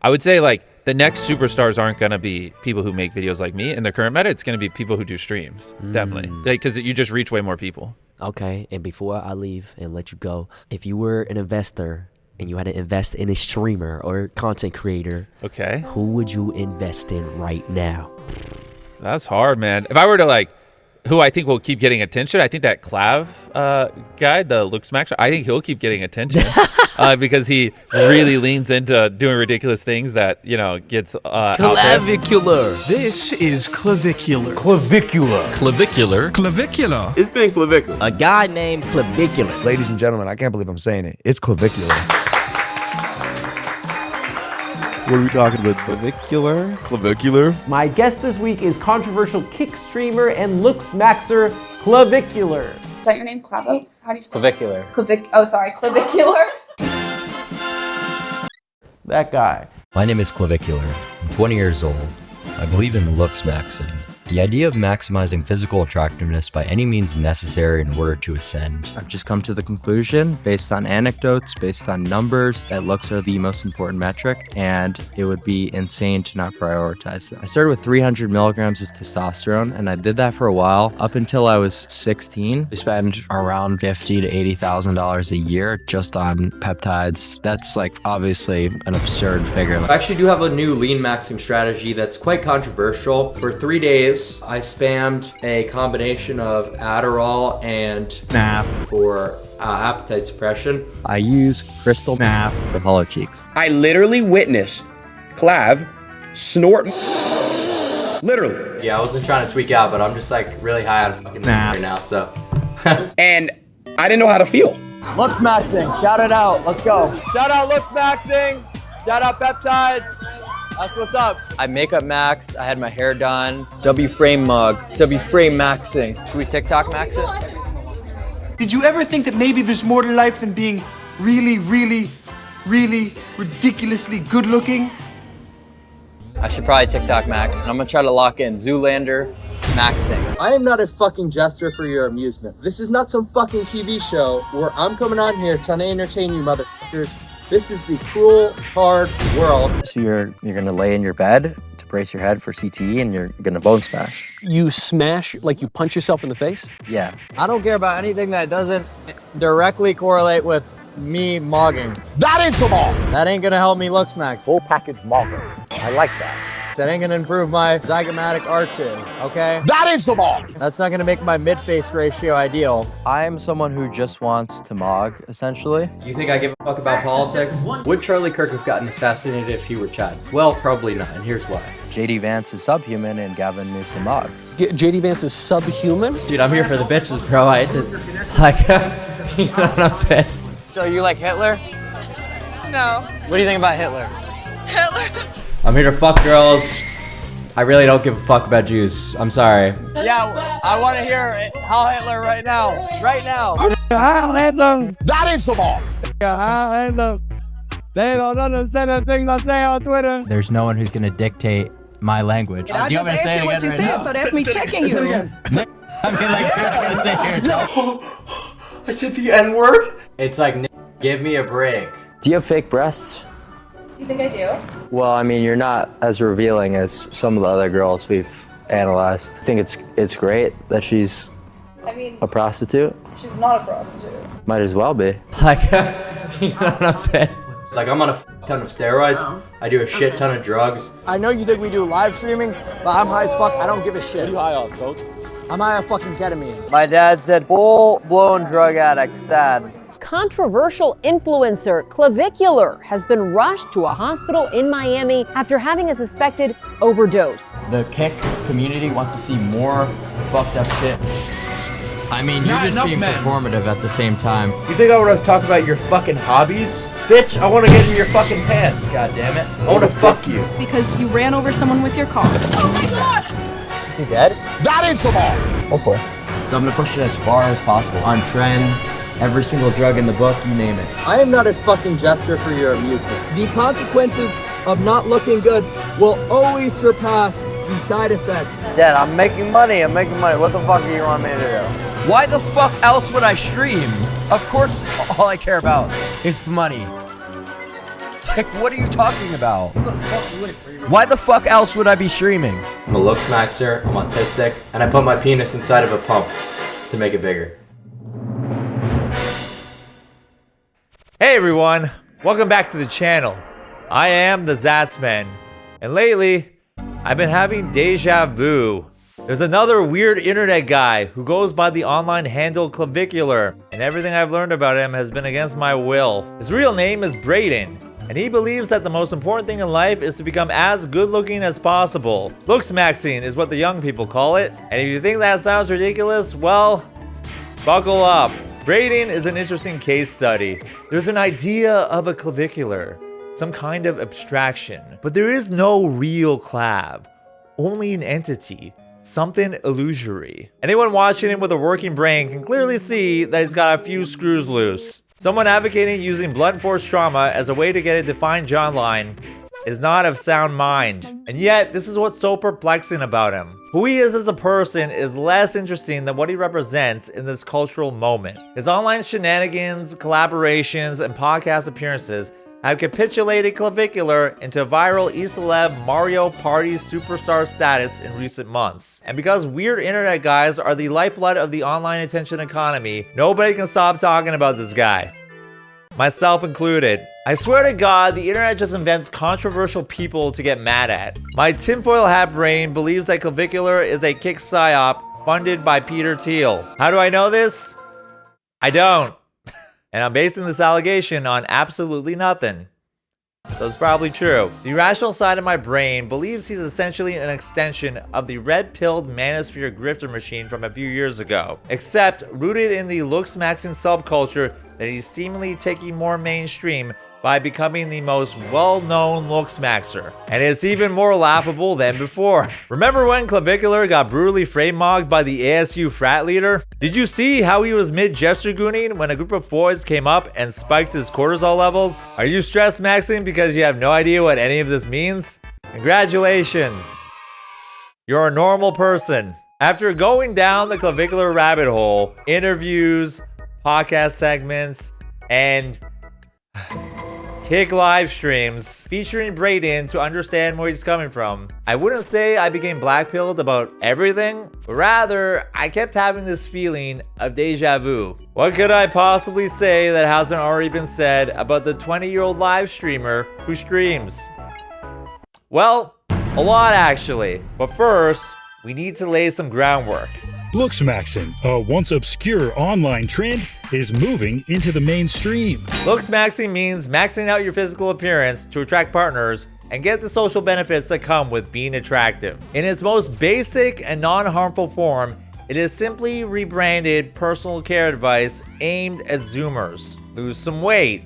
I would say like the next superstars aren't going to be people who make videos like me in the current meta. It's going to be people who do streams. Definitely. Because you just reach way more people. Okay, and before I leave and let you go, if you were an investor and you had to invest in a streamer or content creator, okay, who would you invest in right now? That's hard, man. If I were to like, who I think will keep getting attention, I think that Clav guy, the Looksmaxxer, I think he'll keep getting attention because he really leans into doing ridiculous things that, you know, gets Clavicular. This is Clavicular. Clavicular. Clavicular. Clavicular. It's been clavicular. A guy named Clavicular. Ladies and gentlemen, I can't believe I'm saying it. It's clavicular. What are we talking about? Clavicular? Clavicular? My guest this week is controversial kick streamer and Looksmaxxer Clavicular. Is that your name, Clavo? How do you spell Clavicular. Clavicular. That guy. My name is Clavicular. I'm 20 years old. I believe in Looksmaxxing. The idea of maximizing physical attractiveness by any means necessary in order to ascend. I've just come to the conclusion, based on anecdotes, based on numbers, that looks are the most important metric, and it would be insane to not prioritize them. I started with 300 milligrams of testosterone, and I did that for a while, up until I was 16. We spend around $50,000 to $80,000 a year just on peptides. That's like obviously an absurd figure. I actually do have a new lean maxing strategy that's quite controversial. For 3 days, I spammed a combination of Adderall and Math for appetite suppression. I use crystal Math for hollow cheeks. I literally witnessed Clav snort. Literally. Yeah, I wasn't trying to tweak out, but I'm just like really high on fucking Math right now, so. And I didn't know how to feel. Looksmaxxing, shout it out. Let's go. Shout out Looksmaxxing. Shout out peptides. That's what's up. I makeup maxed, I had my hair done. W frame mug, W frame maxing. Should we TikTok max it? Did you ever think that maybe there's more to life than being really, really, really ridiculously good looking? I should probably TikTok max. I'm gonna try to lock in Zoolander maxing. I am not a fucking jester for your amusement. This is not some fucking TV show where I'm coming on here trying to entertain you motherfuckers. This is the cruel, hard world. So you're gonna lay in your bed to brace your head for CTE and you're gonna bone smash. You smash, like you punch yourself in the face? Yeah. I don't care about anything that doesn't directly correlate with me mogging. That is the ball. That ain't gonna help me Looksmaxx. Full package mogger. I like that. That ain't gonna improve my zygomatic arches, okay? That is the ball. That's not gonna make my mid-face ratio ideal. I'm someone who just wants to mog, essentially. Do you think I give a fuck about politics? Would Charlie Kirk have gotten assassinated if he were Chad? Well, probably not, and here's why. JD Vance is subhuman and Gavin Newsom mogs. JD Vance is subhuman? Dude, I'm here for the bitches, bro. I had to, like, you know what I'm saying? So you like Hitler? No. What do you think about Hitler? Hitler. I'm here to fuck girls. I really don't give a fuck about Jews. I'm sorry. Yeah, I want to hear Heil Hitler right now. Right now. Heil Hitler. That is the ball. Heil Hitler. They don't understand the things I say on Twitter. There's no one who's gonna dictate my language. Do you want me to say it again right now? So that's me checking you. I mean, like, you're gonna say here. No. I said the N-word? It's like, give me a break. Do you have fake breasts? You think I do? Well, I mean, you're not as revealing as some of the other girls we've analyzed. I think it's great that she's a prostitute. She's not a prostitute. Might as well be. Like, you know what I'm saying? Like, I'm on a ton of steroids. I do a shit ton of drugs. I know you think we do live streaming, but I'm high as fuck. I don't give a shit. What are you high off, coach? I'm high on fucking ketamine. My dad said full-blown drug addict, sad. Controversial influencer Clavicular has been rushed to a hospital in Miami after having a suspected overdose. The kick community wants to see more fucked up shit. I mean, you're just being performative at the same time. You think I want to talk about your fucking hobbies? Bitch, I want to get in your fucking pants, goddammit. I want to fuck you. Because you ran over someone with your car. Oh my god! Is he dead? That is the ball. Hopefully. So I'm gonna push it as far as possible. On trend, every single drug in the book, you name it. I am not a fucking jester for your amusement. The consequences of not looking good will always surpass the side effects. Dad, I'm making money. What the fuck do you want me to do? Why the fuck else would I stream? Of course, all I care about is money. Like, what are you talking about? Why the fuck else would I be streaming? I'm a Looksmaxxer, I'm autistic, and I put my penis inside of a pump to make it bigger. Hey everyone, welcome back to the channel. I am the Zatzman, and lately, I've been having deja vu. There's another weird internet guy who goes by the online handle Clavicular, and everything I've learned about him has been against my will. His real name is Braden, and he believes that the most important thing in life is to become as good looking as possible. Looksmaxxing is what the young people call it, and if you think that sounds ridiculous, well, buckle up. Braden is an interesting case study. There's an idea of a clavicular, some kind of abstraction, but there is no real clav, only an entity, something illusory. Anyone watching him with a working brain can clearly see that he's got a few screws loose. Someone advocating using blunt force trauma as a way to get a defined jawline is not of sound mind. And yet, this is what's so perplexing about him. Who he is as a person is less interesting than what he represents in this cultural moment. His online shenanigans, collaborations, and podcast appearances have capitulated Clavicular into viral e-celeb Mario Party superstar status in recent months. And because weird internet guys are the lifeblood of the online attention economy, nobody can stop talking about this guy. Myself included. I swear to God, the internet just invents controversial people to get mad at. My tinfoil hat brain believes that Clavicular is a kick psyop funded by Peter Thiel. How do I know this? I don't. And I'm basing this allegation on absolutely nothing. So it's probably true. The rational side of my brain believes he's essentially an extension of the red-pilled manosphere grifter machine from a few years ago, except rooted in the Looksmaxxing subculture that he's seemingly taking more mainstream by becoming the most well-known Looksmaxxer. And it's even more laughable than before. Remember when Clavicular got brutally frame-mogged by the ASU frat leader? Did you see how he was mid-gesture gooning when a group of boys came up and spiked his cortisol levels? Are you stress maxing because you have no idea what any of this means? Congratulations. You're a normal person. After going down the Clavicular rabbit hole, interviews, podcast segments, and kick live streams featuring Braden to understand where he's coming from, I wouldn't say I became blackpilled about everything, but rather I kept having this feeling of deja vu. What could I possibly say that hasn't already been said about the 20-year-old live streamer who streams? Well, a lot actually. But first, we need to lay some groundwork. Looksmaxxing, a once obscure online trend, is moving into the mainstream. Looksmaxxing means maxing out your physical appearance to attract partners and get the social benefits that come with being attractive. In its most basic and non-harmful form, it is simply rebranded personal care advice aimed at Zoomers. Lose some weight,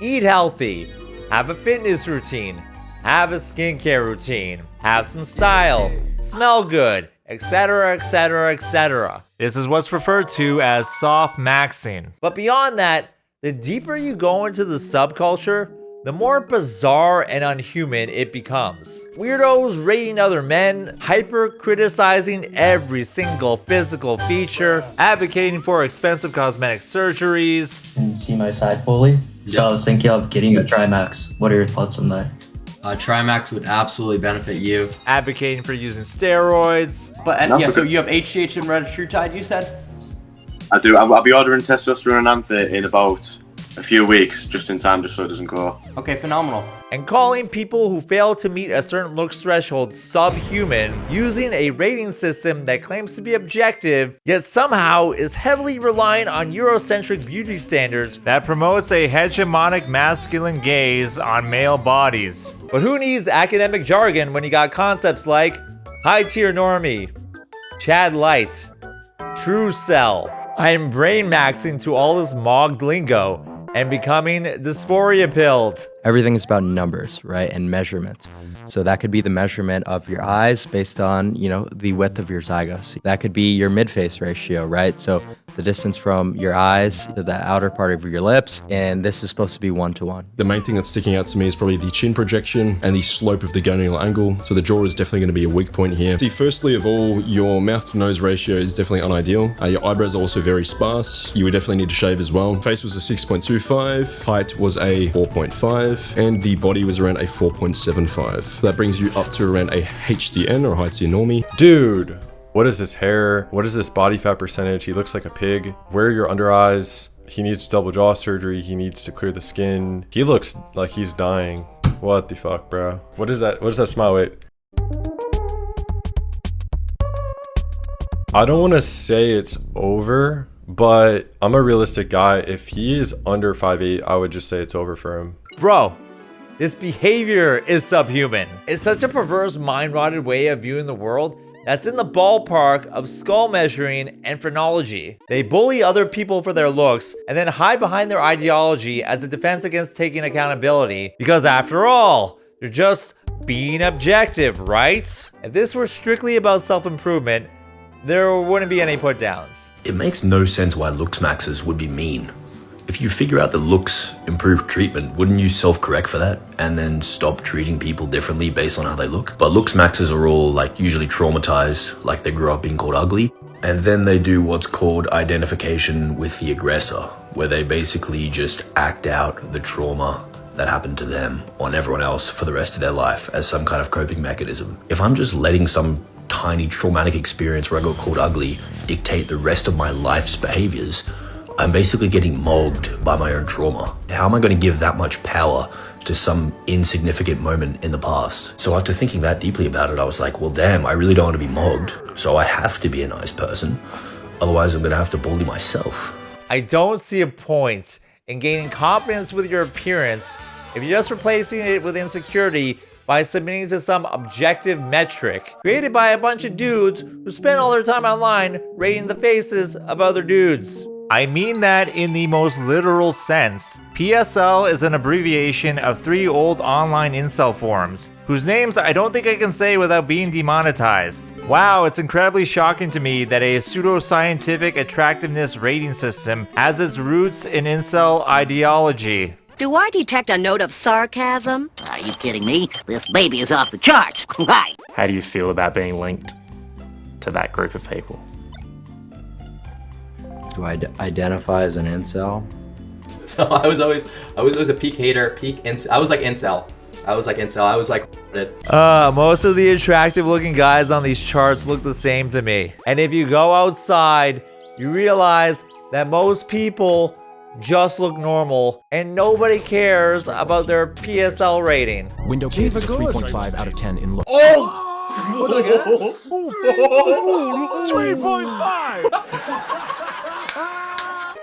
eat healthy, have a fitness routine, have a skincare routine, have some style, smell good, etc, etc, etc. This is what's referred to as soft maxing. But beyond that, the deeper you go into the subculture, the more bizarre and unhuman it becomes. Weirdos rating other men, hyper-criticizing every single physical feature, advocating for expensive cosmetic surgeries. And see my side fully? So I was thinking of getting a Trimax. What are your thoughts on that? Trimax would absolutely benefit you. Advocating for using steroids. But and, yeah, so you have HGH and Retatrutide, you said? I do. I'll be ordering testosterone and anthe in about a few weeks, just in time, just so it doesn't go. Okay, phenomenal. And calling people who fail to meet a certain looks threshold subhuman, using a rating system that claims to be objective, yet somehow is heavily reliant on Eurocentric beauty standards that promotes a hegemonic masculine gaze on male bodies. But who needs academic jargon when you got concepts like high-tier normie, Chad Light, True Cell? I'm brain maxing to all this mogged lingo and becoming dysphoria-pilled. Everything is about numbers, right? And measurements. So that could be the measurement of your eyes based on, the width of your zygos. That could be your mid-face ratio, right? So the distance from your eyes to the outer part of your lips, and this is supposed to be 1-to-1. The main thing that's sticking out to me is probably the chin projection and the slope of the gonal angle. So the jaw is definitely going to be a weak point here. See, firstly of all, your mouth to nose ratio is definitely unideal. Your eyebrows are also very sparse. You would definitely need to shave as well. Face was a 6.25, height was a 4.5, and the body was around a 4.75. That brings you up to around a HDN, or height to your normie. Dude, what is this hair? What is this body fat percentage? He looks like a pig. Where are your under eyes? He needs double jaw surgery. He needs to clear the skin. He looks like he's dying. What the fuck, bro? What is that? What is that smile? Wait. I don't want to say it's over, but I'm a realistic guy. If he is under 5'8", I would just say it's over for him. Bro, this behavior is subhuman. It's such a perverse, mind-rotted way of viewing the world that's in the ballpark of skull measuring and phrenology. They bully other people for their looks and then hide behind their ideology as a defense against taking accountability, because after all, they're just being objective, right? If this were strictly about self-improvement, there wouldn't be any put-downs. It makes no sense why Looksmaxxers would be mean. If you figure out that looks improve treatment, wouldn't you self-correct for that and then stop treating people differently based on how they look? But Looksmaxxers are all like usually traumatized, like they grew up being called ugly, and then they do what's called identification with the aggressor, where they basically just act out the trauma that happened to them on everyone else for the rest of their life as some kind of coping mechanism. If I'm just letting some tiny traumatic experience where I got called ugly dictate the rest of my life's behaviors, I'm basically getting mogged by my own trauma. How am I going to give that much power to some insignificant moment in the past? So after thinking that deeply about it, I was like, well, damn, I really don't want to be mogged. So I have to be a nice person. Otherwise, I'm going to have to bully myself. I don't see a point in gaining confidence with your appearance if you're just replacing it with insecurity by submitting to some objective metric created by a bunch of dudes who spend all their time online rating the faces of other dudes. I mean that in the most literal sense. PSL is an abbreviation of 3 old online incel forums, whose names I don't think I can say without being demonetized. Wow, it's incredibly shocking to me that a pseudoscientific attractiveness rating system has its roots in incel ideology. Do I detect a note of sarcasm? Are you kidding me? This baby is off the charts. Why? How do you feel about being linked to that group of people? Do I identify as an incel? So I was always a peak hater, I was like incel. I was like most of the attractive looking guys on these charts look the same to me. And if you go outside, you realize that most people just look normal and nobody cares about their PSL rating. Window Cave is a 3.5 out of 10 in look. Oh! 3.5!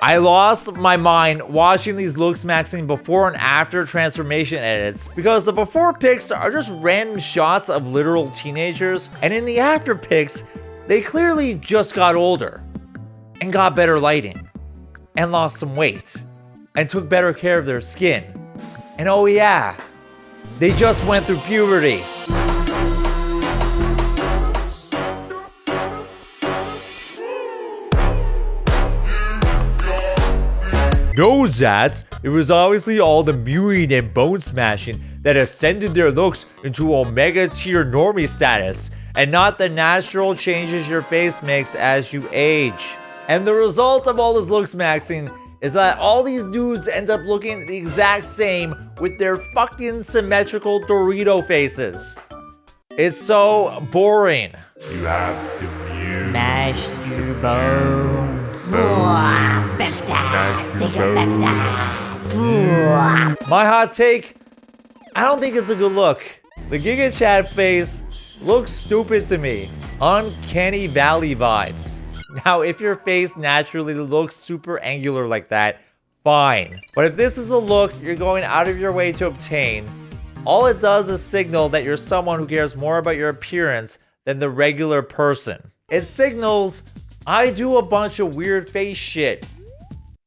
I lost my mind watching these Looksmaxxing before and after transformation edits, because the before pics are just random shots of literal teenagers, and in the after pics, they clearly just got older and got better lighting and lost some weight and took better care of their skin. And oh yeah, they just went through puberty. No, Zats, it was obviously all the mewing and bone smashing that ascended their looks into omega tier normie status, and not the natural changes your face makes as you age. And the result of all this Looksmaxxing is that all these dudes end up looking the exact same with their fucking symmetrical Dorito faces. It's so boring. You have to mute. Smash your bones. My hot take, I don't think it's a good look. The Giga Chad face looks stupid to me. Uncanny Valley vibes. Now, if your face naturally looks super angular like that, fine. But if this is the look you're going out of your way to obtain, all it does is signal that you're someone who cares more about your appearance than the regular person. It signals, I do a bunch of weird face shit,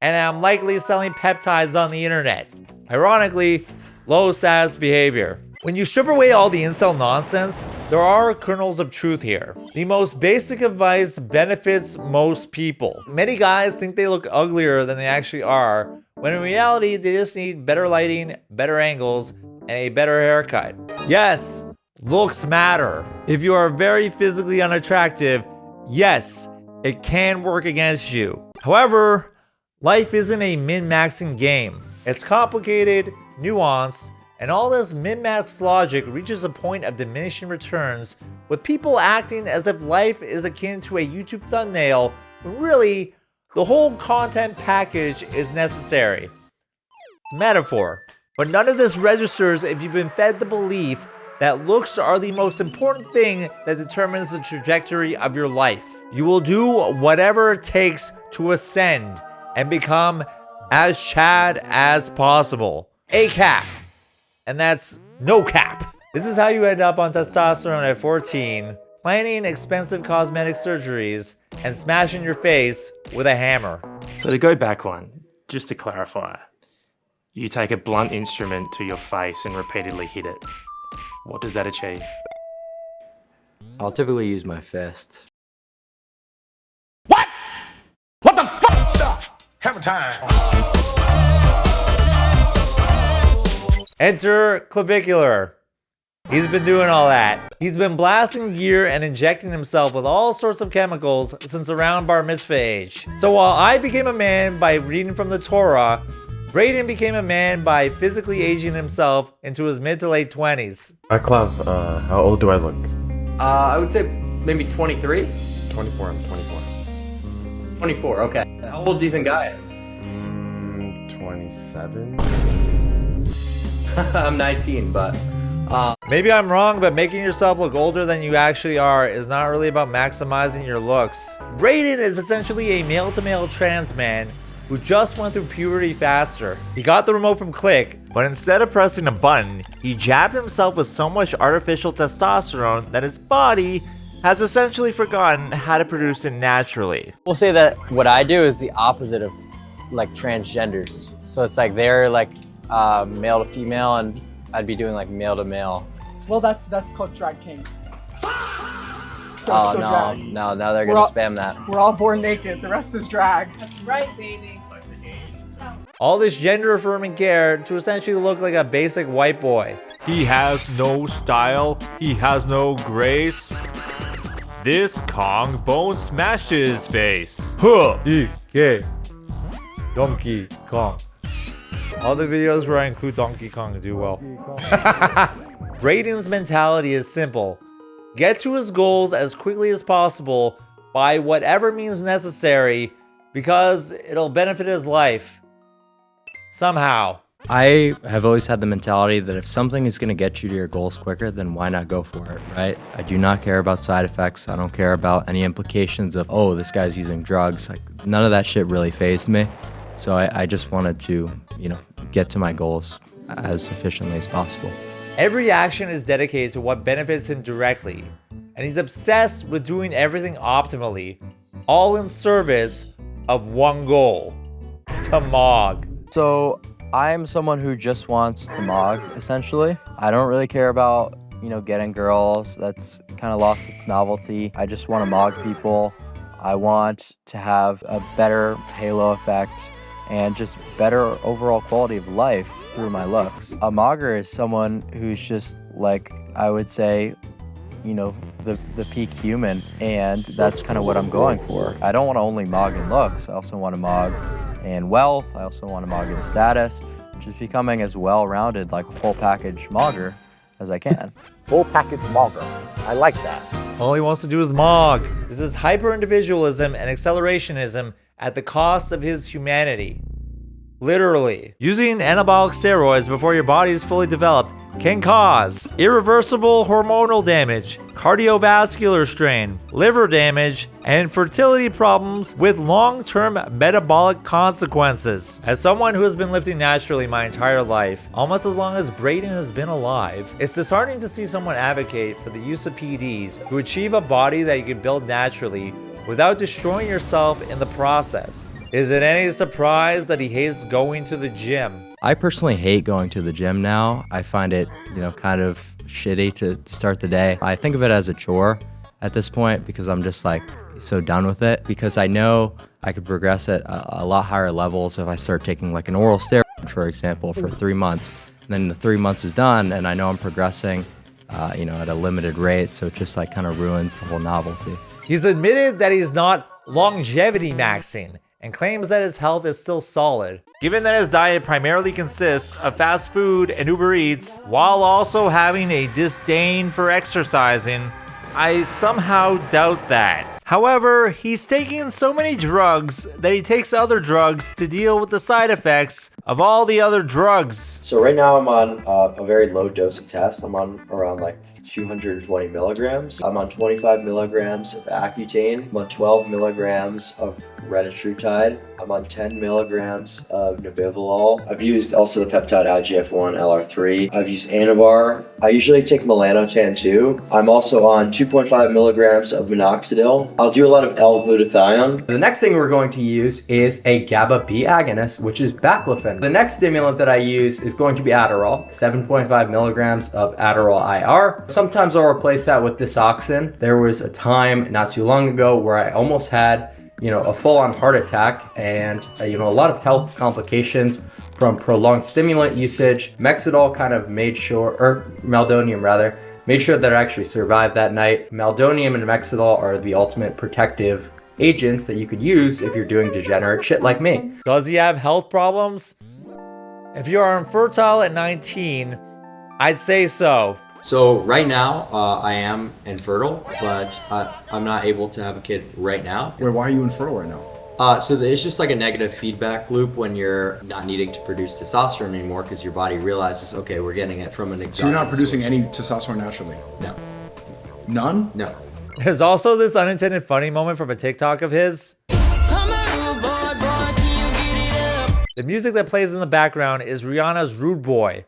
and I'm likely selling peptides on the internet. Ironically, low status behavior. When you strip away all the incel nonsense, there are kernels of truth here. The most basic advice benefits most people. Many guys think they look uglier than they actually are, when in reality, they just need better lighting, better angles, and a better haircut. Yes, looks matter. If you are very physically unattractive, yes, it can work against you. However, life isn't a min-maxing game. It's complicated, nuanced, and all this min-max logic reaches a point of diminishing returns, with people acting as if life is akin to a YouTube thumbnail, when really, the whole content package is necessary. It's a metaphor. But none of this registers if you've been fed the belief that looks are the most important thing that determines the trajectory of your life. You will do whatever it takes to ascend and become as Chad as possible. A cap. And that's no cap. This is how you end up on testosterone at 14, planning expensive cosmetic surgeries, and smashing your face with a hammer. So to go back one, just to clarify, you take a blunt instrument to your face and repeatedly hit it. What does that achieve? I'll typically use my fist. What the fuck? Stop. Hammer time. Enter Clavicular. He's been doing all that. He's been blasting gear and injecting himself with all sorts of chemicals since around bar mitzvah age. So while I became a man by reading from the Torah, Braden became a man by physically aging himself into his mid to late 20s. Clav, how old do I look? I would say maybe 23? 24, I'm 24. 24, okay. How old do you think I am? 27? I'm 19, but... Maybe I'm wrong, but making yourself look older than you actually are is not really about maximizing your looks. Braden is essentially a male-to-male trans man who just went through puberty faster. He got the remote from Click, but instead of pressing a button, he jabbed himself with so much artificial testosterone that his body has essentially forgotten how to produce it naturally. We'll say that what I do is the opposite of like transgenders. So it's like they're like male to female and I'd be doing like male to male. Well, that's called drag king. So oh so no, drag. no, now they're gonna spam that. We're all born naked, the rest is drag. That's right, baby. All this gender affirming care to essentially look like a basic white boy. He has no style, he has no grace. This Kong bone smashed his face. Huh! DK. Donkey Kong. All the videos where I include Donkey Kong do well. Braden's mentality is simple. Get to his goals as quickly as possible by whatever means necessary because it'll benefit his life. Somehow. I have always had the mentality that if something is going to get you to your goals quicker, then why not go for it, right? I do not care about side effects. I don't care about any implications of, oh, this guy's using drugs. Like, none of that shit really fazed me. So I just wanted to, you know, get to my goals as efficiently as possible. Every action is dedicated to what benefits him directly, and he's obsessed with doing everything optimally, all in service of one goal, to mog. So I'm someone who just wants to mog, essentially. I don't really care about, you know, getting girls. That's kind of lost its novelty. I just want to mog people. I want to have a better halo effect and just better overall quality of life through my looks. A mogger is someone who's just like, I would say, you know, the peak human, and that's kind of what I'm going for. I don't want to only mog in looks. I also want to mog in wealth. I also want to mog in status, just becoming as well-rounded, like a full package mogger as I can. Full package mogger. I like that. All he wants to do is mog. This is hyper-individualism and accelerationism at the cost of his humanity. Literally. Using anabolic steroids before your body is fully developed can cause irreversible hormonal damage, cardiovascular strain, liver damage, and fertility problems with long-term metabolic consequences. As someone who has been lifting naturally my entire life, almost as long as Braden has been alive, it's disheartening to see someone advocate for the use of PEDs to achieve a body that you can build naturally without destroying yourself in the process. Is it any surprise that he hates going to the gym? I personally hate going to the gym now. I find it, kind of shitty to start the day. I think of it as a chore at this point because I'm just like so done with it, because I know I could progress at a lot higher levels if I start taking like an oral steroid, for example, for 3 months. And then the 3 months is done and I know I'm progressing, at a limited rate. So it just like kind of ruins the whole novelty. He's admitted that he's not longevity maxing and claims that his health is still solid. Given that his diet primarily consists of fast food and Uber Eats, while also having a disdain for exercising, I somehow doubt that. However, he's taking so many drugs that he takes other drugs to deal with the side effects of all the other drugs. So right now I'm on a very low dose of test. I'm on around like 220 milligrams. I'm on 25 milligrams of Accutane. I'm on 12 milligrams of retatrutide. I'm on 10 milligrams of nebivolol. I've used also the peptide IGF-1 LR3. I've used Anavar. I usually take melanotan too. I'm also on 2.5 milligrams of minoxidil. I'll do a lot of L-glutathione. The next thing we're going to use is a GABA B agonist, which is baclofen. The next stimulant that I use is going to be Adderall, 7.5 milligrams of Adderall IR. Sometimes I'll replace that with Disoxin. There was a time not too long ago where I almost had, a full-on heart attack and, a lot of health complications from prolonged stimulant usage. Mexidol kind of made sure, or Meldonium rather, made sure that I actually survived that night. Meldonium and Mexidol are the ultimate protective agents that you could use if you're doing degenerate shit like me. Does he have health problems? If you are infertile at 19, I'd say so. So right now, I am infertile, but I'm not able to have a kid right now. Wait, why are you infertile right now? So it's just like a negative feedback loop when you're not needing to produce testosterone anymore because your body realizes, okay, we're getting it from an exogenous So you're not producing source. any testosterone naturally? No. None? No. There's also this unintended funny moment from a TikTok of his. The music that plays in the background is Rihanna's Rude Boy,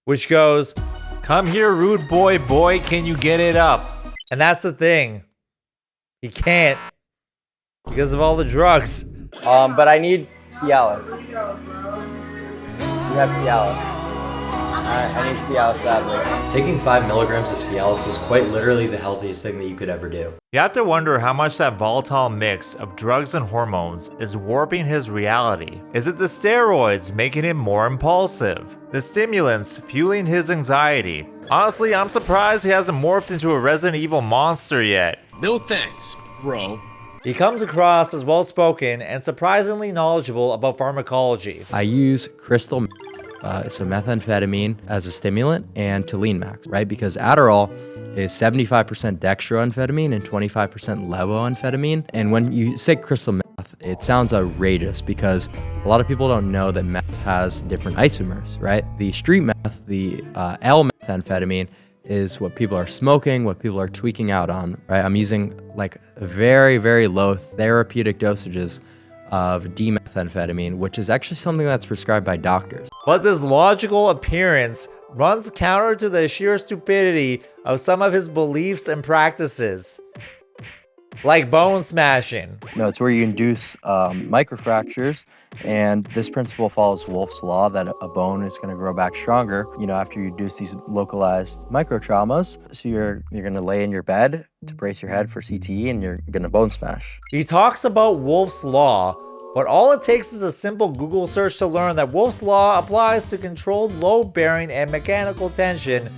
which goes, "Come here, rude boy, boy, can you get it up?" And that's the thing. He can't because of all the drugs. But I need Cialis. You have Cialis. I need Cialis badly. Taking 5 milligrams of Cialis is quite literally the healthiest thing that you could ever do. You have to wonder how much that volatile mix of drugs and hormones is warping his reality. Is it the steroids making him more impulsive? The stimulants fueling his anxiety? Honestly, I'm surprised he hasn't morphed into a Resident Evil monster yet. No thanks, bro. He comes across as well-spoken and surprisingly knowledgeable about pharmacology. I use crystal so methamphetamine as a stimulant and to lean max, right? Because Adderall is 75% dextroamphetamine and 25% levoamphetamine. And when you say crystal meth, it sounds outrageous because a lot of people don't know that meth has different isomers, right? The street meth, the L-methamphetamine, is what people are smoking, what people are tweaking out on, right? I'm using like very, very low therapeutic dosages of D-methamphetamine, which is actually something that's prescribed by doctors. But this logical appearance runs counter to the sheer stupidity of some of his beliefs and practices. Like bone smashing. No, it's where you induce microfractures, and this principle follows Wolff's law that a bone is going to grow back stronger, after you induce these localized microtraumas. So you're going to lay in your bed to brace your head for CTE, and you're going to bone smash. He talks about Wolff's law, but all it takes is a simple Google search to learn that Wolff's law applies to controlled load-bearing and mechanical tension,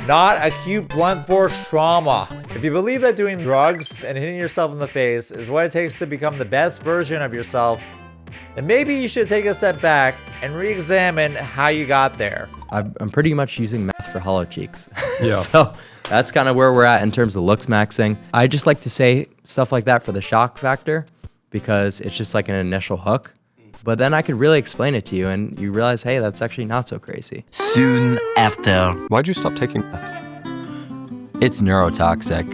not acute blunt force trauma. If you believe that doing drugs and hitting yourself in the face is what it takes to become the best version of yourself, then maybe you should take a step back and re-examine how you got there. I'm pretty much using math for hollow cheeks. Yeah. So that's kind of where we're at in terms of looksmaxxing. I just like to say stuff like that for the shock factor because it's just like an initial hook. But then I could really explain it to you and you realize, hey, that's actually not so crazy. Soon after. Why'd you stop taking meth? It's neurotoxic.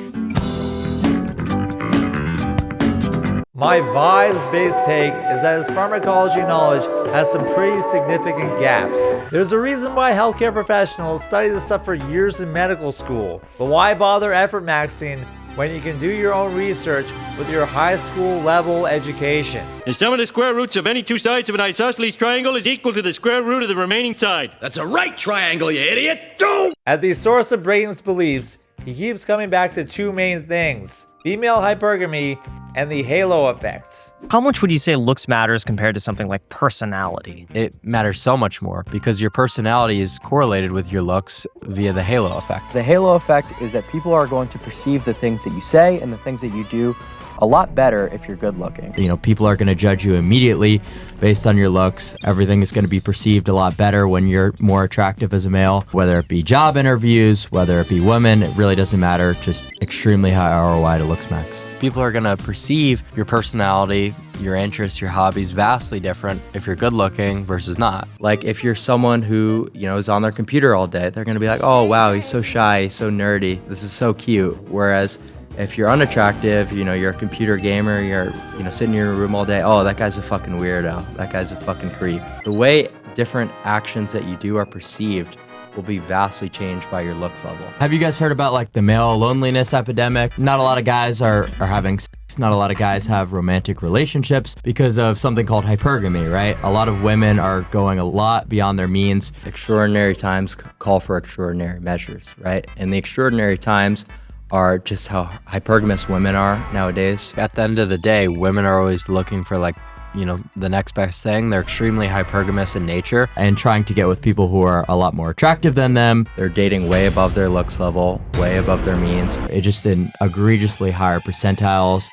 My vibes-based take is that his pharmacology knowledge has some pretty significant gaps. There's a reason why healthcare professionals study this stuff for years in medical school. But why bother effort maxing when you can do your own research with your high school level education. The sum of the square roots of any two sides of an isosceles triangle is equal to the square root of the remaining side. That's a right triangle, you idiot! Don't! At the source of Braden's beliefs, he keeps coming back to two main things: female hypergamy and the halo effect. How much would you say looks matters compared to something like personality? It matters so much more because your personality is correlated with your looks via the halo effect. The halo effect is that people are going to perceive the things that you say and the things that you do a lot better if you're good looking. You know, people are going to judge you immediately based on your looks. Everything is going to be perceived a lot better when you're more attractive as a male, whether it be job interviews, whether it be women, it really doesn't matter. Just extremely high ROI to Looksmaxx. People are going to perceive your personality, your interests, your hobbies vastly different if you're good looking versus not. Like if you're someone who, you know, is on their computer all day, they're going to be like, oh wow, he's so shy, he's so nerdy, this is so cute. Whereas if you're unattractive, you know, you're a computer gamer, you're, you know, sitting in your room all day, oh, that guy's a fucking weirdo, that guy's a fucking creep. The way different actions that you do are perceived will be vastly changed by your looks level. Have you guys heard about like the male loneliness epidemic? Not a lot of guys are having sex, not a lot of guys have romantic relationships because of something called hypergamy, right? A lot of women are going a lot beyond their means. Extraordinary times call for extraordinary measures, right? And the extraordinary times are just how hypergamous women are nowadays. At the end of the day, women are always looking for like, you know, the next best thing. They're extremely hypergamous in nature and trying to get with people who are a lot more attractive than them. They're dating way above their looks level, way above their means. It's just in egregiously higher percentiles.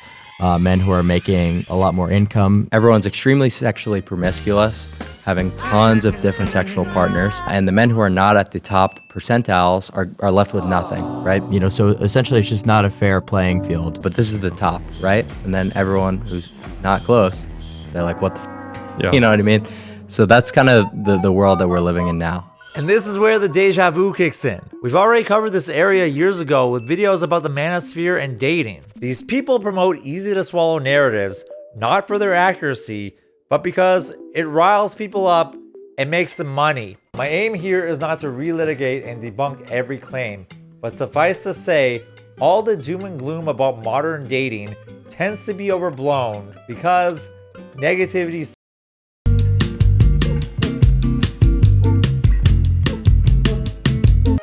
Men who are making a lot more income. Everyone's extremely sexually promiscuous, having tons of different sexual partners. And the men who are not at the top percentiles are left with nothing, right? You know, so essentially it's just not a fair playing field. But this is the top, right? And then everyone who's not close, they're like, what the f? Yeah. You know what I mean? So that's kind of the world that we're living in now. And this is where the deja vu kicks in. We've already covered this area years ago with videos about the manosphere and dating. These people promote easy to swallow narratives, not for their accuracy, but because it riles people up and makes them money. My aim here is not to relitigate and debunk every claim, but suffice to say, all the doom and gloom about modern dating tends to be overblown because negativity.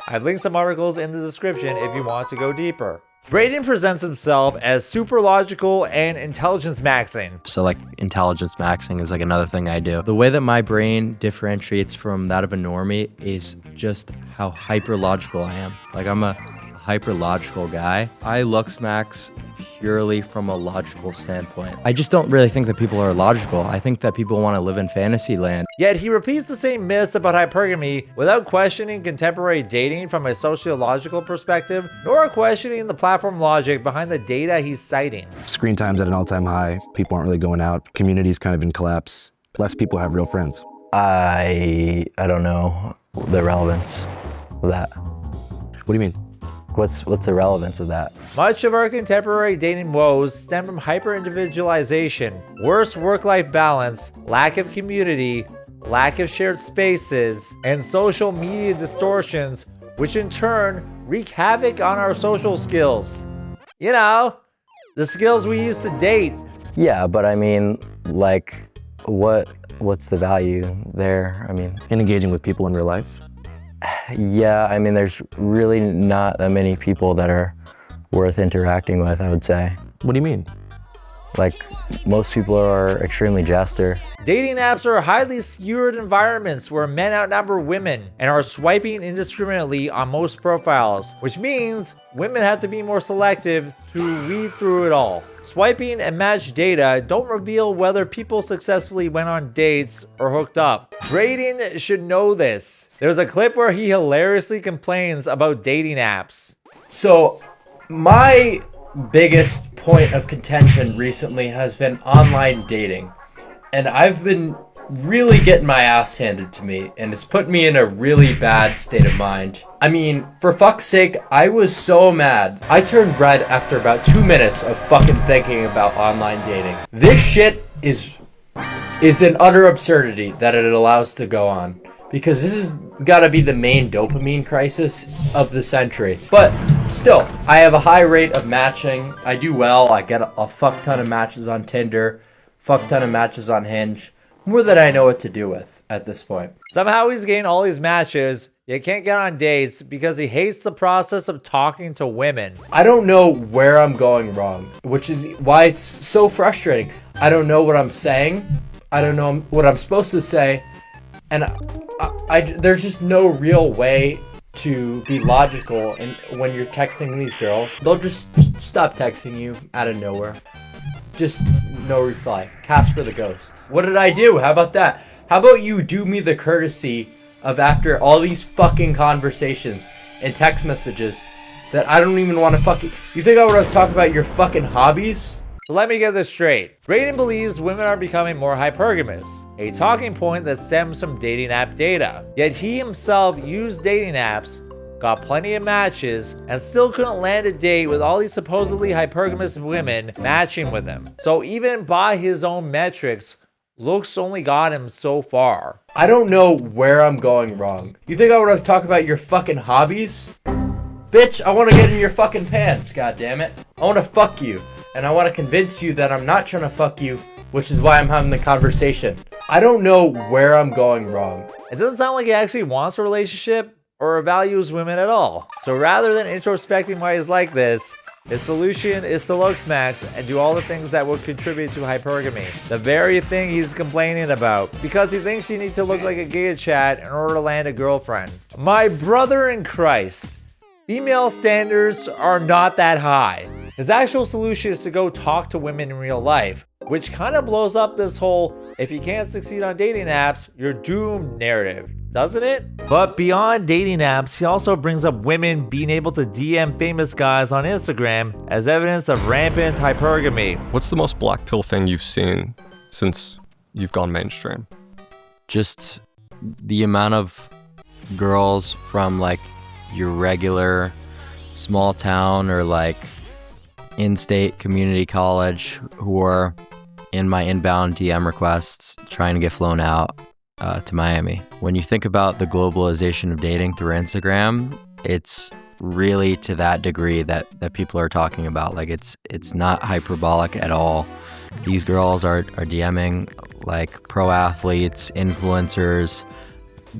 I've linked some articles in the description if you want to go deeper. Braden presents himself as super logical and intelligence maxing. So like intelligence maxing is like another thing I do. The way that my brain differentiates from that of a normie is just how hyper logical I am. Like I'm a hyper logical guy. I Looksmaxx purely from a logical standpoint. I just don't really think that people are logical. I think that people want to live in fantasy land. Yet he repeats the same myths about hypergamy without questioning contemporary dating from a sociological perspective, nor questioning the platform logic behind the data he's citing. Screen time's at an all-time high. People aren't really going out. Community's kind of in collapse. Less people have real friends. I don't know the relevance of that. What do you mean? What's the relevance of that? Much of our contemporary dating woes stem from hyper-individualization, worse work-life balance, lack of community, lack of shared spaces, and social media distortions, which in turn wreak havoc on our social skills. You know, the skills we use to date. Yeah, but I mean, like, what's the value there? I mean, in engaging with people in real life? Yeah, I mean, there's really not that many people that are worth interacting with, I would say. What do you mean? Like, most people are extremely jester. Dating apps are highly skewered environments where men outnumber women and are swiping indiscriminately on most profiles, which means women have to be more selective to read through it all. Swiping and match data don't reveal whether people successfully went on dates or hooked up. Braden should know this. There's a clip where he hilariously complains about dating apps. So, my biggest point of contention recently has been online dating. And I've been really getting my ass handed to me, and it's put me in a really bad state of mind. I mean, for fuck's sake, I was so mad. I turned red after about 2 minutes of fucking thinking about online dating. This shit is an utter absurdity that it allows to go on. Because this has got to be the main dopamine crisis of the century. But Still, I have a high rate of matching. I do well. I get a fuck ton of matches on Tinder, fuck ton of matches on Hinge. More than I know what to do with at this point. Somehow he's getting all these matches, yet can't get on dates because he hates the process of talking to women. I don't know where I'm going wrong, which is why it's so frustrating. I don't know what I'm saying. I don't know what I'm supposed to say. And there's just no real way to be logical. And when you're texting these girls, they'll just stop texting you out of nowhere. Just no reply. Casper the Ghost. What did I do? How about that? How about you do me the courtesy of, after all these fucking conversations and text messages that I don't even want to fucking... You think I want to talk about your fucking hobbies? So let me get this straight. Braden believes women are becoming more hypergamous, a talking point that stems from dating app data. Yet he himself used dating apps, got plenty of matches, and still couldn't land a date with all these supposedly hypergamous women matching with him. So even by his own metrics, looks only got him so far. I don't know where I'm going wrong. You think I want to talk about your fucking hobbies? Bitch, I want to get in your fucking pants, goddammit. I want to fuck you, and I want to convince you that I'm not trying to fuck you, which is why I'm having the conversation. I don't know where I'm going wrong. It doesn't sound like he actually wants a relationship or values women at all. So rather than introspecting why he's like this, his solution is to Looksmaxx and do all the things that would contribute to hypergamy. The very thing he's complaining about, because he thinks you need to look like a gay chat in order to land a girlfriend. My brother in Christ, female standards are not that high. His actual solution is to go talk to women in real life, which kind of blows up this whole if you can't succeed on dating apps, you're doomed narrative, doesn't it? But beyond dating apps, he also brings up women being able to DM famous guys on Instagram as evidence of rampant hypergamy. What's the most black pill thing you've seen since you've gone mainstream? Just the amount of girls from like your regular small town or like in-state community college who are in my inbound DM requests trying to get flown out to Miami. When you think about the globalization of dating through Instagram, it's really to that degree that people are talking about. Like it's not hyperbolic at all. These girls are DMing like pro athletes, influencers,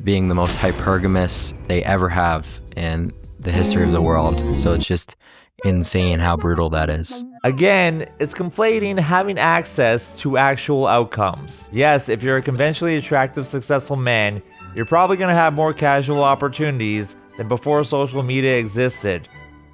being the most hypergamous they ever have in the history of the world. So it's just insane how brutal that is. Again, it's conflating having access to actual outcomes. Yes, if you're a conventionally attractive, successful man, you're probably going to have more casual opportunities than before social media existed.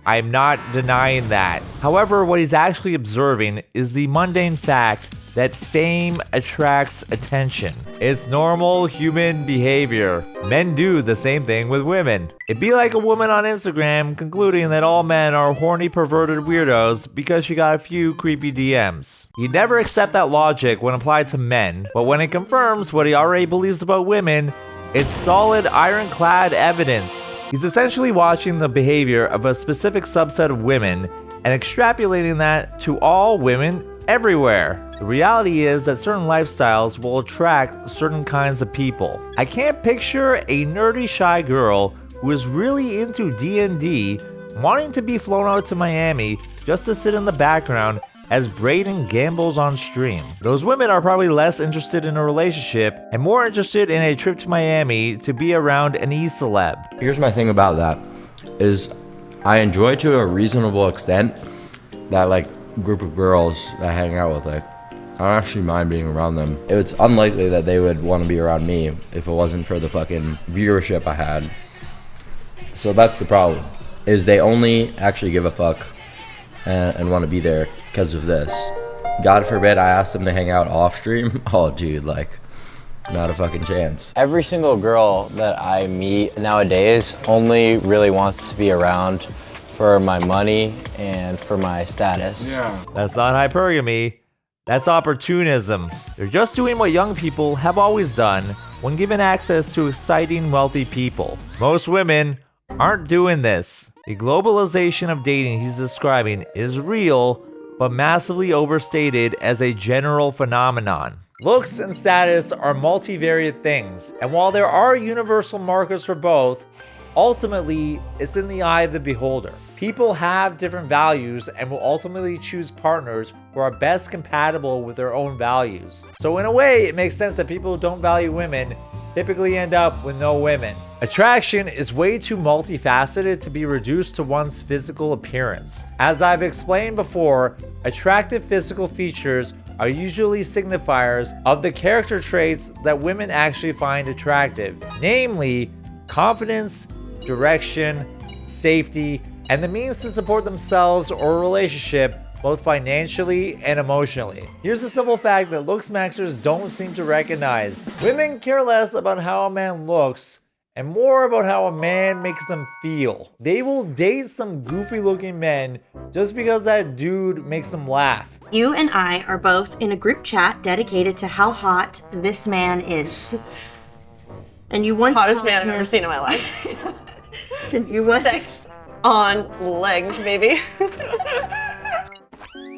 I'm not denying that. However, what he's actually observing is the mundane fact that fame attracts attention. It's normal human behavior. Men do the same thing with women. It'd be like a woman on Instagram concluding that all men are horny, perverted weirdos because she got a few creepy DMs. He'd never accept that logic when applied to men, but when it confirms what he already believes about women, it's solid, ironclad evidence. He's essentially watching the behavior of a specific subset of women and extrapolating that to all women everywhere. The reality is that certain lifestyles will attract certain kinds of people. I can't picture a nerdy, shy girl who is really into D&D wanting to be flown out to Miami just to sit in the background as Braden gambles on stream. Those women are probably less interested in a relationship and more interested in a trip to Miami to be around an e-celeb. Here's my thing about that, is I enjoy to a reasonable extent that like group of girls that I hang out with. Like, I don't actually mind being around them. It's unlikely that they would want to be around me if it wasn't for the fucking viewership I had. So that's the problem, is they only actually give a fuck and want to be there because of this. God forbid I ask them to hang out off stream. Oh dude, like, not a fucking chance. Every single girl that I meet nowadays only really wants to be around for my money and for my status. Yeah. That's not hypergamy. That's opportunism. They're just doing what young people have always done when given access to exciting, wealthy people. Most women aren't doing this. The globalization of dating he's describing is real, but massively overstated as a general phenomenon. Looks and status are multivariate things, and while there are universal markers for both, ultimately, it's in the eye of the beholder. People have different values and will ultimately choose partners who are best compatible with their own values. So in a way, it makes sense that people who don't value women typically end up with no women. Attraction is way too multifaceted to be reduced to one's physical appearance. As I've explained before, attractive physical features are usually signifiers of the character traits that women actually find attractive, namely confidence, direction, safety, and the means to support themselves or a relationship both financially and emotionally. Here's a simple fact that Looksmaxxers don't seem to recognize. Women care less about how a man looks and more about how a man makes them feel. They will date some goofy looking men just because that dude makes them laugh. You and I are both in a group chat dedicated to how hot this man is. And you once Hottest man I've ever seen in my life. And you once Sex on legs, baby.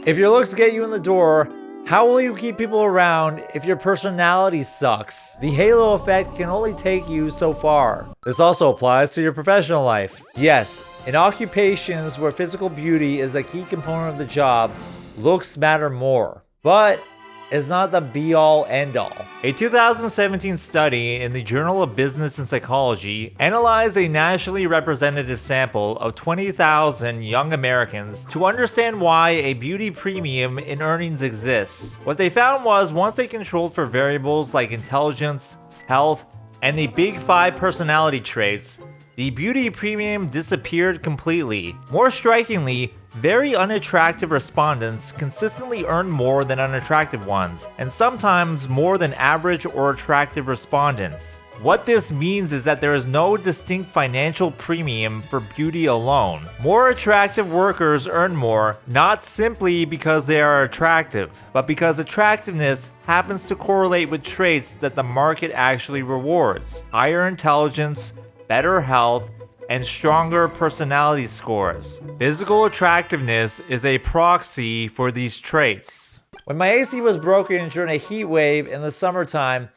If your looks get you in the door, how will you keep people around if your personality sucks? The halo effect can only take you so far. This also applies to your professional life. Yes, in occupations where physical beauty is a key component of the job, looks matter more. But it's not the be-all, end-all. A 2017 study in the Journal of Business and Psychology analyzed a nationally representative sample of 20,000 young Americans to understand why a beauty premium in earnings exists. What they found was once they controlled for variables like intelligence, health, and the big 5 personality traits, the beauty premium disappeared completely. More strikingly, very unattractive respondents consistently earn more than unattractive ones, and sometimes more than average or attractive respondents. What this means is that there is no distinct financial premium for beauty alone. More attractive workers earn more, not simply because they are attractive, but because attractiveness happens to correlate with traits that the market actually rewards: higher intelligence, better health, and stronger personality scores. Physical attractiveness is a proxy for these traits. When my AC was broken during a heat wave in the summertime,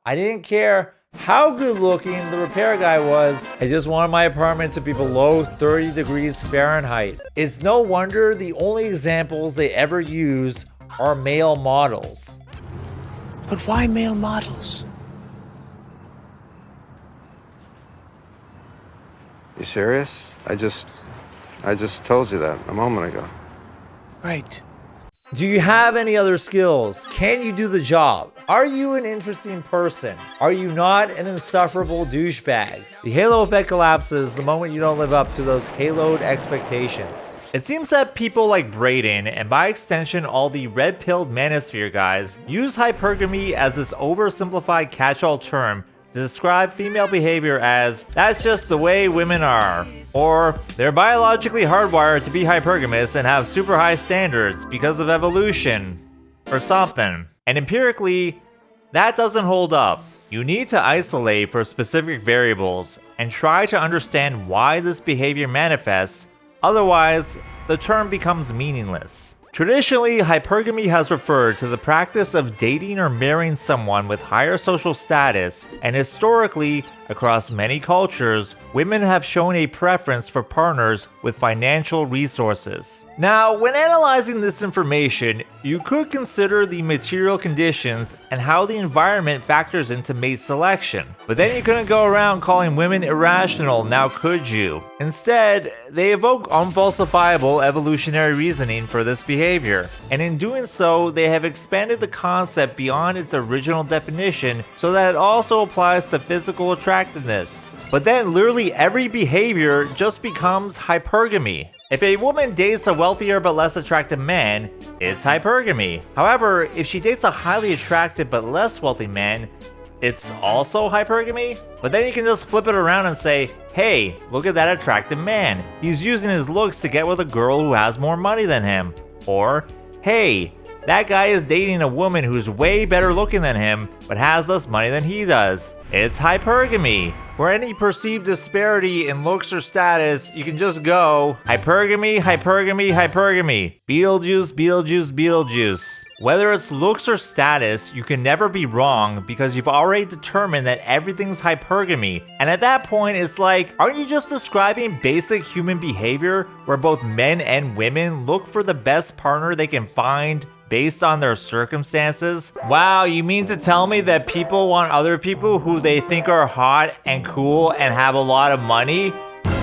I didn't care how good looking the repair guy was. I just wanted my apartment to be below 30 degrees Fahrenheit. It's no wonder the only examples they ever use are male models. But why male models? You serious? I just told you that a moment ago. Right. Do you have any other skills? Can you do the job? Are you an interesting person? Are you not an insufferable douchebag? The halo effect collapses the moment you don't live up to those haloed expectations. It seems that people like Braden, and by extension all the red-pilled manosphere guys, use hypergamy as this oversimplified catch-all term to describe female behavior as, that's just the way women are. Or, they're biologically hardwired to be hypergamous and have super high standards because of evolution. Or something. And empirically, that doesn't hold up. You need to isolate for specific variables and try to understand why this behavior manifests, otherwise, the term becomes meaningless. Traditionally, hypergamy has referred to the practice of dating or marrying someone with higher social status, and historically, across many cultures, women have shown a preference for partners with financial resources. Now, when analyzing this information, you could consider the material conditions and how the environment factors into mate selection. But then you couldn't go around calling women irrational, now could you? Instead, they evoke unfalsifiable evolutionary reasoning for this behavior, and in doing so, they have expanded the concept beyond its original definition so that it also applies to physical attractiveness. But then literally every behavior just becomes hypergamy. If a woman dates a wealthier but less attractive man, it's hypergamy. However, if she dates a highly attractive but less wealthy man, it's also hypergamy? But then you can just flip it around and say, hey, look at that attractive man. He's using his looks to get with a girl who has more money than him. Or, hey, that guy is dating a woman who's way better looking than him, but has less money than he does. It's hypergamy. For any perceived disparity in looks or status, you can just go hypergamy, hypergamy, hypergamy. Beetlejuice, Beetlejuice, Beetlejuice. Whether it's looks or status, you can never be wrong because you've already determined that everything's hypergamy. And at that point, it's like, aren't you just describing basic human behavior where both men and women look for the best partner they can find based on their circumstances? Wow, you mean to tell me that people want other people who they think are hot and cool and have a lot of money?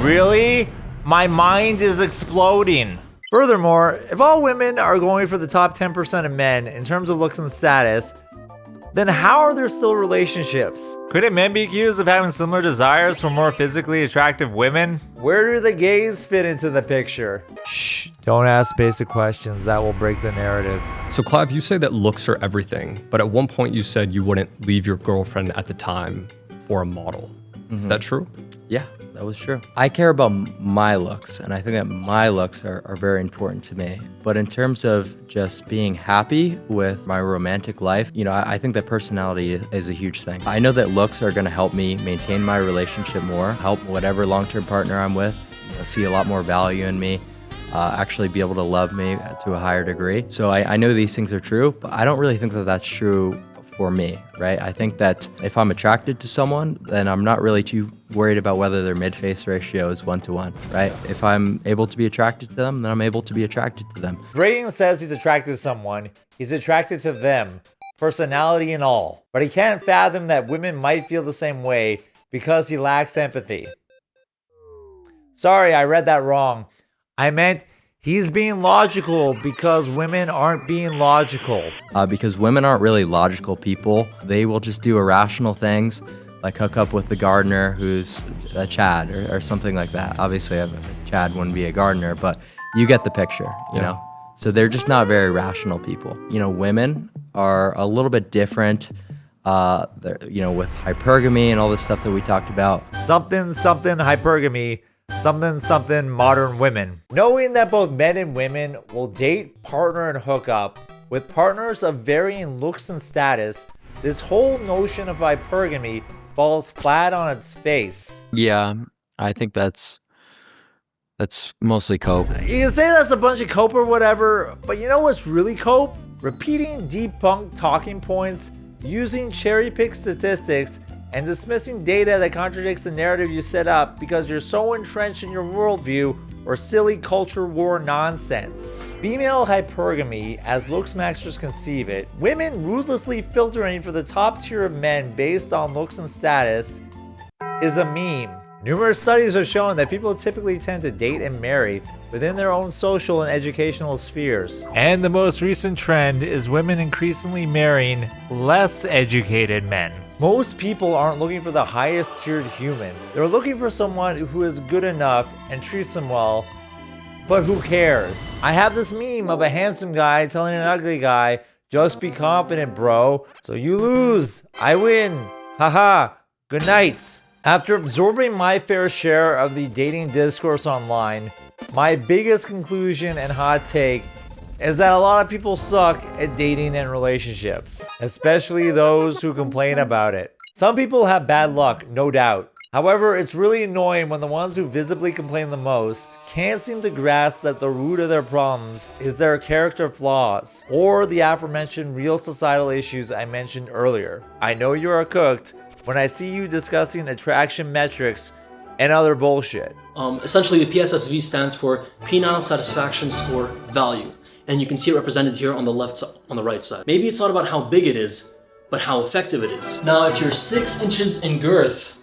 Really? My mind is exploding. Furthermore, if all women are going for the top 10% of men in terms of looks and status, then how are there still relationships? Couldn't men be accused of having similar desires for more physically attractive women? Where do the gays fit into the picture? Shh, don't ask basic questions, that will break the narrative. So Clav, you say that looks are everything, but at one point you said you wouldn't leave your girlfriend at the time for a model. Is that true? Yeah, that was true. I care about my looks, and I think that my looks are very important to me. But in terms of just being happy with my romantic life, you know, I think that personality is a huge thing. I know that looks are gonna help me maintain my relationship more, help whatever long-term partner I'm with, you know, see a lot more value in me, actually be able to love me to a higher degree. So I know these things are true, but I don't really think that that's true for me, right? I think that if I'm attracted to someone, then I'm not really too worried about whether their mid-face ratio is 1-to-1, right? If I'm able to be attracted to them, then I'm able to be attracted to them. Braden says he's attracted to someone, he's attracted to them, personality and all. But he can't fathom that women might feel the same way because he lacks empathy. Sorry, I read that wrong. I meant he's being logical because women aren't being logical. Because women aren't really logical people. They will just do irrational things, like hook up with the gardener who's a Chad or something like that. Obviously, a Chad wouldn't be a gardener, but you get the picture, you know? So they're just not very rational people. You know, women are a little bit different, you know, with hypergamy and all this stuff that we talked about. Something hypergamy. Something modern women. Knowing that both men and women will date, partner, and hook up with partners of varying looks and status, this whole notion of hypergamy falls flat on its face. Yeah, I think that's mostly cope. You can say that's a bunch of cope or whatever, but you know what's really cope? Repeating debunked talking points, using cherry-picked statistics, and dismissing data that contradicts the narrative you set up because you're so entrenched in your worldview or silly culture war nonsense. Female hypergamy, as Looksmaxxers conceive it, women ruthlessly filtering for the top tier of men based on looks and status, is a meme. Numerous studies have shown that people typically tend to date and marry within their own social and educational spheres. And the most recent trend is women increasingly marrying less educated men. Most people aren't looking for the highest tiered human. They're looking for someone who is good enough and treats them well, but who cares? I have this meme of a handsome guy telling an ugly guy, just be confident, bro. So you lose, I win. Haha, good night. After absorbing my fair share of the dating discourse online, my biggest conclusion and hot take is that a lot of people suck at dating and relationships, especially those who complain about it. Some people have bad luck, no doubt. However, it's really annoying when the ones who visibly complain the most can't seem to grasp that the root of their problems is their character flaws, or the aforementioned real societal issues I mentioned earlier. I know you are cooked when I see you discussing attraction metrics and other bullshit. Essentially, the PSSV stands for Penile Satisfaction Score Value. And you can see it represented here on the on the right side. Maybe it's not about how big it is, but how effective it is. Now, if you're 6 inches in girth,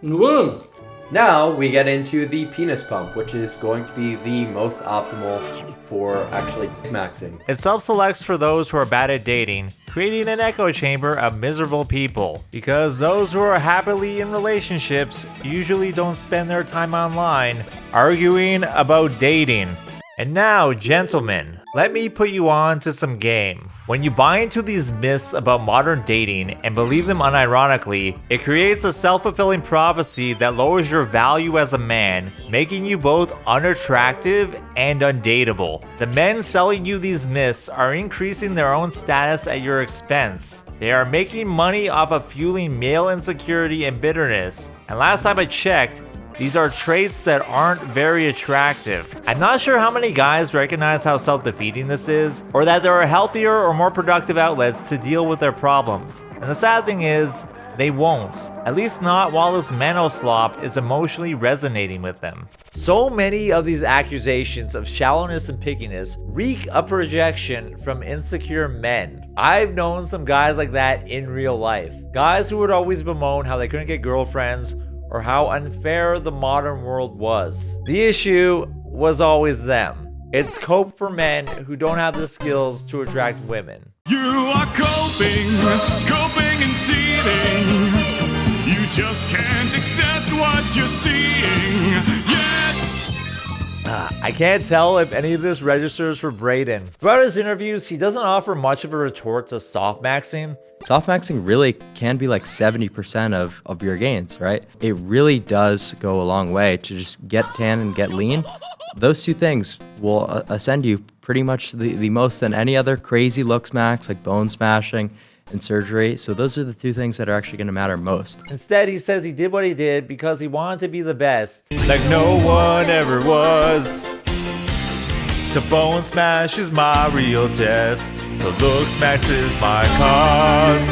whoa. Now we get into the penis pump, which is going to be the most optimal for actually maxing. It self-selects for those who are bad at dating, creating an echo chamber of miserable people. Because those who are happily in relationships usually don't spend their time online arguing about dating. And now, gentlemen, let me put you on to some game. When you buy into these myths about modern dating and believe them unironically, it creates a self-fulfilling prophecy that lowers your value as a man, making you both unattractive and undateable. The men selling you these myths are increasing their own status at your expense. They are making money off of fueling male insecurity and bitterness. And last time I checked, these are traits that aren't very attractive. I'm not sure how many guys recognize how self-defeating this is, or that there are healthier or more productive outlets to deal with their problems. And the sad thing is, they won't. At least not while this manoslop is emotionally resonating with them. So many of these accusations of shallowness and pickiness reek of projection from insecure men. I've known some guys like that in real life. Guys who would always bemoan how they couldn't get girlfriends, or how unfair the modern world was. The issue was always them. It's cope for men who don't have the skills to attract women. You are coping and seething. You just can't accept what you're seeing. Yeah. I can't tell if any of this registers for Braden. Throughout his interviews, he doesn't offer much of a retort to softmaxing. Softmaxing really can be like 70% of your gains, right? It really does go a long way to just get tan and get lean. Those two things will ascend you pretty much the most than any other crazy looks max like bone smashing and surgery. So those are the two things that are actually going to matter most. Instead, he says he did what he did because he wanted to be the best, like no one ever was. To bone smash is my real test. The Looksmaxxer is my cause.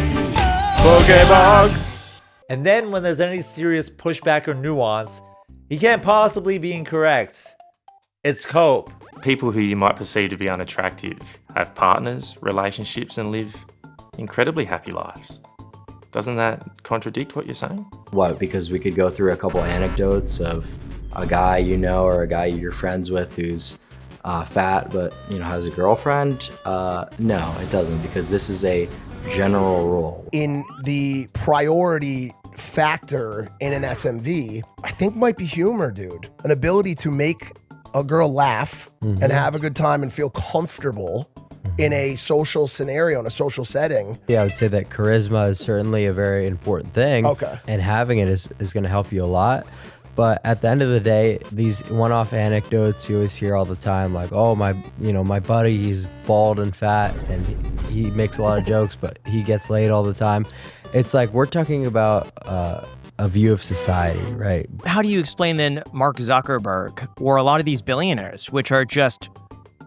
Pokebug! And then when there's any serious pushback or nuance, he can't possibly be incorrect. It's cope. People who you might perceive to be unattractive have partners, relationships, and live incredibly happy lives. Doesn't that contradict what you're saying? What, because we could go through a couple anecdotes of a guy you know or a guy you're friends with who's fat but has a girlfriend? No, it doesn't, because this is a general rule. In the priority factor in an SMV, I think might be humor, dude. An ability to make a girl laugh and have a good time and feel comfortable in a social scenario, in a social setting. Yeah, I would say that charisma is certainly a very important thing. Okay. And having it is going to help you a lot. But at the end of the day, these one-off anecdotes you always hear all the time, like, oh, my buddy, he's bald and fat and he makes a lot of jokes, but he gets laid all the time. It's like, we're talking about a view of society, right? How do you explain then Mark Zuckerberg or a lot of these billionaires, which are just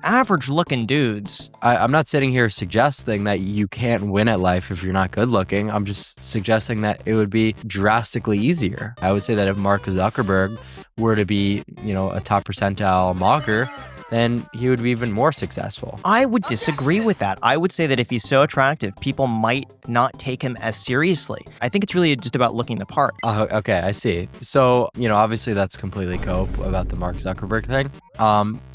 average looking dudes? I'm not sitting here suggesting that you can't win at life if you're not good looking. I'm just suggesting that it would be drastically easier. I would say that if Mark Zuckerberg were to be, a top percentile mogger, then he would be even more successful. I would disagree with that. I would say that if he's so attractive, people might not take him as seriously. I think it's really just about looking the part. Okay, I see. So, obviously that's completely cope about the Mark Zuckerberg thing.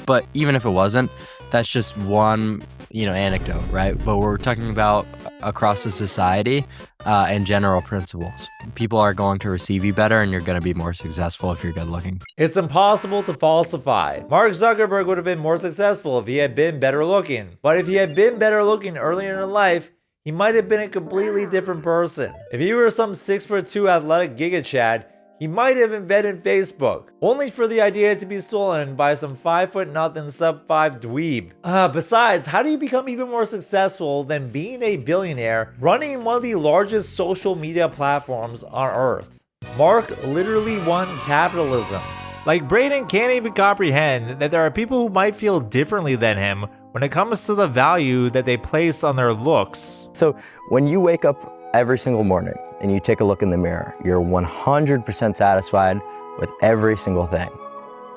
But even if it wasn't, that's just one, anecdote, right? But we're talking about across the society and general principles. People are going to receive you better and you're going to be more successful if you're good looking. It's impossible to falsify. Mark Zuckerberg would have been more successful if he had been better looking. But if he had been better looking earlier in life, he might have been a completely different person. If he were some 6'2" athletic Giga Chad, he might have invented Facebook, only for the idea to be stolen by some 5'0" sub-5 dweeb. Besides, how do you become even more successful than being a billionaire running one of the largest social media platforms on Earth? Mark literally won capitalism. Like, Braden can't even comprehend that there are people who might feel differently than him when it comes to the value that they place on their looks. So when you wake up every single morning and you take a look in the mirror, you're 100% satisfied with every single thing.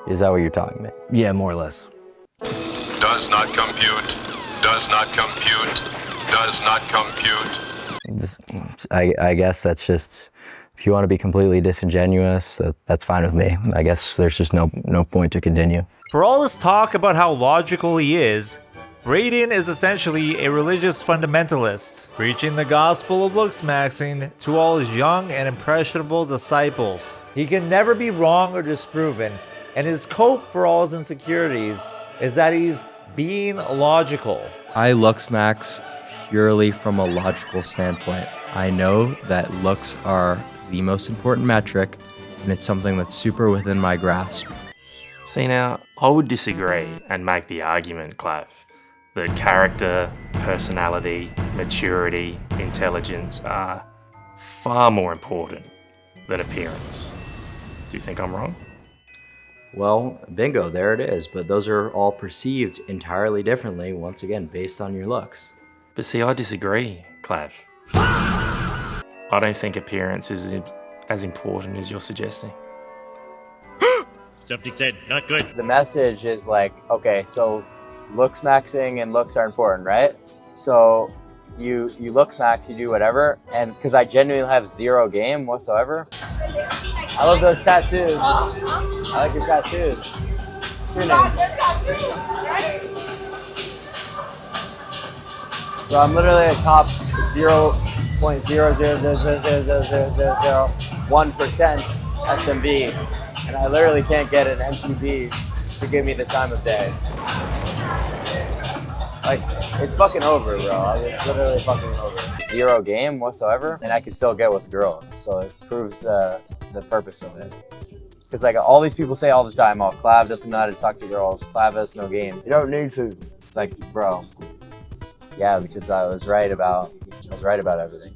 Is that what you're telling me? Yeah, more or less. Does not compute. Does not compute. Does not compute. I guess that's just, if you want to be completely disingenuous, that's fine with me. I guess there's just no point to continue. For all this talk about how logical he is, Braden is essentially a religious fundamentalist, preaching the gospel of Looksmaxxing to all his young and impressionable disciples. He can never be wrong or disproven, and his cope for all his insecurities is that he's being logical. I Looksmaxx purely from a logical standpoint. I know that looks are the most important metric, and it's something that's super within my grasp. See now, I would disagree and make the argument, Clav, that character, personality, maturity, intelligence are far more important than appearance. Do you think I'm wrong? Well, bingo, there it is. But those are all perceived entirely differently, once again, based on your looks. But see, I disagree, Clav. I don't think appearance is as important as you're suggesting. Something said, not good. The message is like, okay, so Looksmaxxing and looks are important, right? So you Looksmaxx, you do whatever, and because I genuinely have zero game whatsoever. I love those tattoos. I like your tattoos. What's your name? So I'm literally a top 0.0000001% SMB, and I literally can't get an MTV to give me the time of day. Like, it's fucking over, bro. It's literally fucking over. Zero game whatsoever, and I can still get with girls, so it proves the purpose of it. Because like all these people say all the time, oh, Clav doesn't know how to talk to girls, Clav has no game. You don't need to. It's like, bro. Yeah, because I was right about everything.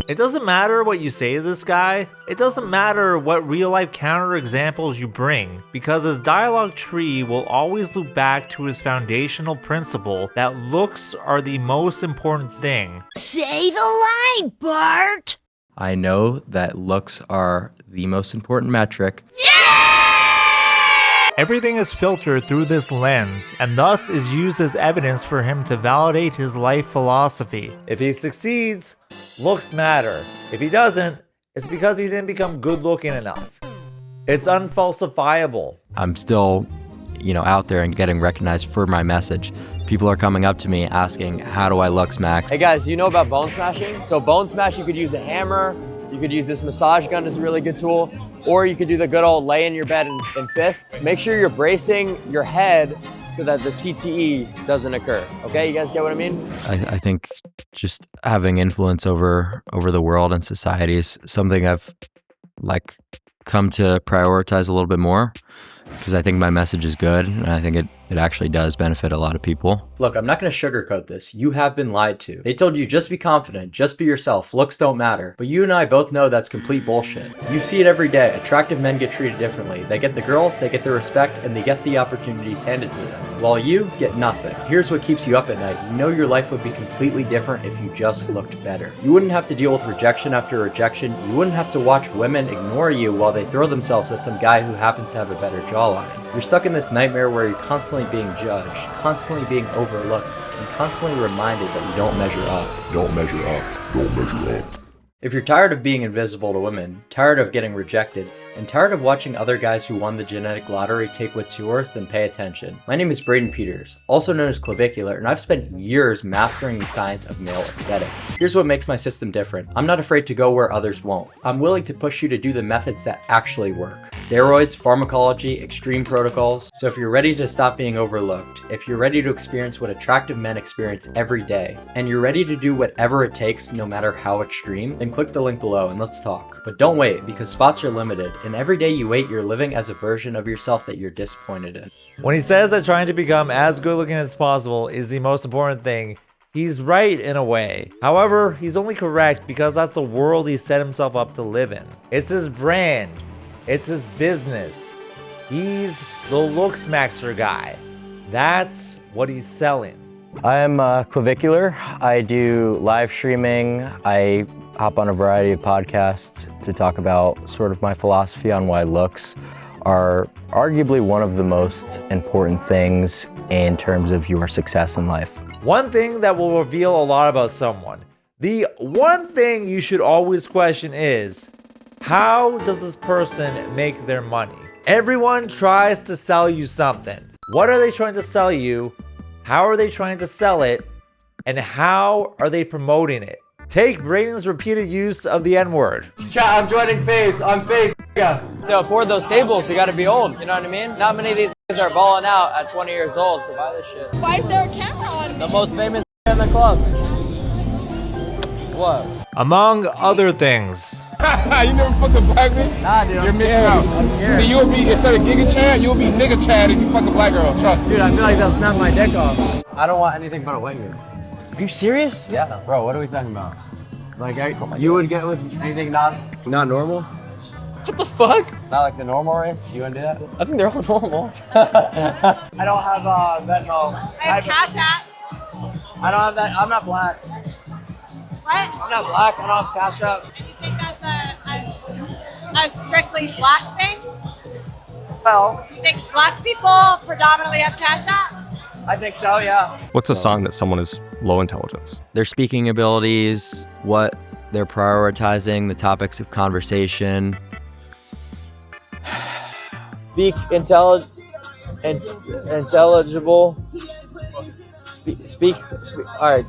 It doesn't matter what you say to this guy. It doesn't matter what real-life counterexamples you bring, because his dialogue tree will always loop back to his foundational principle that looks are the most important thing. Say the line, Bart! I know that looks are the most important metric. Everything is filtered through this lens, and thus is used as evidence for him to validate his life philosophy. If he succeeds, looks matter. If he doesn't, it's because he didn't become good looking enough. It's unfalsifiable. I'm still, out there and getting recognized for my message. People are coming up to me asking, how do I Looksmaxx? Hey guys, you know about bone smashing? So bone smash, you could use a hammer, you could use this massage gun as a really good tool, or you could do the good old lay in your bed and fist. Make sure you're bracing your head so that the CTE doesn't occur. Okay, you guys get what I mean? I think just having influence over the world and society is something I've come to prioritize a little bit more, because I think my message is good, and I think it actually does benefit a lot of people. Look, I'm not going to sugarcoat this. You have been lied to. They told you just be confident, just be yourself, looks don't matter. But you and I both know that's complete bullshit. You see it every day. Attractive men get treated differently. They get the girls, they get the respect, and they get the opportunities handed to them, while you get nothing. Here's what keeps you up at night. You know your life would be completely different if you just looked better. You wouldn't have to deal with rejection after rejection. You wouldn't have to watch women ignore you while they throw themselves at some guy who happens to have a better jawline. You're stuck in this nightmare where you're constantly being judged, constantly being overlooked, and constantly reminded that you don't measure up. Don't measure up. Don't measure up. If you're tired of being invisible to women, tired of getting rejected, and tired of watching other guys who won the genetic lottery take what's yours, then pay attention. My name is Braden Peters, also known as Clavicular, and I've spent years mastering the science of male aesthetics. Here's what makes my system different. I'm not afraid to go where others won't. I'm willing to push you to do the methods that actually work. Steroids, pharmacology, extreme protocols. So if you're ready to stop being overlooked, if you're ready to experience what attractive men experience every day, and you're ready to do whatever it takes no matter how extreme, then click the link below and let's talk. But don't wait, because spots are limited, and every day you wait, you're living as a version of yourself that you're disappointed in. When he says that trying to become as good looking as possible is the most important thing, he's right in a way. However, he's only correct because that's the world he set himself up to live in. It's his brand. It's his business. He's the Looksmaxxer guy. That's what he's selling. I am Clavicular. I do live streaming. I hop on a variety of podcasts to talk about sort of my philosophy on why looks are arguably one of the most important things in terms of your success in life. One thing that will reveal a lot about someone. The one thing you should always question is, how does this person make their money? Everyone tries to sell you something. What are they trying to sell you? How are they trying to sell it? And how are they promoting it? Take Braden's repeated use of the N-word. Chat, I'm joining FaZe. I'm FaZe. To afford those tables, you gotta be old, you know what I mean? Not many of these guys are balling out at 20 years old to buy this shit. Why is there a camera on? The most famous in the club. What? Among other things. You never fuck a black bitch? Nah, dude, you're missing out. See, you'll be, instead of Giga Chad, you'll be Nigga Chad if you fuck a black girl, trust me. Dude, I feel like they'll snap my dick off. I don't want anything but a white girl. Are you serious? Yeah. Bro, what are we talking about? Like, you would get with anything not normal? What the fuck? Not like the normal race? You wouldn't do that? I think they're all normal. I don't have Venmo. I have Cash App. I don't have that. I'm not black. What? I'm not black. I don't have Cash App. You think that's a strictly black thing? Well, You think black people predominantly have Cash App? I think so, yeah. What's a sign that someone is low intelligence? Their speaking abilities, what they're prioritizing, the topics of conversation. Speak intelligible. Speak. All right.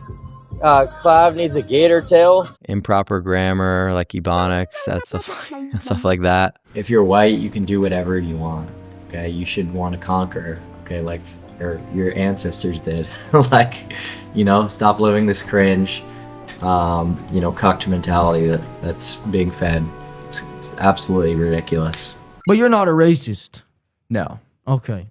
Clav needs a gator tail. Improper grammar, like ebonics, that stuff like that. If you're white, you can do whatever you want. Okay, you should want to conquer. Okay, like your ancestors did. Like, stop living this cringe, cucked mentality that's being fed. It's absolutely ridiculous. But you're not a racist. No. Okay.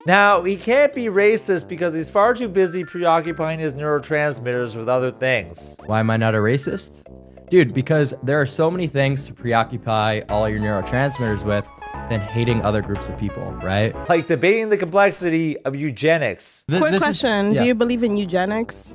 Now, he can't be racist because he's far too busy preoccupying his neurotransmitters with other things. Why am I not a racist? Dude, because there are so many things to preoccupy all your neurotransmitters with than hating other groups of people, right? Like debating the complexity of eugenics. Quick question. Do you believe in eugenics?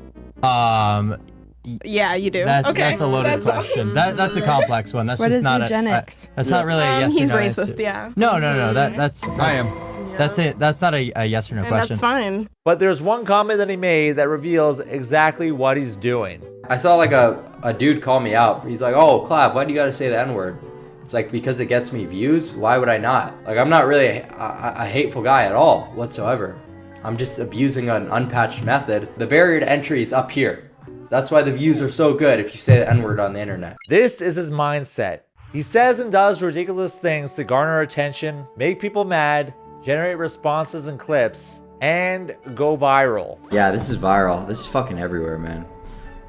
Yeah, you do. Okay. That's a loaded question. That's a complex one. That's What just is not eugenics? That's not really a yes He's or no racist, answer. yeah. No. That's I am. That's it. That's not a yes or no And question. that's fine. But there's one comment that he made that reveals exactly what he's doing. I saw like a dude call me out. He's like, "Oh, Clav, why do you gotta say the N-word?" It's like, because it gets me views. Why would I not? Like, I'm not really a hateful guy at all whatsoever. I'm just abusing an unpatched method. The barrier to entry is up here. That's why the views are so good if you say the N-word on the internet. This is his mindset. He says and does ridiculous things to garner attention, make people mad, generate responses and clips, and go viral. Yeah, this is viral. This is fucking everywhere, man.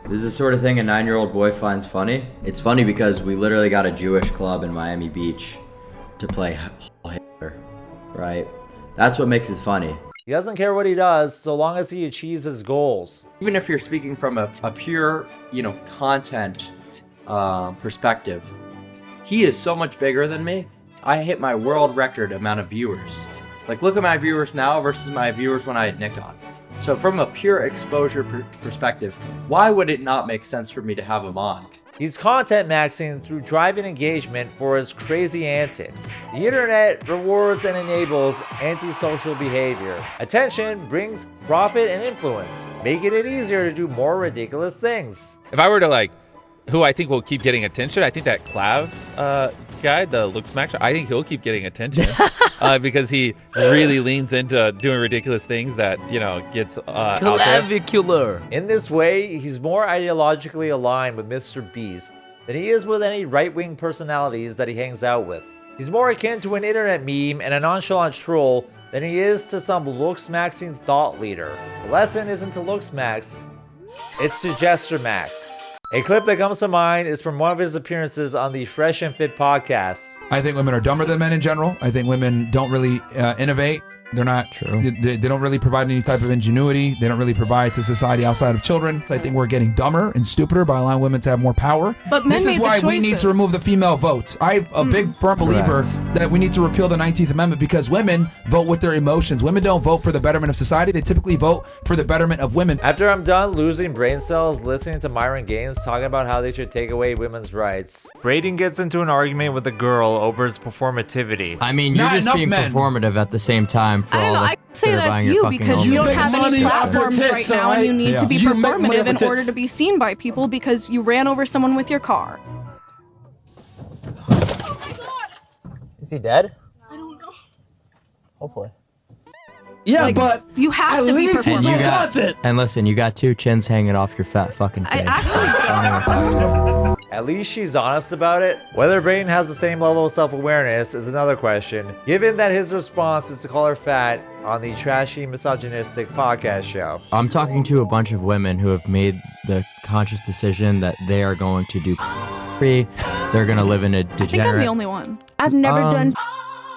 This is the sort of thing a 9-year-old boy finds funny. It's funny because we literally got a Jewish club in Miami Beach to play Hitler, right? That's what makes it funny. He doesn't care what he does so long as he achieves his goals. Even if you're speaking from a pure, content perspective, he is so much bigger than me. I hit my world record amount of viewers. Like, look at my viewers now versus my viewers when I had Nick on. So from a pure exposure perspective, why would it not make sense for me to have him on? He's content maxing through driving engagement for his crazy antics. The internet rewards and enables antisocial behavior. Attention brings profit and influence, making it easier to do more ridiculous things. If I were to who I think will keep getting attention, I think that Clav guy, the Looksmaxxer, I think he'll keep getting attention because he really leans into doing ridiculous things that, gets out there. Clavicular. In this way, he's more ideologically aligned with Mr. Beast than he is with any right-wing personalities that he hangs out with. He's more akin to an internet meme and a nonchalant troll than he is to some Looksmaxxing thought leader. The lesson isn't to Looksmaxx, it's to Jester Max. A clip that comes to mind is from one of his appearances on the Fresh and Fit podcast. I think women are dumber than men in general. I think women don't really innovate. They're not true. They don't really provide any type of ingenuity. They don't really provide to society outside of children. I think we're getting dumber and stupider by allowing women to have more power. But men this is made why the we need to remove the female vote. I'm a big firm believer that we need to repeal the 19th Amendment because women vote with their emotions. Women don't vote for the betterment of society. They typically vote for the betterment of women. After I'm done losing brain cells listening to Myron Gaines talking about how they should take away women's rights, Braden gets into an argument with a girl over its performativity. I mean, you're just being performative at the same time for all the say that's you because you don't have any platforms right now and you need to be performative in order to be seen by people because you ran over someone with your car. Is he dead? I don't know. Hopefully. Yeah, but you have to be performative. And listen, you got 2 chins hanging off your fat fucking face. I actually don't. At least she's honest about it. Whether Braden has the same level of self-awareness is another question, given that his response is to call her fat on the trashy, misogynistic podcast show. I'm talking to a bunch of women who have made the conscious decision that they are going to do free. They're going to live in a degenerate... I think I'm the only one. I've never done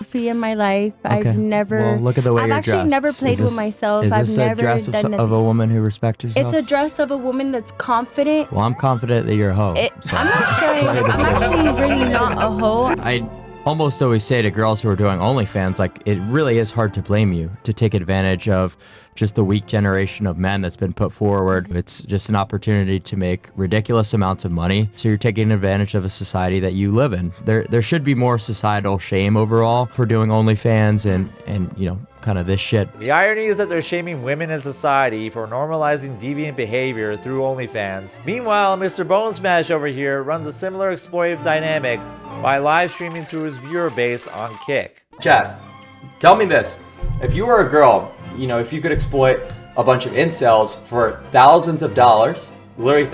free in my life. Okay. I've never. Well, look at the way I've you're actually dressed. never played with myself. Is I've this never a dress done of a woman who respects herself? It's a dress of a woman that's confident. Well, I'm confident that you're a hoe. I'm not saying. I'm actually really not a hoe. I almost always say to girls who are doing OnlyFans, like, it really is hard to blame you to take advantage of just the weak generation of men that's been put forward. It's just an opportunity to make ridiculous amounts of money. So you're taking advantage of a society that you live in. There should be more societal shame overall for doing OnlyFans and you know, kind of this shit. The irony is that they're shaming women in society for normalizing deviant behavior through OnlyFans. Meanwhile, Mr. Bone Smash over here runs a similar exploitative dynamic by live streaming through his viewer base on Kick. Chad, tell me this. If you were a girl, you know, if you could exploit a bunch of incels for thousands of dollars, literally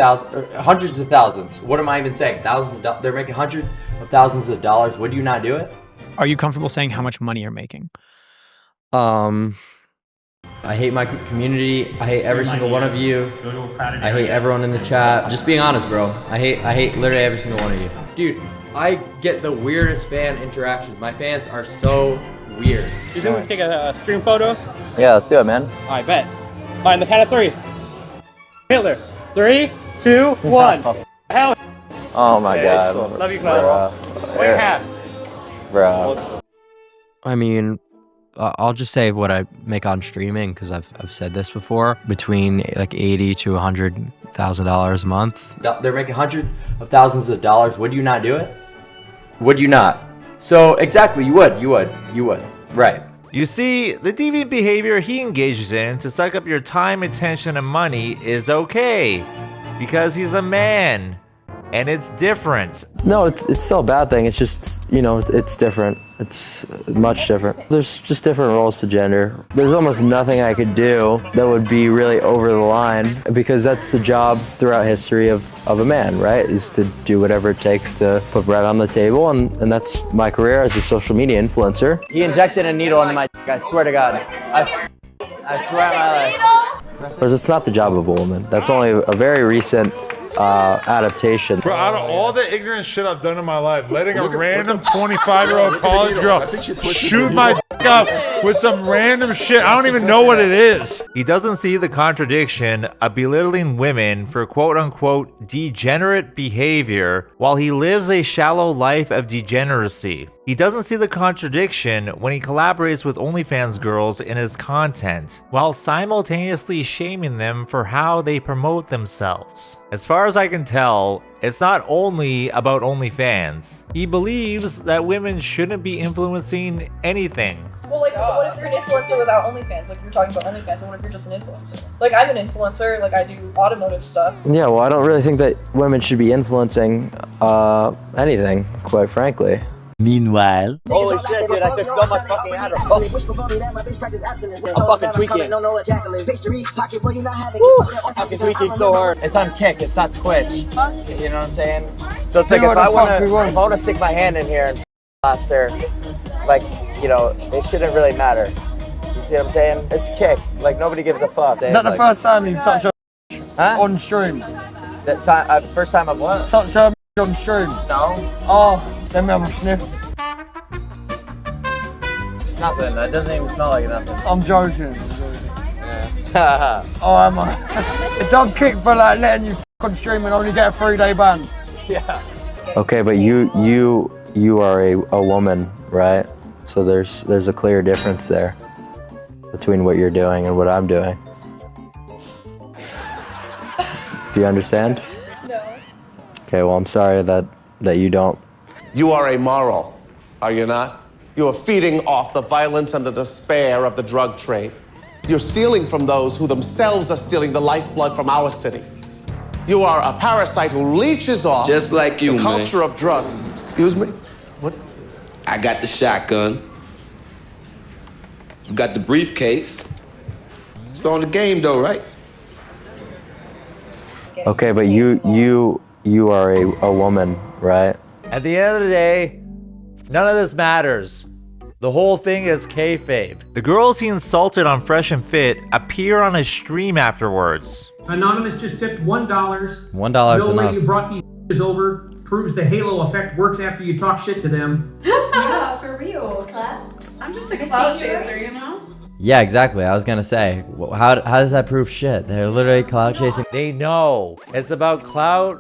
hundreds of thousands. What am I even saying? Thousands of dollars. They're making hundreds of thousands of dollars. Would you not do it? Are you comfortable saying how much money you're making? I hate my community. I hate every single one of you. I hate everyone in the chat. Just being honest, bro. I hate literally every single one of you. Dude, I get the weirdest fan interactions. My fans are so weird. You think we can take a screen photo? Yeah, let's do it, man. I bet. All right, on the count of three. Hitler. 3, 2, 1. Hell. Oh my Okay, god. love you, Cloud. What do you have? Bro. I mean, I'll just say what I make on streaming, because I've said this before. Between like $80,000 to $100,000 a month. They're making hundreds of thousands of dollars. Would you not do it? Would you not? So exactly, you would. Right. You see, the deviant behavior he engages in to suck up your time, attention, and money is okay. Because he's a man. And it's different. No, it's still a bad thing. It's just, you know, it's different. It's much different. There's just different roles to gender. There's almost nothing I could do that would be really over the line, because that's the job throughout history of a man, right? Is to do whatever it takes to put bread on the table, and that's my career as a social media influencer. He injected a needle into my dick, I swear to God. I swear on my life. Because it's not the job of a woman. That's only a very recent adaptation. Bro, out of all the ignorant shit I've done in my life, letting a random 25-year-old college girl shoot my dick up with some random shit, I don't even know what it is. He doesn't see the contradiction of belittling women for quote-unquote degenerate behavior while he lives a shallow life of degeneracy. He doesn't see the contradiction when he collaborates with OnlyFans girls in his content, while simultaneously shaming them for how they promote themselves. As far as I can tell, it's not only about OnlyFans. He believes that women shouldn't be influencing anything. Well, like, what if you're an influencer without OnlyFans? Like, you're talking about OnlyFans, and what if you're just an influencer? Like, I'm an influencer, like, I do automotive stuff. Yeah, well, I don't really think that women should be influencing anything, quite frankly. Meanwhile, Holy shit, dude, I took so much fucking out of I'm fucking tweaking. I'm fucking tweaking so hard. It's on Kick, it's not Twitch. You know what I'm saying? So it's like, if I want to stick my hand in here and blast her, like, you know, it shouldn't really matter. You see what I'm saying? It's Kick. Like, nobody gives a fuck. Is that the first time you've touched on stream? That time, first time I've what? Touched on stream? No. Oh, let me have a sniff. It's nothing. That doesn't even smell like nothing. I'm joking. Yeah. Oh, am I? It don't kick for like letting you on stream and only get a 3-day ban. Yeah. Okay, but you are a woman, right? So there's a clear difference there between what you're doing and what I'm doing. Do you understand? No. Okay, well, I'm sorry that you don't. You are amoral, are you not? You are feeding off the violence and the despair of the drug trade. You're stealing from those who themselves are stealing the lifeblood from our city. You are a parasite who leeches off just like you, the culture of drugs. Excuse me? What? I got the shotgun. You got the briefcase. It's on the game though, right? Okay, but you you are a woman, right? At the end of the day, none of this matters. The whole thing is kayfabe. The girls he insulted on Fresh and Fit appear on his stream afterwards. Anonymous just tipped $1. $1 No way enough. you brought these over. Proves the halo effect works after you talk shit to them. Yeah, for real, Clap. I'm just a cloud chaser, you know? Yeah, exactly. I was gonna say, how does that prove shit? They're literally clout chasing. They know it's about clout,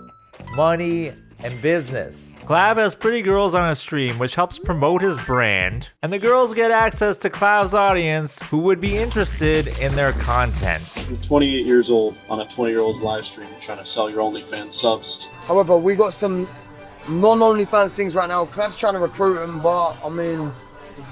money, and business. Clav has pretty girls on his stream, which helps promote his brand, and the girls get access to Clav's audience who would be interested in their content. You're 28 years old on a 20-year-old live stream trying to sell your OnlyFans subs. However, we got some non-OnlyFans things right now. Clav's trying to recruit them, but I mean...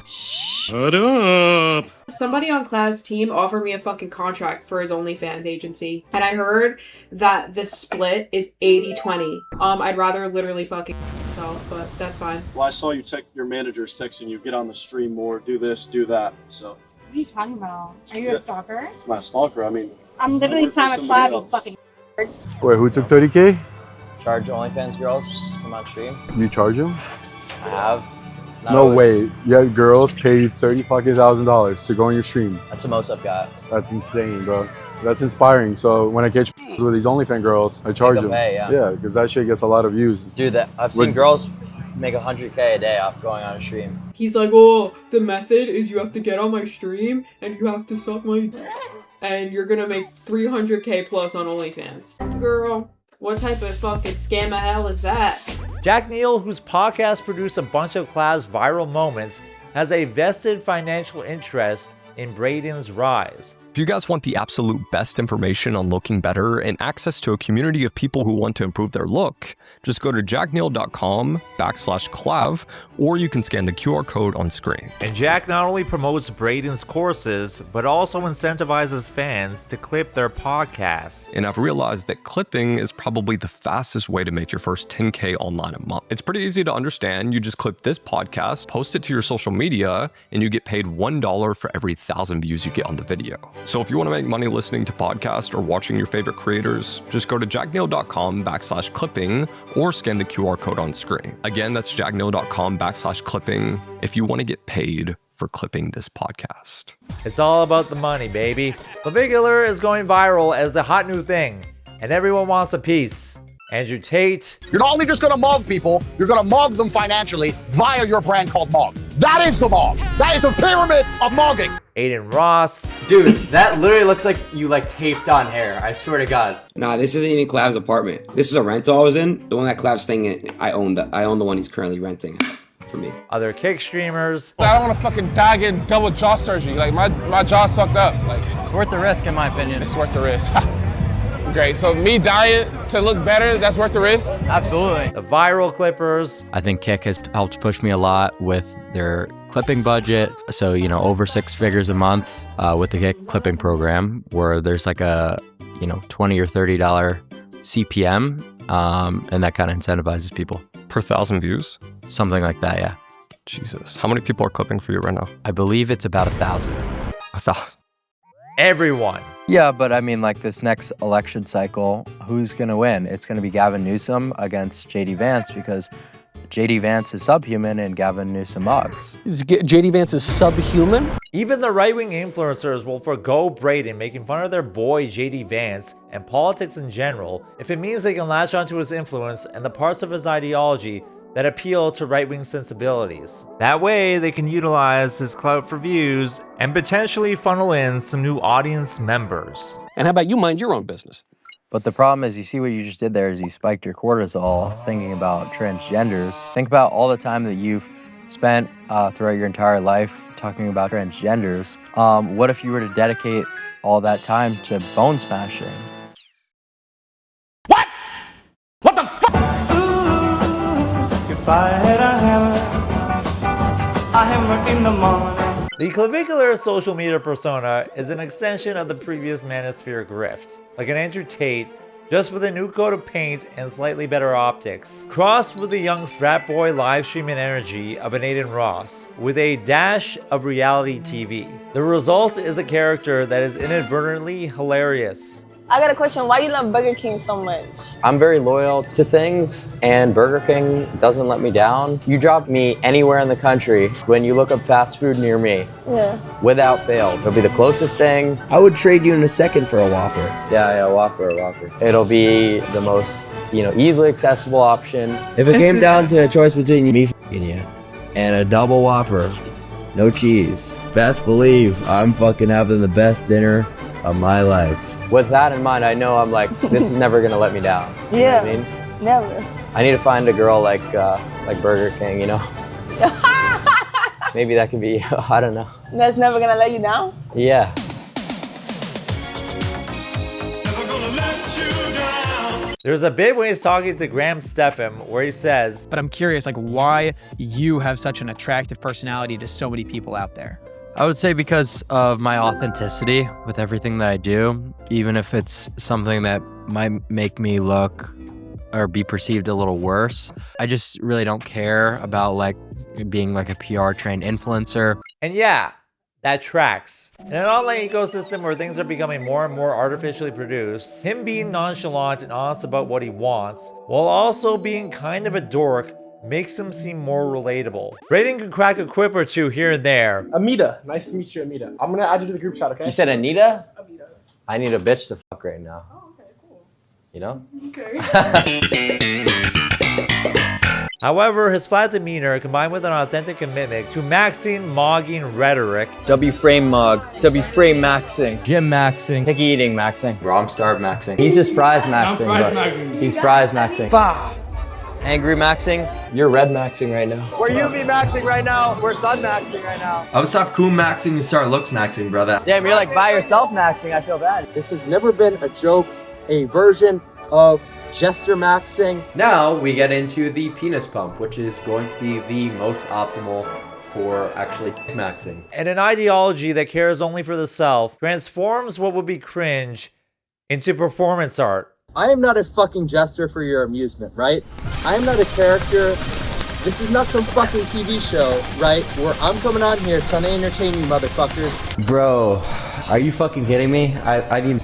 Shut up! Somebody on Clav's team offered me a fucking contract for his OnlyFans agency, and I heard that the split is 80-20. I'd rather literally fucking myself, but that's fine. Well, I saw you your managers texting you, get on the stream more, do this, do that, so. What are you talking about? Are you a stalker? I'm not a stalker, I mean. I'm literally Simon Clav, you fucking Wait, who took 30K? Charge OnlyFans girls to come on stream. You charge them? I have. Not No always. way. You had girls pay $30,000 to go on your stream. That's the most I've got. That's insane, bro. That's inspiring. So when I catch with these OnlyFans girls, I charge them. Pay, yeah. because that shit gets a lot of views. Dude, I've seen girls make 100K a day off going on a stream. He's like, oh, the method is you have to get on my stream and you have to suck my and you're gonna make 300K plus on OnlyFans. Girl, what type of fucking scam of hell is that? Jack Neal, whose podcast produced a bunch of Clav's viral moments, has a vested financial interest in Braden's rise. If you guys want the absolute best information on looking better and access to a community of people who want to improve their look, just go to jackneal.com/clav, or you can scan the QR code on screen. And Jack not only promotes Braden's courses, but also incentivizes fans to clip their podcasts. And I've realized that clipping is probably the fastest way to make your first 10K online a month. It's pretty easy to understand. You just clip this podcast, post it to your social media, and you get paid $1 for every 1,000 views you get on the video. So if you want to make money listening to podcasts or watching your favorite creators, just go to jackneal.com/clipping or scan the QR code on screen. Again, that's jackneal.com/clipping if you want to get paid for clipping this podcast. It's all about the money, baby. Clavicular is going viral as the hot new thing, and everyone wants a piece. Andrew Tate. You're not only just gonna mog people, you're gonna mog them financially via your brand called Mog. That is the mog. That is the pyramid of mogging. Aiden Ross. Dude, that literally looks like you taped on hair. I swear to God. Nah, this isn't even Clav's apartment. This is a rental I was in. The one that Clav's staying in, I own the one he's currently renting for me. Other kick streamers. I don't want to fucking die getting double jaw surgery. Like my jaw's fucked up. Like it's worth the risk in my opinion. It's worth the risk. Great. So me dying to look better, that's worth the risk? Absolutely. The viral clippers. I think Kick has helped push me a lot with their clipping budget. So, over 6 figures a month with the Kick clipping program, where there's like a, $20 or $30 CPM, and that kind of incentivizes people. Per 1,000 views? Something like that, yeah. Jesus. How many people are clipping for you right now? I believe it's about 1,000. 1,000? Everyone. Yeah, but I mean, like this next election cycle, who's going to win? It's going to be Gavin Newsom against J.D. Vance because J.D. Vance is subhuman and Gavin Newsom mugs. J.D. Vance is subhuman? Even the right-wing influencers will forgo Braden making fun of their boy J.D. Vance and politics in general if it means they can latch onto his influence and the parts of his ideology that appeal to right-wing sensibilities. That way, they can utilize his clout for views and potentially funnel in some new audience members. And how about you mind your own business? But the problem is, you see what you just did there is you spiked your cortisol thinking about transgenders. Think about all the time that you've spent throughout your entire life talking about transgenders. What if you were to dedicate all that time to bone smashing? What? What the fuck? If I had a hammer in the morning. The Clavicular social media persona is an extension of the previous Manosphere grift, like an Andrew Tate, just with a new coat of paint and slightly better optics, crossed with the young frat boy live streaming energy of an Aiden Ross, with a dash of reality TV. The result is a character that is inadvertently hilarious. I got a question. Why do you love Burger King so much? I'm very loyal to things, and Burger King doesn't let me down. You drop me anywhere in the country, when you look up fast food near me, Yeah. without fail, it'll be the closest thing. I would trade you in a second for a Whopper. Yeah, Whopper. It'll be the most, easily accessible option. If it came down to a choice between me f***ing you and a double Whopper, no cheese, best believe I'm fucking having the best dinner of my life. With that in mind, I know I'm like, this is never gonna let me down. You know what I mean? Never. I need to find a girl like Burger King, Maybe that could be, I don't know. That's never gonna let you down? Yeah. There's a bit when he's talking to Graham Stephan where he says, but I'm curious, why you have such an attractive personality to so many people out there? I would say because of my authenticity with everything that I do, even if it's something that might make me look or be perceived a little worse. I just really don't care about being a PR trained influencer. and yeah, that tracks. In an online ecosystem where things are becoming more and more artificially produced, him being nonchalant and honest about what he wants, while also being kind of a dork, makes him seem more relatable. Braden can crack a quip or two here and there. Amita, nice to meet you, Amita. I'm gonna add you to the group chat, okay? You said Anita? I need a bitch to fuck right now. Oh, okay, cool. Okay. However, his flat demeanor, combined with an authentic commitment to maxing, mogging rhetoric, W-frame mug, W-frame maxing, gym maxing, picky eating maxing. Bro, I'm starved maxing. He's just fries maxing, he's fries maxing. Angry maxing, you're red maxing right now. We're UV maxing right now. We're sun maxing right now. I would stop cool maxing and start Looksmaxxing, brother. Damn, you're by yourself maxing. I feel bad. This has never been a joke, a version of jester maxing. Now we get into the penis pump, which is going to be the most optimal for actually maxing. and an ideology that cares only for the self, transforms what would be cringe into performance art. I am not a fucking jester for your amusement, right? I am not a character. This is not some fucking TV show, right? Where I'm coming on here trying to entertain you motherfuckers. Bro, are you fucking kidding me? I need...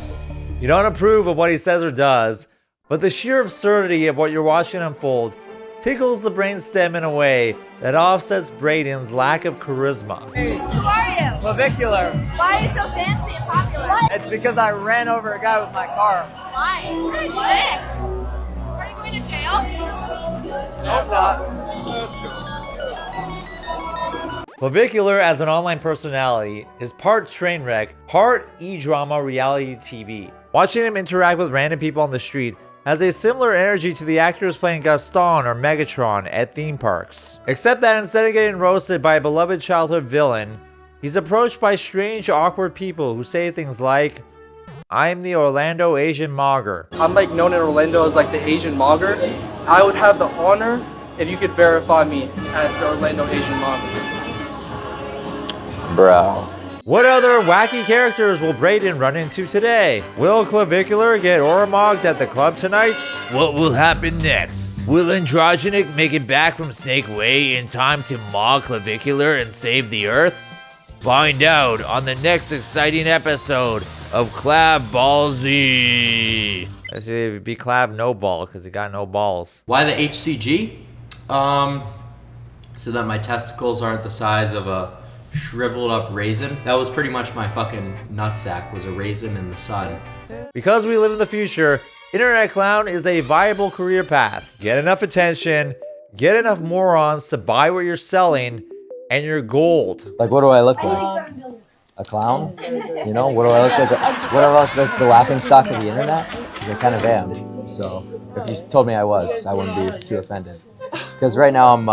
You don't approve of what he says or does, but the sheer absurdity of what you're watching unfold tickles the brainstem in a way that offsets Braden's lack of charisma. Who are you? Clavicular. Why are you so fancy and popular? It's because I ran over a guy with my car. Why? What? Are you going to jail? Hope not. Clavicular as an online personality is part train wreck, part e-drama reality TV. Watching him interact with random people on the street has a similar energy to the actors playing Gaston or Megatron at theme parks. Except that instead of getting roasted by a beloved childhood villain, he's approached by strange, awkward people who say things like, I'm the Orlando Asian Mogger. I'm known in Orlando as the Asian Mogger. I would have the honor if you could verify me as the Orlando Asian Mogger. Bro. What other wacky characters will Braden run into today? Will Clavicular get Oramogged at the club tonight? What will happen next? Will Androgenic make it back from Snake Way in time to mog Clavicular and save the Earth? Find out on the next exciting episode of Clav Ball Z. Actually, it would be Clav No Ball because he got no balls. Why the HCG? So that my testicles aren't the size of a shriveled up raisin. That was pretty much my fucking nutsack, was a raisin in the sun. Because we live in the future, Internet Clown is a viable career path. Get enough attention, get enough morons to buy what you're selling, and you're gold. What do I look like? A clown? What do I look like? What do I look like, the laughing stock of the internet? Because I kind of am. So if you told me I was, I wouldn't be too offended. Because right now I'm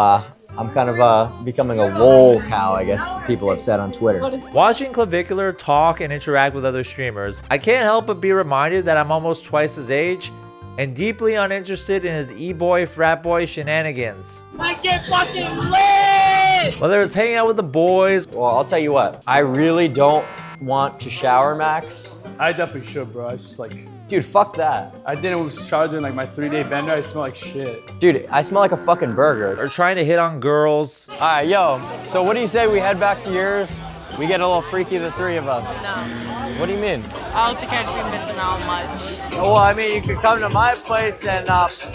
kind of becoming a lol cow, I guess people have said on Twitter. Watching Clavicular talk and interact with other streamers, I can't help but be reminded that I'm almost twice his age and deeply uninterested in his e-boy, frat boy shenanigans. I get fucking lit! Whether it's hanging out with the boys. Well, I'll tell you what, I really don't want to shower, Max. I definitely should, bro. I just Dude, fuck that. I didn't shower during my 3-day bender. I smell like shit. Dude, I smell like a fucking burger. Or trying to hit on girls. Alright, yo, so what do you say we head back to yours? We get a little freaky, the three of us. No. What do you mean? I don't think I'd be missing out much. Well, I mean, you could come to my place and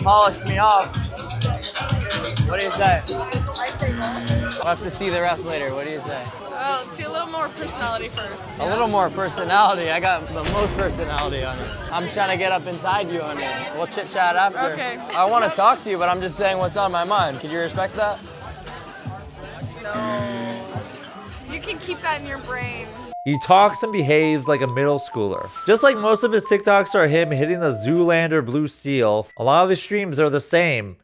polish me off. What do you say? We'll have to see the rest later. What do you say? Oh, see a little more personality first. A little more personality. I got the most personality on it. I'm trying to get up inside you and we'll chit chat after. Okay. I want to talk to you, but I'm just saying what's on my mind. Could you respect that? No. You can keep that in your brain. He talks and behaves like a middle schooler. Just like most of his TikToks are him hitting the Zoolander blue seal, a lot of his streams are the same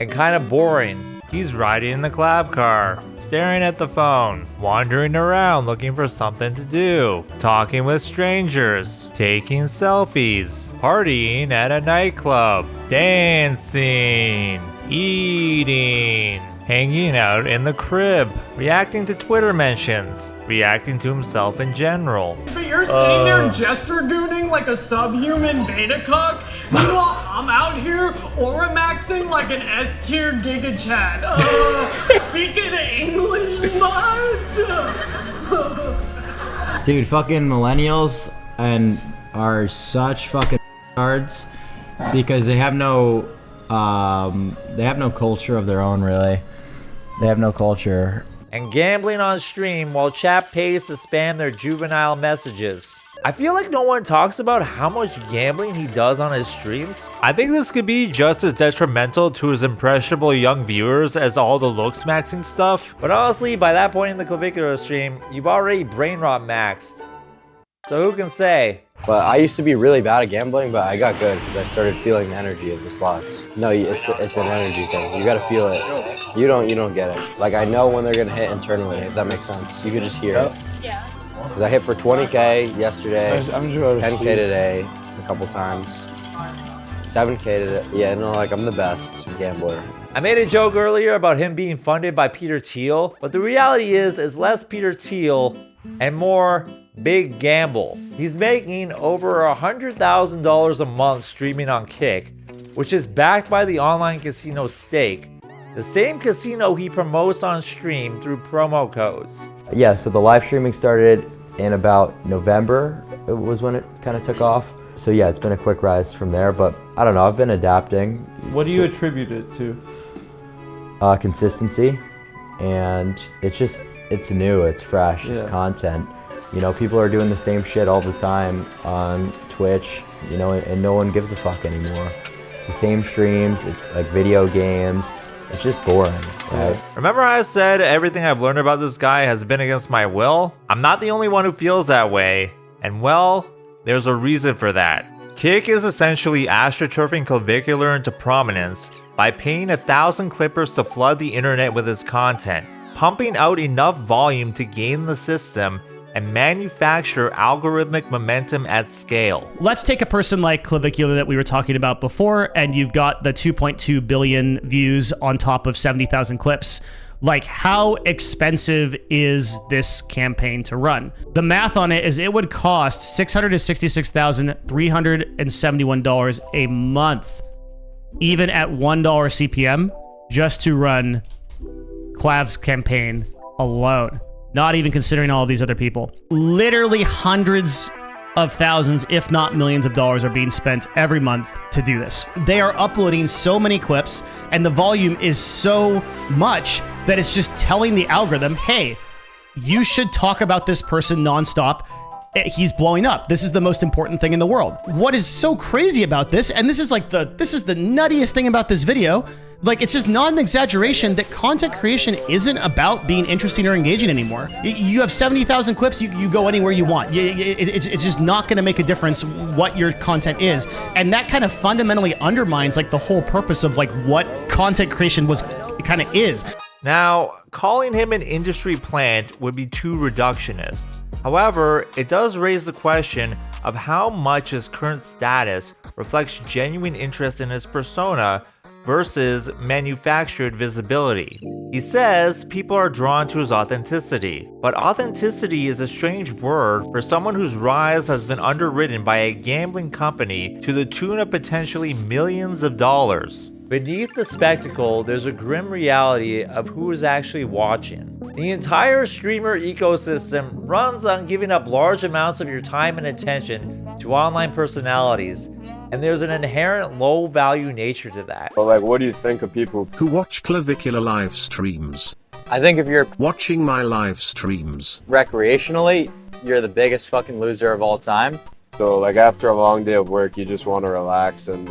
and kind of boring. He's riding in the Clav car, staring at the phone, wandering around looking for something to do, talking with strangers, taking selfies, partying at a nightclub, dancing, eating, hanging out in the crib, reacting to Twitter mentions, reacting to himself in general. But you're sitting there gesture-gooning like a subhuman beta cuck. Meanwhile, I'm out here aura-maxing like an S-tier Giga Chad. Speaking English much? Dude, fucking millennials and are such fucking cards because they have no culture of their own, really. They have no culture. And gambling on stream while chat pays to spam their juvenile messages. I feel like no one talks about how much gambling he does on his streams. I think this could be just as detrimental to his impressionable young viewers as all the Looksmaxxing stuff. But honestly, by that point in the Clavicular stream, you've already brain rot maxed. So who can say? But I used to be really bad at gambling, but I got good because I started feeling the energy of the slots. No, it's an energy thing. You gotta feel it. You don't get it. Like I know when they're gonna hit internally, if that makes sense. You can just hear it. Yeah. Because I hit for 20K yesterday, 10K today, a couple times, 7K today. Yeah, no, like I'm the best gambler. I made a joke earlier about him being funded by Peter Thiel, but the reality is it's less Peter Thiel and more Big Gamble. He's making over $100,000 a month streaming on Kick, which is backed by the online casino Stake, the same casino he promotes on stream through promo codes. Yeah, so the live streaming started in about November. It was when it kind of took off. So yeah, it's been a quick rise from there, but I don't know, I've been adapting. What do you attribute it to? Consistency, and it's new, it's fresh, it's content. You know, people are doing the same shit all the time on Twitch, you know, and no one gives a fuck anymore. It's the same streams, it's like video games. It's just boring, right? Remember how I said everything I've learned about this guy has been against my will? I'm not the only one who feels that way, and well, there's a reason for that. Kick is essentially astroturfing Clavicular into prominence by paying 1,000 clippers to flood the internet with his content, pumping out enough volume to game the system and manufacture algorithmic momentum at scale. Let's take a person like Clavicular that we were talking about before, and you've got the 2.2 billion views on top of 70,000 clips. Like, how expensive is this campaign to run? The math on it is it would cost $666,371 a month, even at $1 CPM, just to run Clav's campaign alone. Not even considering all of these other people. Literally hundreds of thousands, if not millions of dollars are being spent every month to do this. They are uploading so many clips and the volume is so much that it's just telling the algorithm, hey, you should talk about this person nonstop. He's blowing up. This is the most important thing in the world. What is so crazy about this, and this is the nuttiest thing about this video, like, it's just not an exaggeration that content creation isn't about being interesting or engaging anymore. You have 70,000 clips, you go anywhere you want. It's just not gonna make a difference what your content is. And that kind of fundamentally undermines like the whole purpose of like what content creation kind of is. Now, calling him an industry plant would be too reductionist. However, it does raise the question of how much his current status reflects genuine interest in his persona versus manufactured visibility. He says people are drawn to his authenticity, but authenticity is a strange word for someone whose rise has been underwritten by a gambling company to the tune of potentially millions of dollars. Beneath the spectacle, there's a grim reality of who is actually watching. The entire streamer ecosystem runs on giving up large amounts of your time and attention to online personalities, and there's an inherent low-value nature to that. But like, what do you think of people who watch Clavicular live streams? I think if you're watching my live streams recreationally, you're the biggest fucking loser of all time. So like after a long day of work, you just want to relax and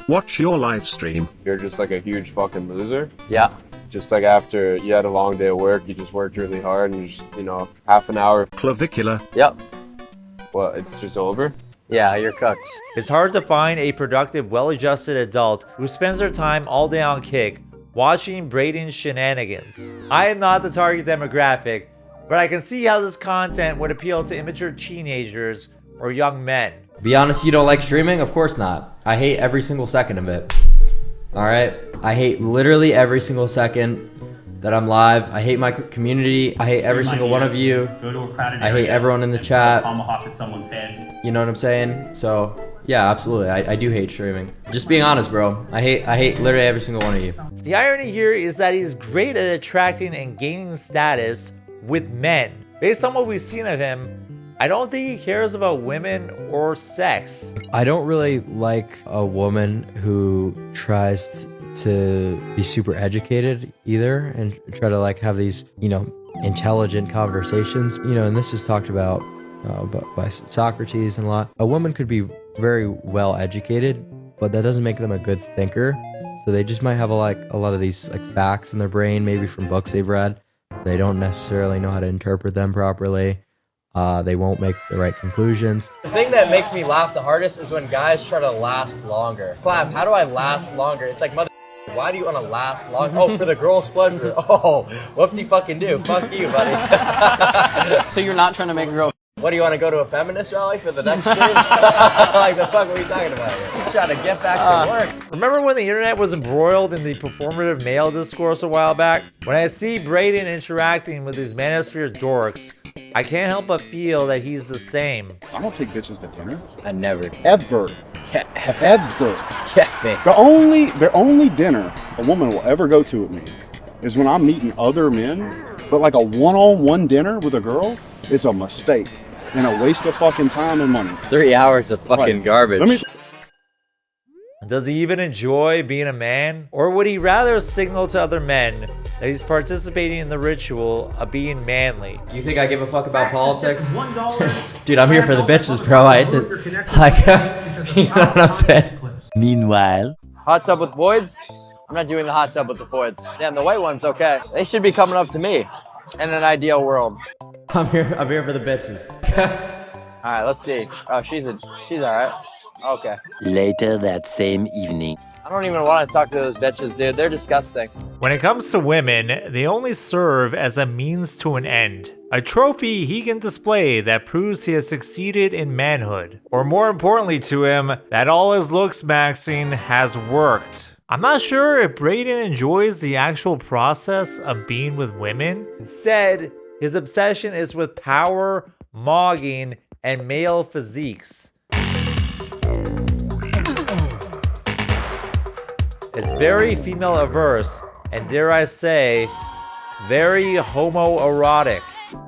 watch your live stream. You're just like a huge fucking loser. Yeah. Just like after you had a long day of work, you just worked really hard and you just, you know, half an hour. Clavicular. Yep. Well, it's just over? Yeah, you're cooked. It's hard to find a productive, well-adjusted adult who spends their time all day on Kick watching Braden's shenanigans. I am not the target demographic, but I can see how this content would appeal to immature teenagers or young men. Be honest, you don't like streaming? Of course not. I hate every single second of it. Alright? I hate literally every single second that I'm live. I hate my community. I hate every single one of you. Go to a crowded I hate area everyone in the and chat. throw a tomahawk at someone's head. You know what I'm saying? So, yeah, absolutely. I do hate streaming. Just being honest, bro. I hate literally every single one of you. The irony here is that he's great at attracting and gaining status with men. Based on what we've seen of him, I don't think he cares about women or sex. I don't really like a woman who tries to be super educated either and try to like have these, you know, intelligent conversations. You know, and this is talked about by Socrates and a lot. A woman could be very well educated, but that doesn't make them a good thinker. So they just might have a lot of these like facts in their brain, maybe from books they've read. They don't necessarily know how to interpret them properly. They won't make the right conclusions. The thing that makes me laugh the hardest is when guys try to last longer. Clap, how do I last longer? It's like, mother, why do you want to last longer? Oh, for the girl's pleasure. Oh, whoop-de-fucking-do. Fuck you, buddy. So you're not trying to make a girl... What, do you want to go to a feminist rally for the next stream? Like, the fuck are we talking about here? I'm trying to get back to work. Remember when the internet was embroiled in the performative male discourse a while back? When I see Braden interacting with these manosphere dorks, I can't help but feel that he's the same. I don't take bitches to dinner. I never. Ever. Ever. Yeah, The only dinner a woman will ever go to with me is when I'm meeting other men, but like a one-on-one dinner with a girl is a mistake and a waste of fucking time and money. 3 hours of fucking garbage. Does he even enjoy being a man? Or would he rather signal to other men that he's participating in the ritual of being manly? Do you think I give a fuck about politics? Dude, I'm here for the bitches, bro. I hate to, like, you know what I'm saying? Meanwhile. Hot tub with voids? I'm not doing the hot tub with the voids. Damn, the white one's okay. They should be coming up to me in an ideal world. I'm here for the bitches. All right, let's see. Oh, she's all right. Okay. Later that same evening. I don't even want to talk to those bitches, dude. They're disgusting. When it comes to women, they only serve as a means to an end. A trophy he can display that proves he has succeeded in manhood. Or more importantly to him, that all his Looksmaxxing has worked. I'm not sure if Braden enjoys the actual process of being with women. Instead, his obsession is with power, mogging, and male physiques. It's very female averse, and dare I say, very homoerotic.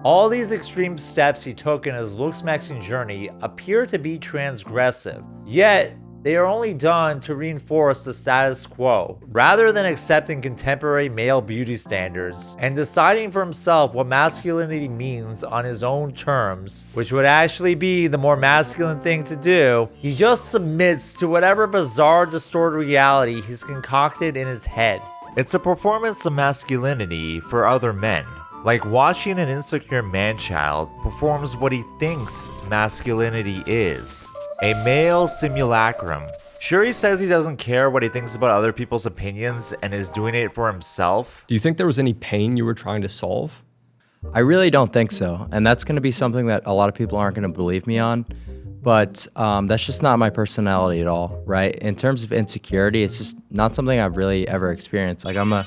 All these extreme steps he took in his Looksmaxxing journey appear to be transgressive, yet they are only done to reinforce the status quo, rather than accepting contemporary male beauty standards and deciding for himself what masculinity means on his own terms, which would actually be the more masculine thing to do. He just submits to whatever bizarre, distorted reality he's concocted in his head. It's a performance of masculinity for other men, like watching an insecure man-child performs what he thinks masculinity is. A male simulacrum. Sure, he says he doesn't care what he thinks about other people's opinions and is doing it for himself. Do you think there was any pain you were trying to solve? I really don't think so. And that's going to be something that a lot of people aren't going to believe me on. But that's just not my personality at all, right? In terms of insecurity, it's just not something I've really ever experienced. Like, I'm a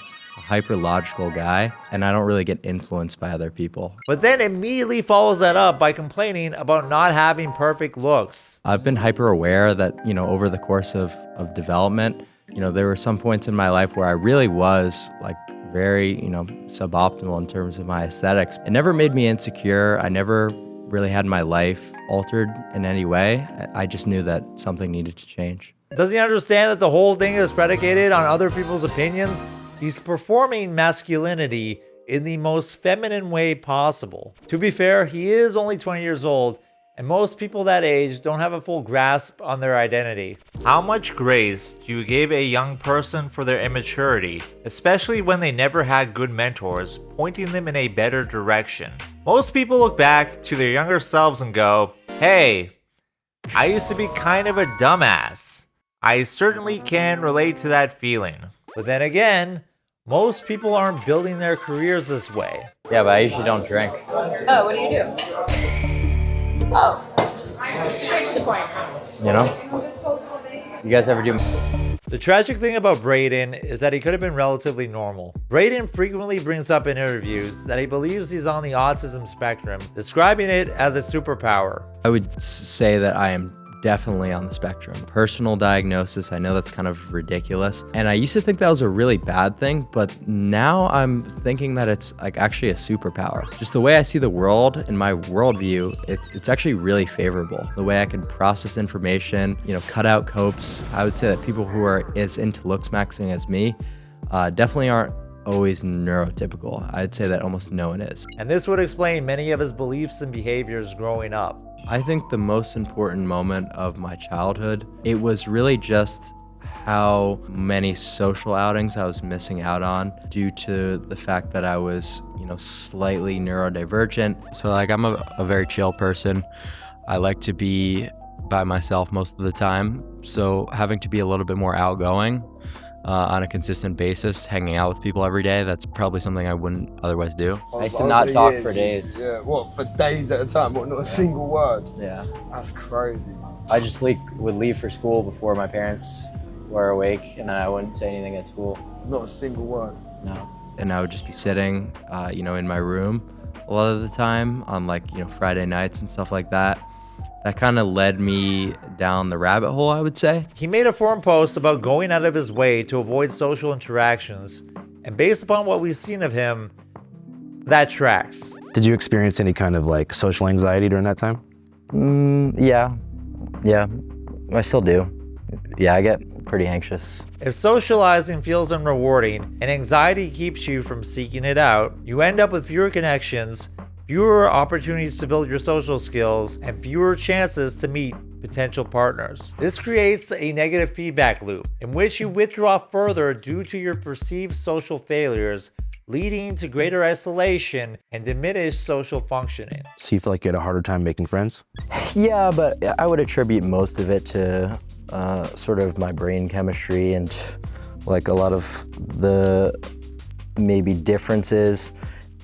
hyper-logical guy, and I don't really get influenced by other people. But then immediately follows that up by complaining about not having perfect looks. I've been hyper-aware that, you know, over the course of development, You know, there were some points in my life where I really was like very, you know, suboptimal in terms of my aesthetics. It never made me insecure. I never really had my life altered in any way. I just knew that something needed to change. Does he understand that the whole thing is predicated on other people's opinions? He's performing masculinity in the most feminine way possible. To be fair, he is only 20 years old, and most people that age don't have a full grasp on their identity. How much grace do you give a young person for their immaturity, especially when they never had good mentors pointing them in a better direction? Most people look back to their younger selves and go, hey, I used to be kind of a dumbass. I certainly can relate to that feeling. But then again, most people aren't building their careers this way. Yeah, but I usually don't drink. Oh, what do you do? Oh, straight to the point. You know? You guys ever do... The tragic thing about Braden is that he could have been relatively normal. Braden frequently brings up in interviews that he believes he's on the autism spectrum, describing it as a superpower. I would say that I am definitely on the spectrum. Personal diagnosis, I know that's kind of ridiculous. And I used to think that was a really bad thing, but now I'm thinking that it's like actually a superpower. Just the way I see the world, in my worldview, it's actually really favorable. The way I can process information, you know, cut out copes. I would say that people who are as into Looksmaxxing as me definitely aren't always neurotypical. I'd say that almost no one is. And this would explain many of his beliefs and behaviors growing up. I think the most important moment of my childhood, it was really just how many social outings I was missing out on due to the fact that I was, you know, slightly neurodivergent. So like I'm a very chill person. I like to be by myself most of the time. So having to be a little bit more outgoing on a consistent basis, hanging out with people every day, that's probably something I wouldn't otherwise do. I used to not talk for days. Yeah, what, for days at a time? What, not a single word? Yeah. That's crazy. I just would leave for school before my parents were awake, and then I wouldn't say anything at school. Not a single word? No. And I would just be sitting, you know, in my room a lot of the time on like, you know, Friday nights and stuff like that. That kind of led me down the rabbit hole, I would say. He made a forum post about going out of his way to avoid social interactions, and based upon what we've seen of him, that tracks. Did you experience any kind of like social anxiety during that time? Yeah, I still do. Yeah, I get pretty anxious. If socializing feels unrewarding and anxiety keeps you from seeking it out, you end up with fewer connections, fewer opportunities to build your social skills, and fewer chances to meet potential partners. This creates a negative feedback loop in which you withdraw further due to your perceived social failures, leading to greater isolation and diminished social functioning. So you feel like you had a harder time making friends? Yeah, but I would attribute most of it to sort of my brain chemistry and like a lot of the maybe differences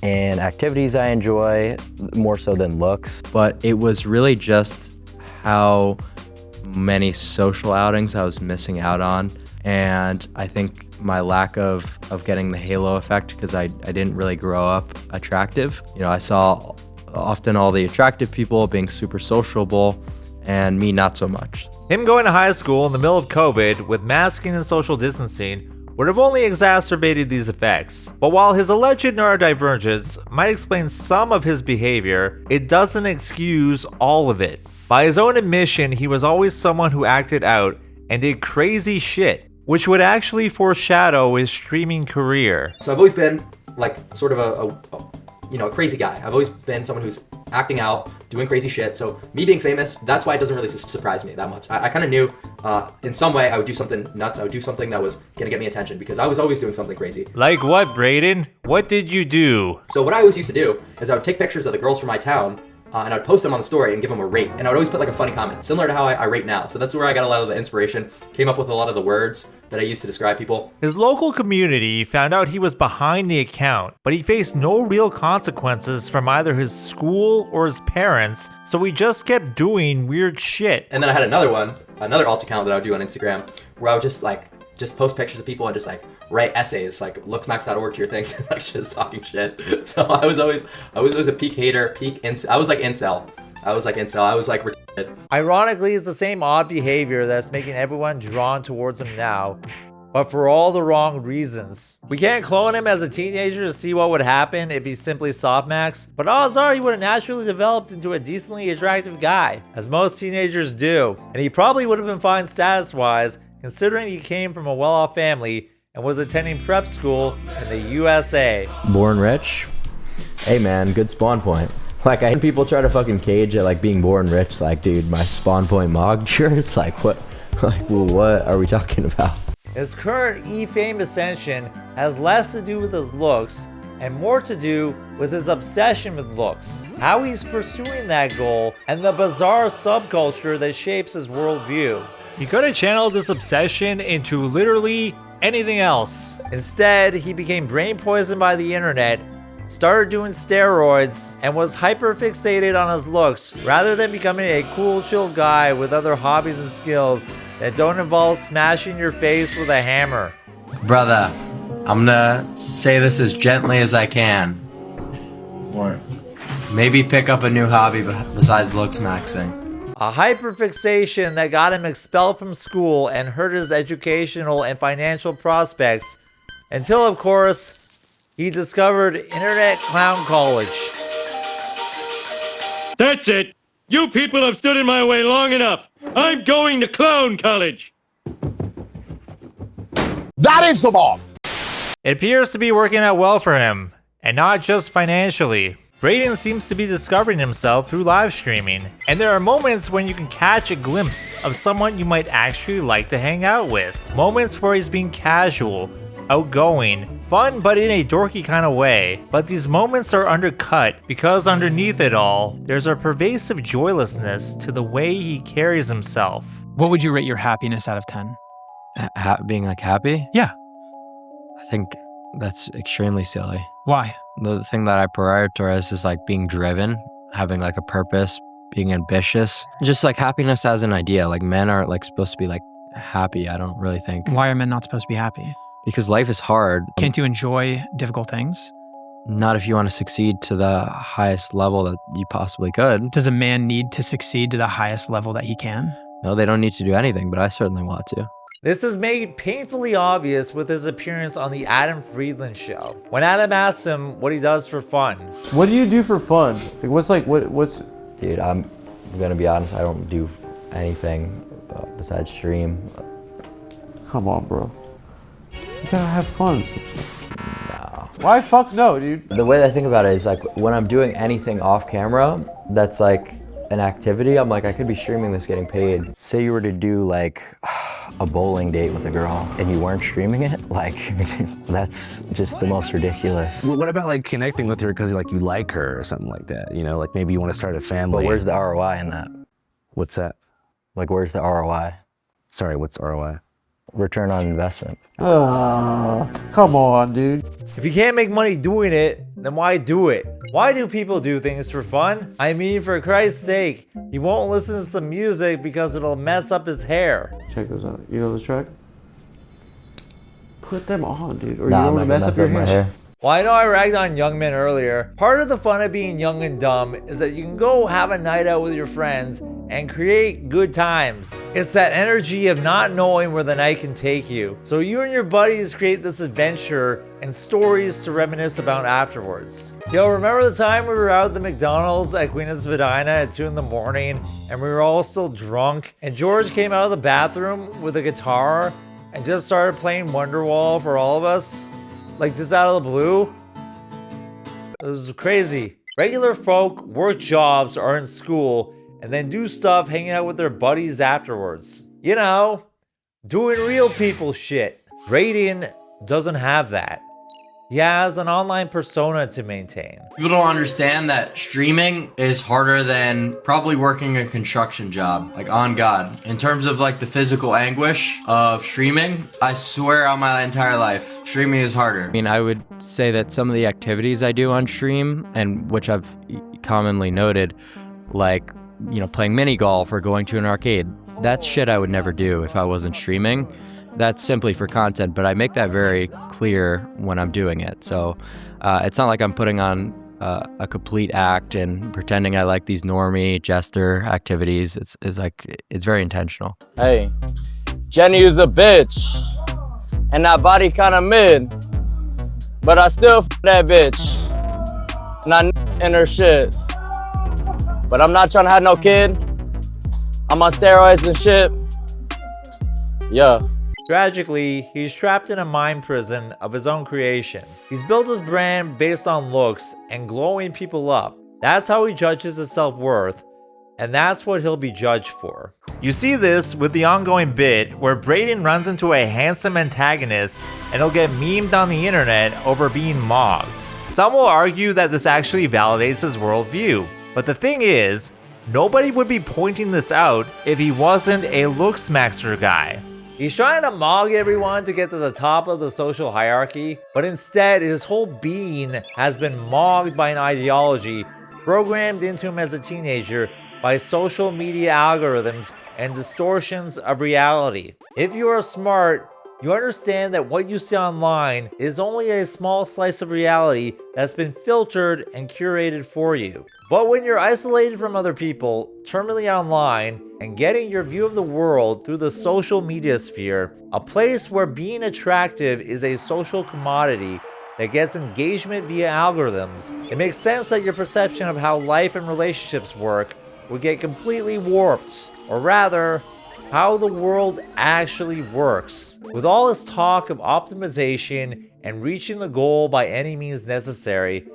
and activities I enjoy more so than looks. But it was really just how many social outings I was missing out on. And I think my lack of getting the halo effect, because I didn't really grow up attractive. You know, I saw often all the attractive people being super sociable and me not so much. Him going to high school in the middle of COVID with masking and social distancing would have only exacerbated these effects. But while his alleged neurodivergence might explain some of his behavior, it doesn't excuse all of it. By his own admission, he was always someone who acted out and did crazy shit, which would actually foreshadow his streaming career. So I've always been like sort of a crazy guy. I've always been someone who's acting out, doing crazy shit. So me being famous, that's why it doesn't really surprise me that much. I kind of knew in some way I would do something nuts. I would do something that was gonna get me attention because I was always doing something crazy. Like what, Braden? What did you do? So what I always used to do is I would take pictures of the girls from my town and I'd post them on the story and give them a rate. And I would always put like a funny comment, similar to how I rate now. So that's where I got a lot of the inspiration, came up with a lot of the words that I used to describe people. His local community found out he was behind the account, but he faced no real consequences from either his school or his parents, so he just kept doing weird shit. And then I had another alt account that I would do on Instagram, where I would just post pictures of people and just like write essays, like looksmaxx.org to your things, like just talking shit. So I was always a peak hater, I was like incel. I was like retarded. Ironically, it's the same odd behavior that's making everyone drawn towards him now, but for all the wrong reasons. We can't clone him as a teenager to see what would happen if he simply softmaxed, but odds are he would have naturally developed into a decently attractive guy, as most teenagers do, and he probably would have been fine status-wise, considering he came from a well-off family and was attending prep school in the USA. Born rich? Hey man, good spawn point. Like, I hear people try to fucking cage it like being born rich. Like, dude, my spawn point mog shirts. Like, what? Like, well, what are we talking about? His current E-fame ascension has less to do with his looks and more to do with his obsession with looks, how he's pursuing that goal, and the bizarre subculture that shapes his worldview. He could have channeled this obsession into literally anything else. Instead, he became brain poisoned by the internet, started doing steroids, and was hyper-fixated on his looks rather than becoming a cool, chill guy with other hobbies and skills that don't involve smashing your face with a hammer. Brother, I'm gonna say this as gently as I can. What? Maybe pick up a new hobby besides Looksmaxxing. A hyperfixation that got him expelled from school and hurt his educational and financial prospects, until, of course, he discovered Internet Clown College. That's it! You people have stood in my way long enough! I'm going to Clown College! That is the bomb! It appears to be working out well for him, and not just financially. Braden seems to be discovering himself through live streaming, and there are moments when you can catch a glimpse of someone you might actually like to hang out with. Moments where he's being casual, outgoing, fun but in a dorky kind of way. But these moments are undercut because underneath it all, there's a pervasive joylessness to the way he carries himself. What would you rate your happiness out of 10? Being like happy? Yeah. I think that's extremely silly. Why? The thing that I prioritize is like being driven, having like a purpose, being ambitious. Just like happiness as an idea. Like men aren't like supposed to be like happy, I don't really think. Why are men not supposed to be happy? Because life is hard. Can't you enjoy difficult things? Not if you want to succeed to the highest level that you possibly could. Does a man need to succeed to the highest level that he can? No, they don't need to do anything, but I certainly want to. This is made painfully obvious with his appearance on the Adam Friedland show, when Adam asks him what he does for fun. What do you do for fun? Like, what's... Dude, I'm gonna be honest, I don't do anything besides stream. Come on, bro. You gotta have fun. No. Why fuck no, dude? The way I think about it is like when I'm doing anything off camera that's like an activity, I'm like, I could be streaming this getting paid. Say you were to do like a bowling date with a girl and you weren't streaming it, like that's just the most ridiculous. Well, what about like connecting with her because like you like her or something like that? You know, like maybe you want to start a family. But where's the ROI in that? What's that? Like where's the ROI? Sorry, what's ROI? Return on investment. Come on, dude. If you can't make money doing it, then why do it? Why do people do things for fun? I mean, for Christ's sake, he won't listen to some music because it'll mess up his hair. Check this out. You know this track? Put them on, dude. Or nah, you don't want to mess up your hair. Well, I know I ragged on young men earlier. Part of the fun of being young and dumb is that you can go have a night out with your friends and create good times. It's that energy of not knowing where the night can take you. So you and your buddies create this adventure and stories to reminisce about afterwards. Yo, remember the time we were out at the McDonald's at Queen of Spadina at 2 in the morning and we were all still drunk and George came out of the bathroom with a guitar and just started playing Wonderwall for all of us? Like just out of the blue? It was crazy. Regular folk work jobs or in school and then do stuff hanging out with their buddies afterwards. You know, doing real people shit. Braden doesn't have that. He has an online persona to maintain. People don't understand that streaming is harder than probably working a construction job, like on God. In terms of like the physical anguish of streaming, I swear on my entire life, streaming is harder. I mean, I would say that some of the activities I do on stream, and which I've commonly noted, like, you know, playing mini golf or going to an arcade, that's shit I would never do if I wasn't streaming. That's simply for content, but I make that very clear when I'm doing it. So it's not like I'm putting on a complete act and pretending I like these normie jester activities. It's like, it's very intentional. Hey, Jenny is a bitch. and that body kinda mid, but I still f that bitch. Not in her shit. But I'm not trying to have no kid. I'm on steroids and shit. Yeah. Tragically, he's trapped in a mind prison of his own creation. He's built his brand based on looks and glowing people up. That's how he judges his self-worth, and that's what he'll be judged for. You see this with the ongoing bit where Braden runs into a handsome antagonist and he'll get memed on the internet over being mocked. Some will argue that this actually validates his worldview, but the thing is, nobody would be pointing this out if he wasn't a Looksmaxxer guy. He's trying to mog everyone to get to the top of the social hierarchy, but instead his whole being has been mogged by an ideology programmed into him as a teenager by social media algorithms and distortions of reality. If you are smart, you understand that what you see online is only a small slice of reality that's been filtered and curated for you. But when you're isolated from other people, terminally online, and getting your view of the world through the social media sphere, a place where being attractive is a social commodity that gets engagement via algorithms, it makes sense that your perception of how life and relationships work would get completely warped, or rather, how the world actually works. With all this talk of optimization and reaching the goal by any means necessary,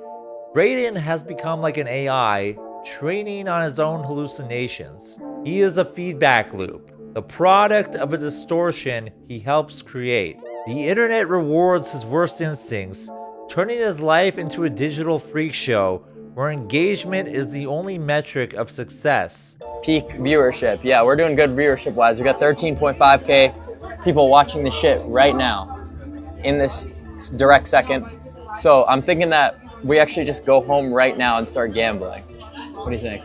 Braden has become like an AI training on his own hallucinations. He is a feedback loop, the product of a distortion he helps create. The internet rewards his worst instincts, turning his life into a digital freak show where engagement is the only metric of success. Peak viewership. Yeah, we're doing good viewership wise. We got 13.5K people watching this shit right now in this direct second. So I'm thinking that we actually just go home right now and start gambling. What do you think?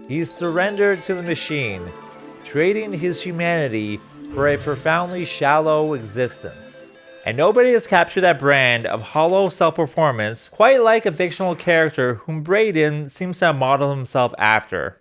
He's surrendered to the machine, trading his humanity for a profoundly shallow existence. And nobody has captured that brand of hollow self-performance quite like a fictional character whom Braden seems to have modeled himself after.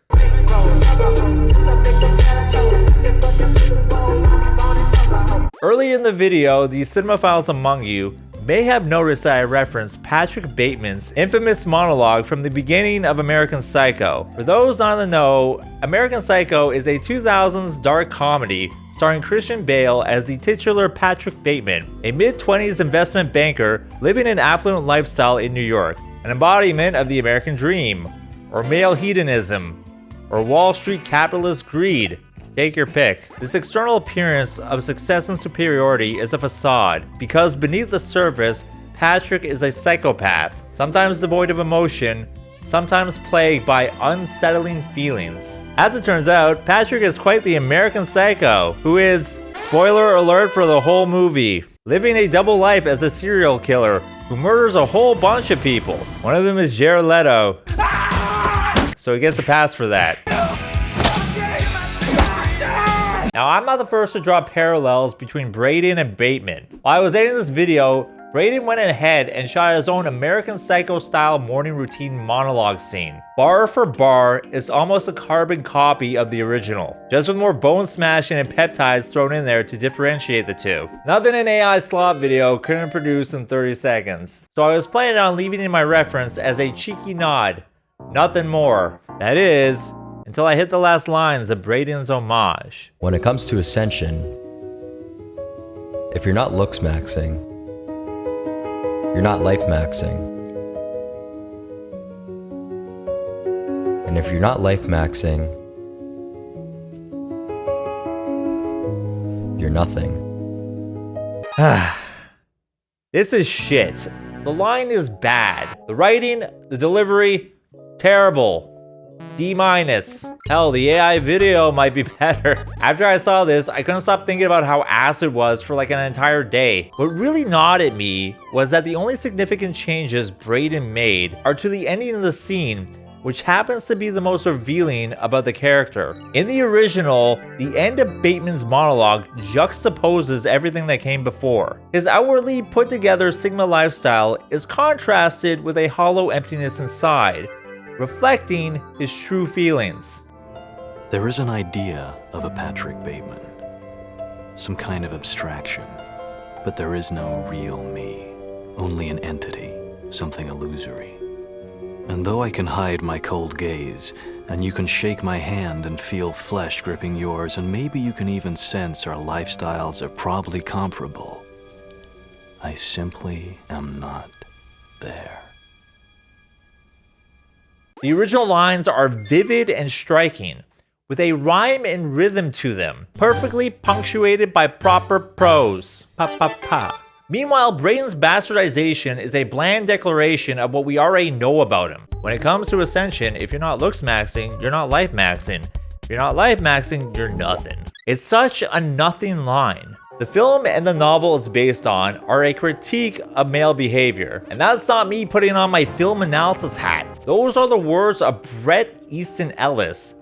Early in the video, the cinemaphiles among you may have noticed that I referenced Patrick Bateman's infamous monologue from the beginning of American Psycho. For those not in the know, American Psycho is a 2000s dark comedy starring Christian Bale as the titular Patrick Bateman, a mid-20s investment banker living an affluent lifestyle in New York, an embodiment of the American dream, or male hedonism, or Wall Street capitalist greed. Take your pick. This external appearance of success and superiority is a facade, because beneath the surface, Patrick is a psychopath, sometimes devoid of emotion, sometimes plagued by unsettling feelings. As it turns out, Patrick is quite the American Psycho, who is, spoiler alert for the whole movie, living a double life as a serial killer who murders a whole bunch of people. One of them is Jared Leto, so he gets a pass for that. Now, I'm not the first to draw parallels between Braden and Bateman. While I was editing this video, Braden went ahead and shot his own American Psycho style morning routine monologue scene. Bar for bar, it's almost a carbon copy of the original, just with more bone smashing and peptides thrown in there to differentiate the two. Nothing an AI slop video couldn't produce in 30 seconds. So I was planning on leaving in my reference as a cheeky nod. Nothing more. That is, until I hit the last lines of Braden's homage. When it comes to ascension, if you're not Looksmaxxing, you're not life maxing. And if you're not life maxing, you're nothing. This is shit. The line is bad. The writing, the delivery, terrible. D-. Hell, the AI video might be better. After I saw this, I couldn't stop thinking about how ass it was for like an entire day. What really gnawed at me was that the only significant changes Braden made are to the ending of the scene, which happens to be the most revealing about the character. In the original, the end of Bateman's monologue juxtaposes everything that came before. His outwardly put together Sigma lifestyle is contrasted with a hollow emptiness inside, reflecting his true feelings. There is an idea of a Patrick Bateman, some kind of abstraction, But there is no real me, only an entity, something illusory. And though I can hide my cold gaze, and you can shake my hand and feel flesh gripping yours, and maybe you can even sense our lifestyles are probably comparable, I simply am not there. The original lines are vivid and striking, with a rhyme and rhythm to them, perfectly punctuated by proper prose. Pa pa pa. Meanwhile, Braden's bastardization is a bland declaration of what we already know about him. When it comes to Ascension, if you're not looksmaxxing, you're not life-maxxing. If you're not life-maxxing, you're nothing. It's such a nothing line. The film and the novel it's based on are a critique of male behavior. And that's not me putting on my film analysis hat. Those are the words of Bret Easton Ellis,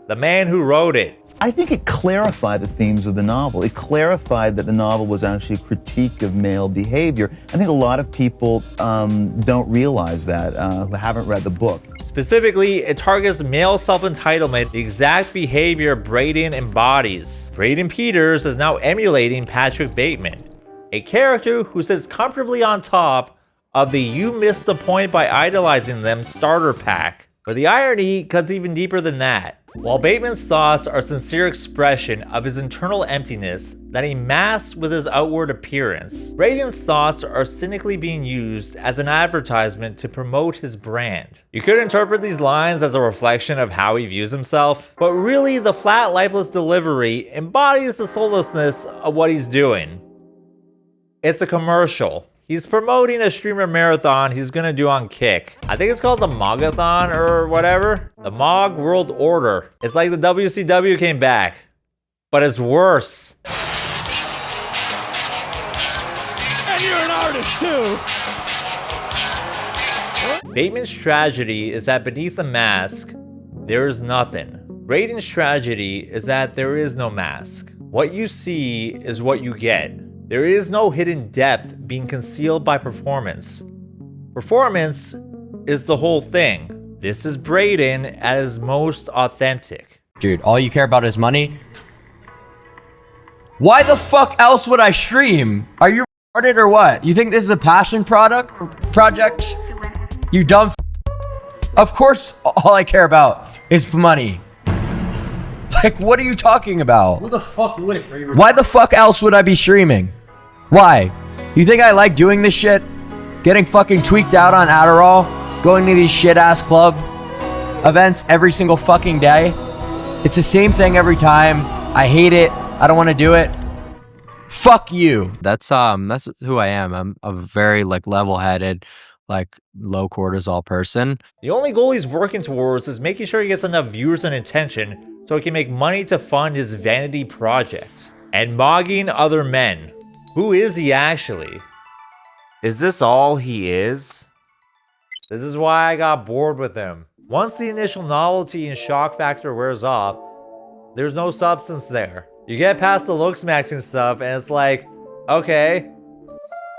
the man who wrote it. I think it clarified the themes of the novel. It clarified that the novel was actually a critique of male behavior. I think a lot of people don't realize that, who haven't read the book. Specifically, it targets male self-entitlement, the exact behavior Braden embodies. Braden Peters is now emulating Patrick Bateman, a character who sits comfortably on top of the "you missed the point by idolizing them" starter pack. But the irony cuts even deeper than that. While Bateman's thoughts are a sincere expression of his internal emptiness that he masks with his outward appearance, Braden's thoughts are cynically being used as an advertisement to promote his brand. You could interpret these lines as a reflection of how he views himself, but really the flat, lifeless delivery embodies the soullessness of what he's doing. It's a commercial. He's promoting a streamer marathon he's gonna do on Kick. I think it's called the Mogathon or whatever. The Mog World Order. It's like the WCW came back, but it's worse. And you're an artist too! Bateman's tragedy is that beneath the mask, there is nothing. Braden's tragedy is that there is no mask. What you see is what you get. There is no hidden depth being concealed by performance. Performance is the whole thing. This is Braden at his most authentic. Dude, all you care about is money? Why the fuck else would I stream? Are you retarded or what? You think this is a passion project? You dumb Of course, all I care about is money. Like, what are you talking about? What the fuck would it? Why the fuck else would I be streaming? Why? You think I like doing this shit? Getting fucking tweaked out on Adderall? Going to these shit-ass club events every single fucking day? It's the same thing every time. I hate it. I don't want to do it. Fuck you. That's who I am. I'm a very like level-headed, like low cortisol person. The only goal he's working towards is making sure he gets enough viewers and attention so he can make money to fund his vanity project. And mogging other men. Who is he actually? Is this all he is? This is why I got bored with him. Once the initial novelty and shock factor wears off, there's no substance there. You get past the Looksmaxxing stuff and it's like, okay,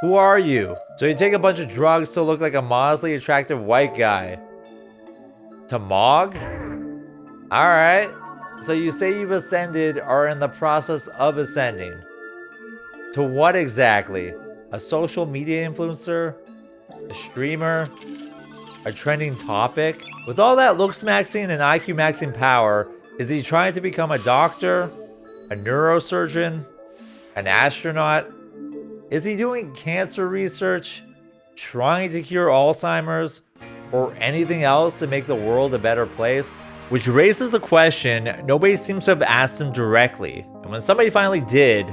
who are you? So you take a bunch of drugs to look like a modestly attractive white guy. To mog? Alright. So you say you've ascended or are in the process of ascending. To what exactly? A social media influencer? A streamer? A trending topic? With all that Looksmaxxing and IQ maxing power, is he trying to become a doctor? A neurosurgeon? An astronaut? Is he doing cancer research? Trying to cure Alzheimer's? Or anything else to make the world a better place? Which raises the question nobody seems to have asked him directly. And when somebody finally did,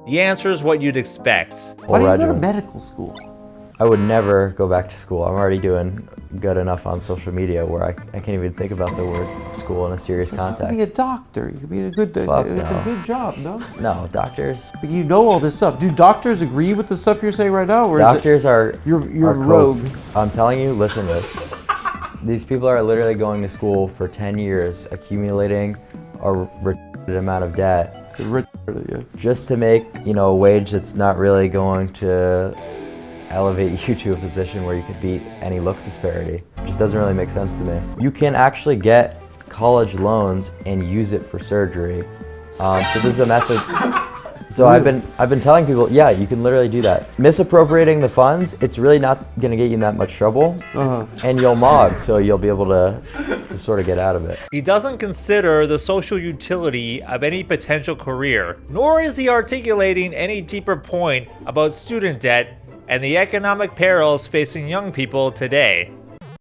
the answer is what you'd expect. Why do you go to medical school? I would never go back to school. I'm already doing good enough on social media where I can't even think about the word school in a serious context. You could be a doctor. You could be a good doctor. It's a good job, no? No, doctors. But you know all this stuff. Do doctors agree with the stuff you're saying right now? Or doctors are... You're rogue. I'm telling you, listen to this. These people are literally going to school for 10 years, accumulating a retarded amount of debt. Just to make, a wage that's not really going to elevate you to a position where you could beat any looks disparity. It just doesn't really make sense to me. You can actually get college loans and use it for surgery. So this is a method. So I've been telling people, yeah, you can literally do that. Misappropriating the funds, it's really not gonna get you in that much trouble, and you'll mog, so you'll be able to sort of get out of it. He doesn't consider the social utility of any potential career, nor is he articulating any deeper point about student debt and the economic perils facing young people today.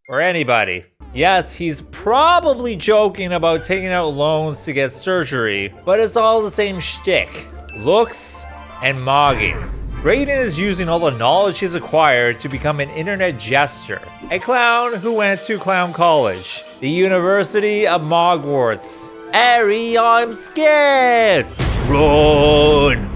Or anybody. Yes, he's probably joking about taking out loans to get surgery, but it's all the same shtick. Looks and mogging. Braden is using all the knowledge he's acquired to become an internet jester. A clown who went to clown college. The University of Mogwarts. Harry, I'm scared! Run!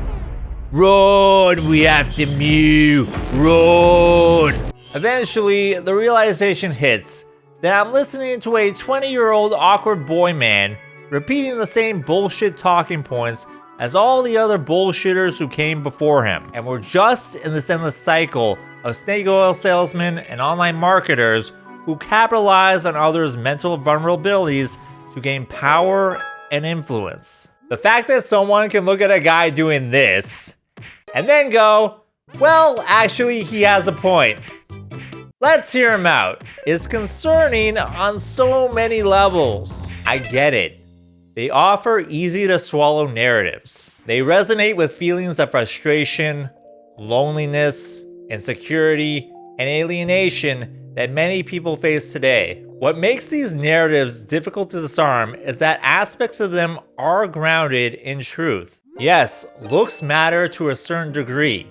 Run! We have to mew! Run! Eventually, the realization hits that I'm listening to a 20-year-old awkward boy man repeating the same bullshit talking points as all the other bullshitters who came before him. And we're just in this endless cycle of snake oil salesmen and online marketers who capitalize on others' mental vulnerabilities to gain power and influence. The fact that someone can look at a guy doing this and then go, well, actually, he has a point. Let's hear him out. Is concerning on so many levels. I get it. They offer easy to swallow narratives. They resonate with feelings of frustration, loneliness, insecurity, and alienation that many people face today. What makes these narratives difficult to disarm is that aspects of them are grounded in truth. Yes, looks matter to a certain degree.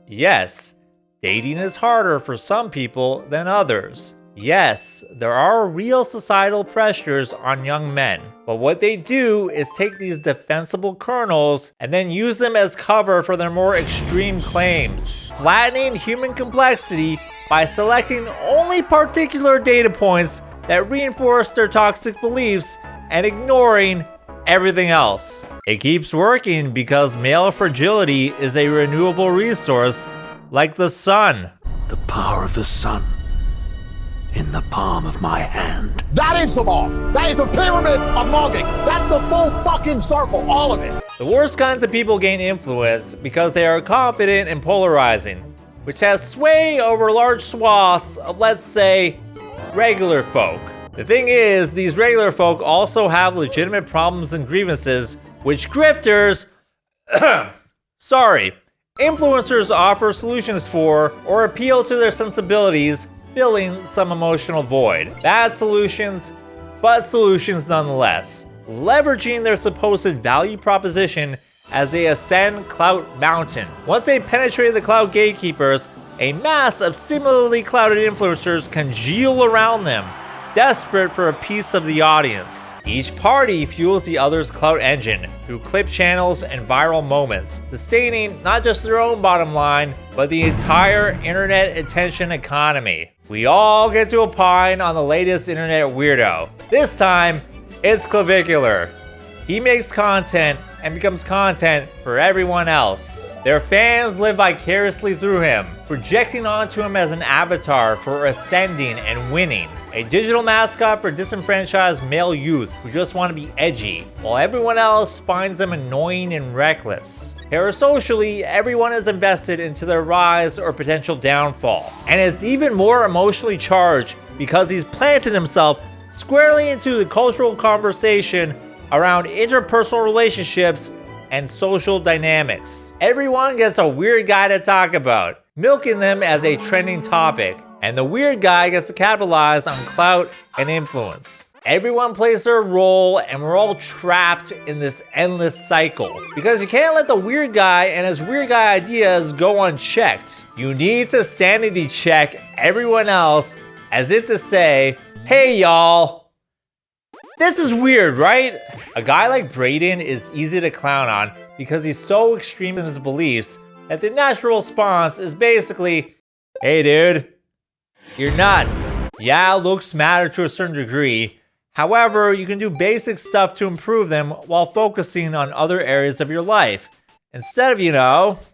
Yes, dating is harder for some people than others. Yes, there are real societal pressures on young men, but what they do is take these defensible kernels and then use them as cover for their more extreme claims, flattening human complexity by selecting only particular data points that reinforce their toxic beliefs and ignoring everything else. It keeps working because male fragility is a renewable resource like the sun. The power of the sun in the palm of my hand. That is the mog. That is the pyramid of mogging. That's the full fucking circle, all of it. The worst kinds of people gain influence because they are confident and polarizing, which has sway over large swaths of, let's say, regular folk. The thing is, these regular folk also have legitimate problems and grievances, which grifters, influencers offer solutions for or appeal to their sensibilities, filling some emotional void. Bad solutions, but solutions nonetheless. Leveraging their supposed value proposition as they ascend Clout Mountain. Once they penetrate the clout gatekeepers, a mass of similarly clouded influencers congeal around them, desperate for a piece of the audience. Each party fuels the other's clout engine through clip channels and viral moments, sustaining not just their own bottom line, but the entire internet attention economy. We all get to opine on the latest internet weirdo. This time, it's Clavicular. He makes content and becomes content for everyone else. Their fans live vicariously through him, projecting onto him as an avatar for ascending and winning. A digital mascot for disenfranchised male youth who just want to be edgy, while everyone else finds them annoying and reckless. Parasocially, everyone is invested into their rise or potential downfall, and is even more emotionally charged because he's planted himself squarely into the cultural conversation around interpersonal relationships and social dynamics. Everyone gets a weird guy to talk about, milking them as a trending topic, and the weird guy gets to capitalize on clout and influence. Everyone plays their role, and we're all trapped in this endless cycle. Because you can't let the weird guy and his weird guy ideas go unchecked. You need to sanity check everyone else as if to say, hey y'all, this is weird, right? A guy like Braden is easy to clown on because he's so extreme in his beliefs that the natural response is basically, hey dude, you're nuts. Yeah, looks matter to a certain degree. However, you can do basic stuff to improve them while focusing on other areas of your life, instead of,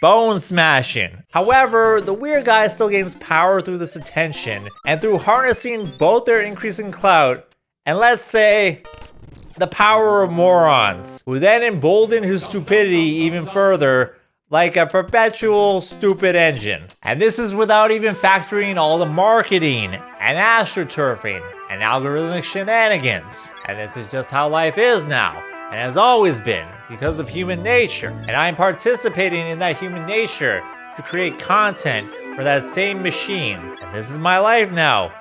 bone smashing. However, the weird guy still gains power through this attention and through harnessing both their increasing clout and, let's say, the power of morons, who then embolden his stupidity even further like a perpetual stupid engine. And this is without even factoring all the marketing and astroturfing and algorithmic shenanigans. And this is just how life is now, and has always been, because of human nature. And I'm participating in that human nature to create content for that same machine. And this is my life now,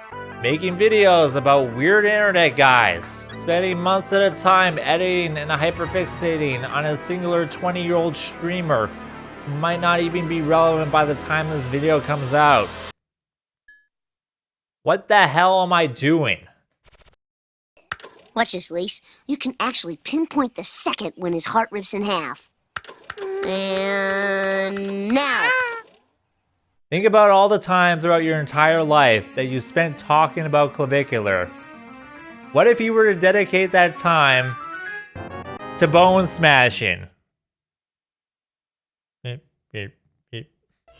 making videos about weird internet guys, spending months at a time editing and hyperfixating on a singular 20-year-old streamer who might not even be relevant by the time this video comes out. What the hell am I doing? Watch this, Lise. You can actually pinpoint the second when his heart rips in half. And now. Think about all the time throughout your entire life that you spent talking about clavicular. What if you were to dedicate that time to bone smashing?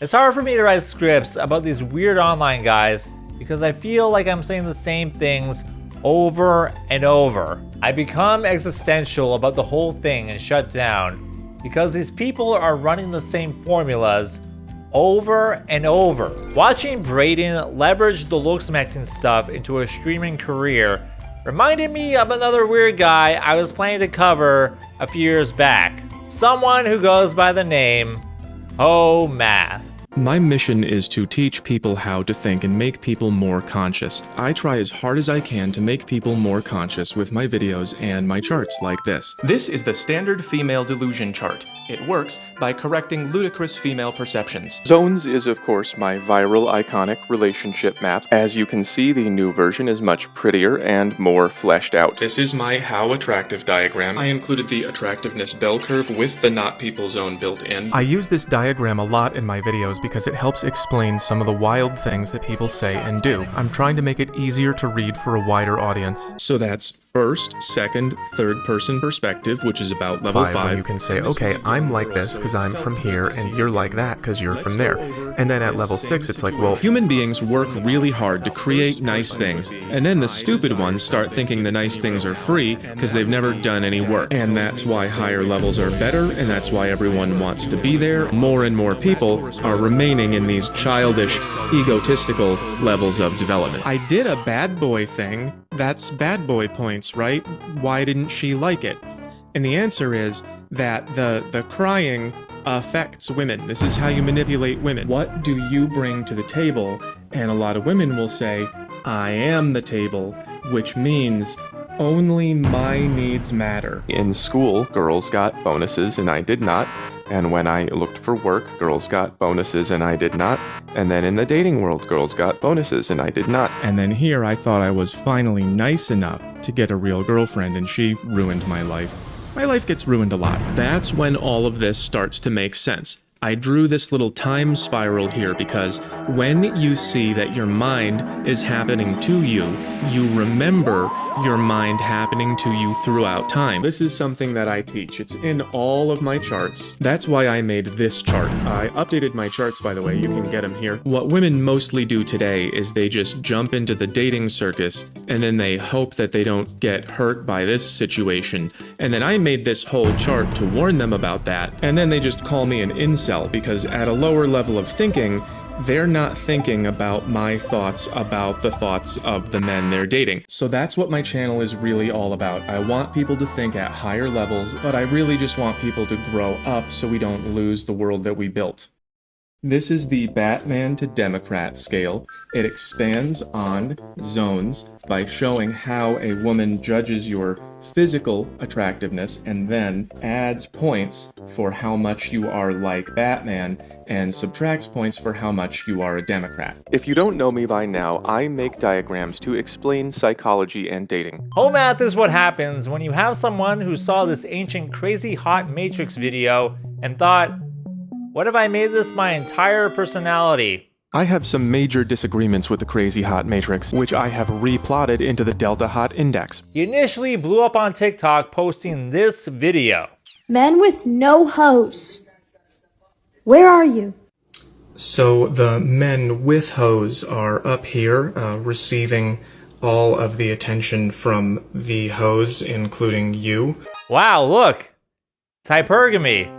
It's hard for me to write scripts about these weird online guys because I feel like I'm saying the same things over and over. I become existential about the whole thing and shut down because these people are running the same formulas over and over. Watching Braden leverage the Looksmaxxing stuff into a streaming career reminded me of another weird guy I was planning to cover a few years back. Someone who goes by the name HoeMath. My mission is to teach people how to think and make people more conscious. I try as hard as I can to make people more conscious with my videos and my charts like this. This is the standard female delusion chart. It works by correcting ludicrous female perceptions. Zones is of course my viral iconic relationship map. As you can see, the new version is much prettier and more fleshed out. This is my how attractive diagram. I included the attractiveness bell curve with the not people zone built in. I use this diagram a lot in my videos because it helps explain some of the wild things that people say and do. I'm trying to make it easier to read for a wider audience. So that's first, second, third person perspective, which is about level 5. You can say, okay, I'm like this because I'm from here, and you're like that because you're from there. And then at level 6, it's like, well, human beings work really hard to create nice things, and then the stupid ones start thinking the nice things are free because they've never done any work. And that's why higher levels are better, and that's why everyone wants to be there. More and more people are remaining in these childish, egotistical levels of development. I did a bad boy thing. That's bad boy points, right? Why didn't she like it? And the answer is that the crying affects women. This is how you manipulate women. What do you bring to the table? And a lot of women will say, I am the table, which means only my needs matter. In school, girls got bonuses and I did not. And when I looked for work, girls got bonuses and I did not. And then in the dating world, girls got bonuses and I did not. And then here I thought I was finally nice enough to get a real girlfriend, and she ruined my life. My life gets ruined a lot. That's when all of this starts to make sense. I drew this little time spiral here because when you see that your mind is happening to you, you remember your mind happening to you throughout time. This is something that I teach. It's in all of my charts. That's why I made this chart. I updated my charts, by the way. You can get them here. What women mostly do today is they just jump into the dating circus and then they hope that they don't get hurt by this situation. And then I made this whole chart to warn them about that. And then they just call me an incel because at a lower level of thinking, they're not thinking about my thoughts about the thoughts of the men they're dating. So that's what my channel is really all about. I want people to think at higher levels, but I really just want people to grow up so we don't lose the world that we built. This is the Batman to Democrat scale. It expands on zones by showing how a woman judges your physical attractiveness and then adds points for how much you are like Batman and subtracts points for how much you are a Democrat. If you don't know me by now, I make diagrams to explain psychology and dating. HoeMath is what happens when you have someone who saw this ancient crazy hot Matrix video and thought, what if I made this my entire personality? I have some major disagreements with the crazy hot matrix, which I have replotted into the delta hot index. He initially blew up on TikTok posting this video. Men with no hose. Where are you? So the men with hose are up here receiving all of the attention from the hoes, including you. Wow, look! It's Hypergamy.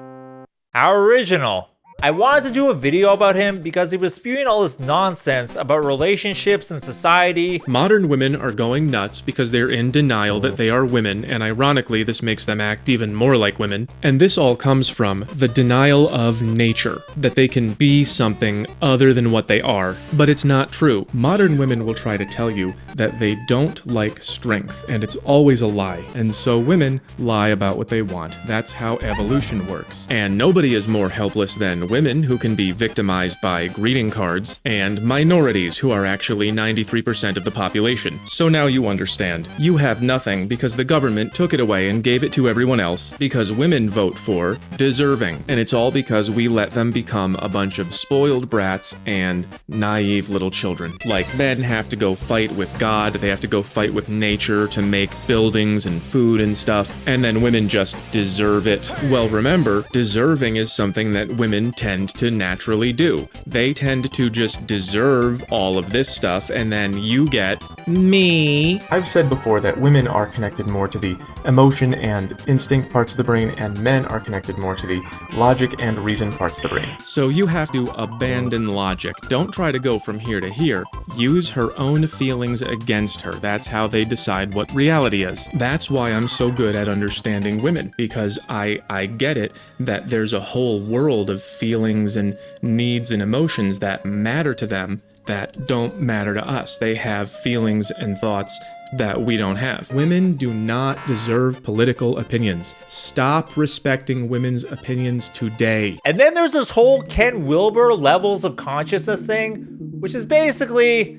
How original. I wanted to do a video about him because he was spewing all this nonsense about relationships and society. Modern women are going nuts because they're in denial that they are women, and ironically, this makes them act even more like women. And this all comes from the denial of nature, that they can be something other than what they are. But it's not true. Modern women will try to tell you that they don't like strength, and it's always a lie. And so women lie about what they want. That's how evolution works. And nobody is more helpless than women, who can be victimized by greeting cards, and minorities, who are actually 93% of the population. So now you understand. You have nothing because the government took it away and gave it to everyone else because women vote for deserving. And it's all because we let them become a bunch of spoiled brats and naive little children. Like, men have to go fight with God, they have to go fight with nature to make buildings and food and stuff, and then women just deserve it. Well, remember, deserving is something that women tend to naturally do. They tend to just deserve all of this stuff, and then you get me. I've said before that women are connected more to the emotion and instinct parts of the brain, and men are connected more to the logic and reason parts of the brain. So you have to abandon logic. Don't try to go from here to here. Use her own feelings against her. That's how they decide what reality is. That's why I'm so good at understanding women, because I get it that there's a whole world of feelings and needs and emotions that matter to them that don't matter to us. They have feelings and thoughts that we don't have. Women do not deserve political opinions. Stop respecting women's opinions today. And then there's this whole Ken Wilber levels of consciousness thing, which is basically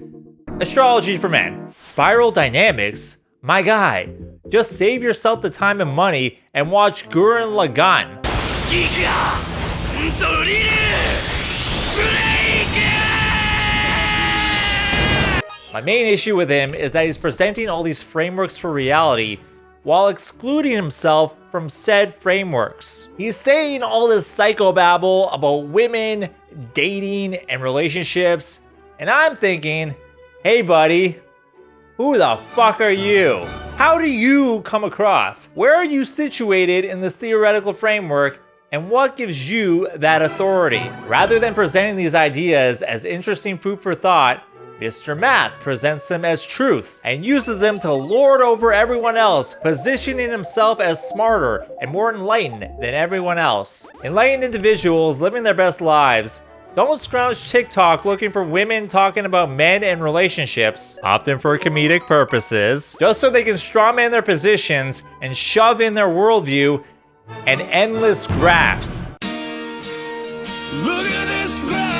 astrology for men. Spiral dynamics? My guy, just save yourself the time and money and watch Gurren Lagann. My main issue with him is that he's presenting all these frameworks for reality while excluding himself from said frameworks. He's saying all this psychobabble about women, dating, and relationships, and I'm thinking, hey buddy, who the fuck are you? How do you come across? Where are you situated in this theoretical framework, and what gives you that authority? Rather than presenting these ideas as interesting food for thought, Mr. Math presents them as truth and uses them to lord over everyone else, positioning himself as smarter and more enlightened than everyone else. Enlightened individuals living their best lives don't scrounge TikTok looking for women talking about men and relationships, often for comedic purposes, just so they can strawman their positions and shove in their worldview and endless graphs. Look at this graph!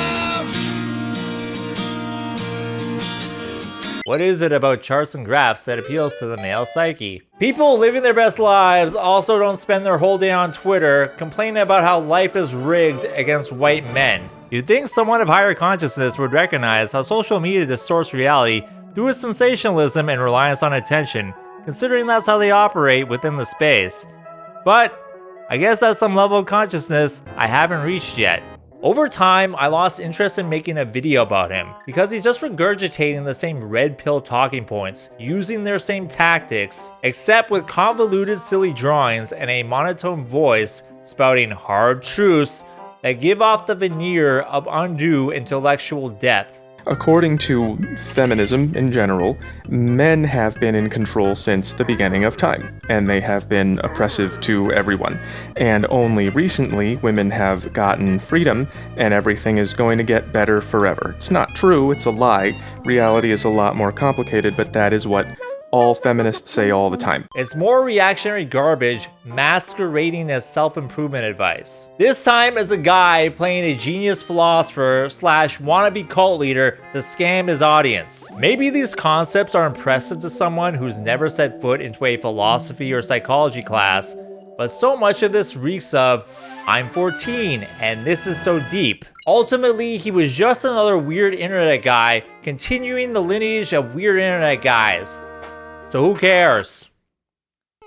What is it about charts and graphs that appeals to the male psyche? People living their best lives also don't spend their whole day on Twitter complaining about how life is rigged against white men. You'd think someone of higher consciousness would recognize how social media distorts reality through its sensationalism and reliance on attention, considering that's how they operate within the space. But I guess that's some level of consciousness I haven't reached yet. Over time, I lost interest in making a video about him because he's just regurgitating the same red pill talking points, using their same tactics, except with convoluted silly drawings and a monotone voice spouting hard truths that give off the veneer of undue intellectual depth. According to feminism in general, men have been in control since the beginning of time, and they have been oppressive to everyone. And only recently, women have gotten freedom, and everything is going to get better forever. It's not true, it's a lie. Reality is a lot more complicated, but that is what all feminists say all the time. It's more reactionary garbage masquerading as self-improvement advice. This time as a guy playing a genius philosopher / wannabe cult leader to scam his audience. Maybe these concepts are impressive to someone who's never set foot into a philosophy or psychology class, but so much of this reeks of, I'm 14 and this is so deep. Ultimately, he was just another weird internet guy continuing the lineage of weird internet guys. So who cares?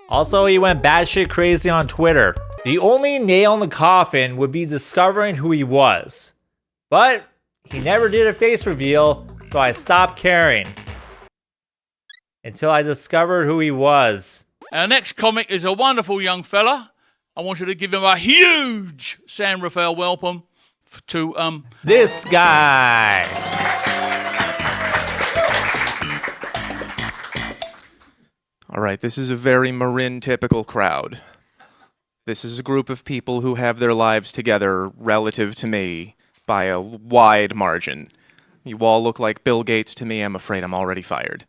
Also, he went batshit crazy on Twitter. The only nail in the coffin would be discovering who he was. But he never did a face reveal, so I stopped caring. until I discovered who he was. Our next comic is a wonderful young fella. I want you to give him a huge San Rafael welcome to this guy. All right, this is a very Marin typical crowd. This is a group of people who have their lives together relative to me by a wide margin. You all look like Bill Gates to me. I'm afraid I'm already fired.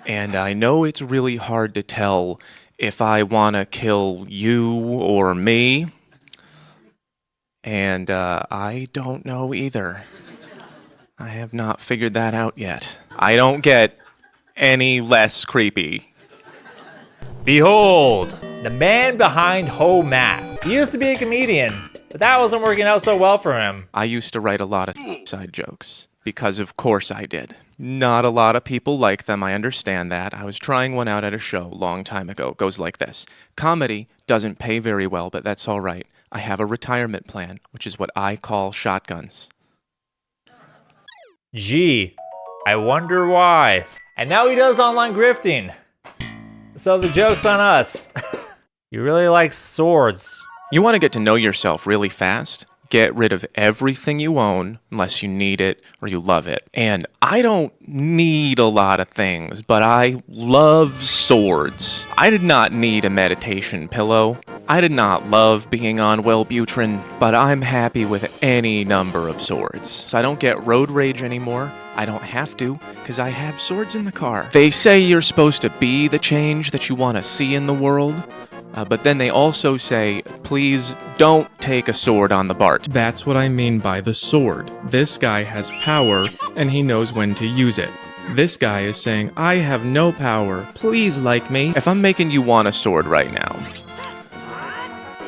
And I know it's really hard to tell if I want to kill you or me. And I don't know either. I have not figured that out yet. I don't get any less creepy. Behold, the man behind HoeMath. He used to be a comedian, but that wasn't working out so well for him. I used to write a lot of side jokes, because of course I did. Not a lot of people like them, I understand that. I was trying one out at a show a long time ago. It goes like this. Comedy doesn't pay very well, but that's all right. I have a retirement plan, which is what I call shotguns. Gee, I wonder why. And now he does online grifting. So the joke's on us. You really like swords. You want to get to know yourself really fast? Get rid of everything you own unless you need it or you love it. And I don't need a lot of things, but I love swords. I did not need a meditation pillow. I did not love being on Wellbutrin, but I'm happy with any number of swords. So I don't get road rage anymore. I don't have to, because I have swords in the car. They say you're supposed to be the change that you want to see in the world. But then they also say, please don't take a sword on the BART. That's what I mean by the sword. This guy has power, and he knows when to use it. This guy is saying, I have no power, please like me. If I'm making you want a sword right now,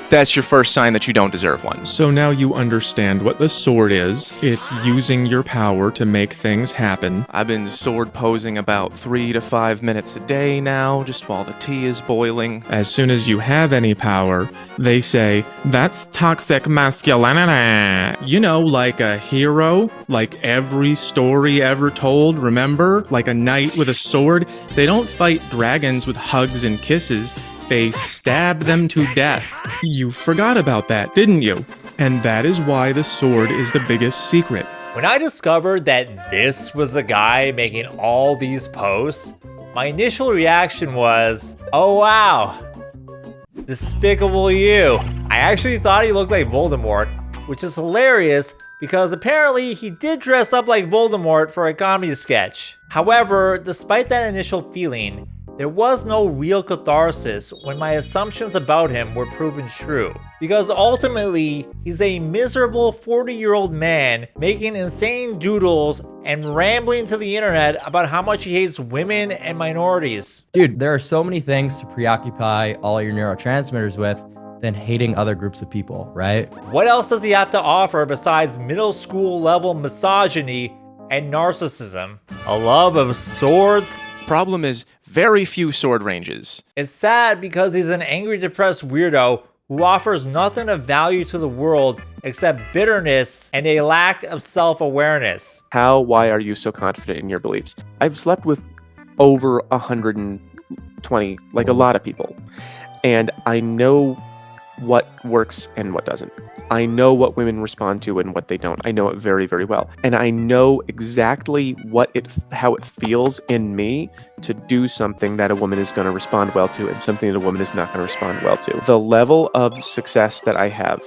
that's your first sign that you don't deserve one. So now you understand what the sword is. It's using your power to make things happen. I've been sword posing about 3 to 5 minutes a day now, just while the tea is boiling. As soon as you have any power, they say, that's toxic masculinity. You know, like a hero, like every story ever told, remember? Like a knight with a sword. They don't fight dragons with hugs and kisses. They stab them to death. You forgot about that, didn't you? And that is why the sword is the biggest secret. When I discovered that this was the guy making all these posts, my initial reaction was, oh wow, despicable you. I actually thought he looked like Voldemort, which is hilarious because apparently he did dress up like Voldemort for a comedy sketch. However, despite that initial feeling, there was no real catharsis when my assumptions about him were proven true. Because ultimately, he's a miserable 40-year-old man making insane doodles and rambling to the internet about how much he hates women and minorities. Dude, there are so many things to preoccupy all your neurotransmitters with than hating other groups of people, right? What else does he have to offer besides middle school level misogyny and narcissism? A love of swords? Problem is, very few sword ranges. It's sad because he's an angry, depressed weirdo who offers nothing of value to the world except bitterness and a lack of self-awareness. Why are you so confident in your beliefs? I've slept with over 120, like a lot of people. And I know what works and what doesn't. I know what women respond to and what they don't. I know it very, very well. And I know exactly how it feels in me to do something that a woman is going to respond well to and something that a woman is not going to respond well to. The level of success that I have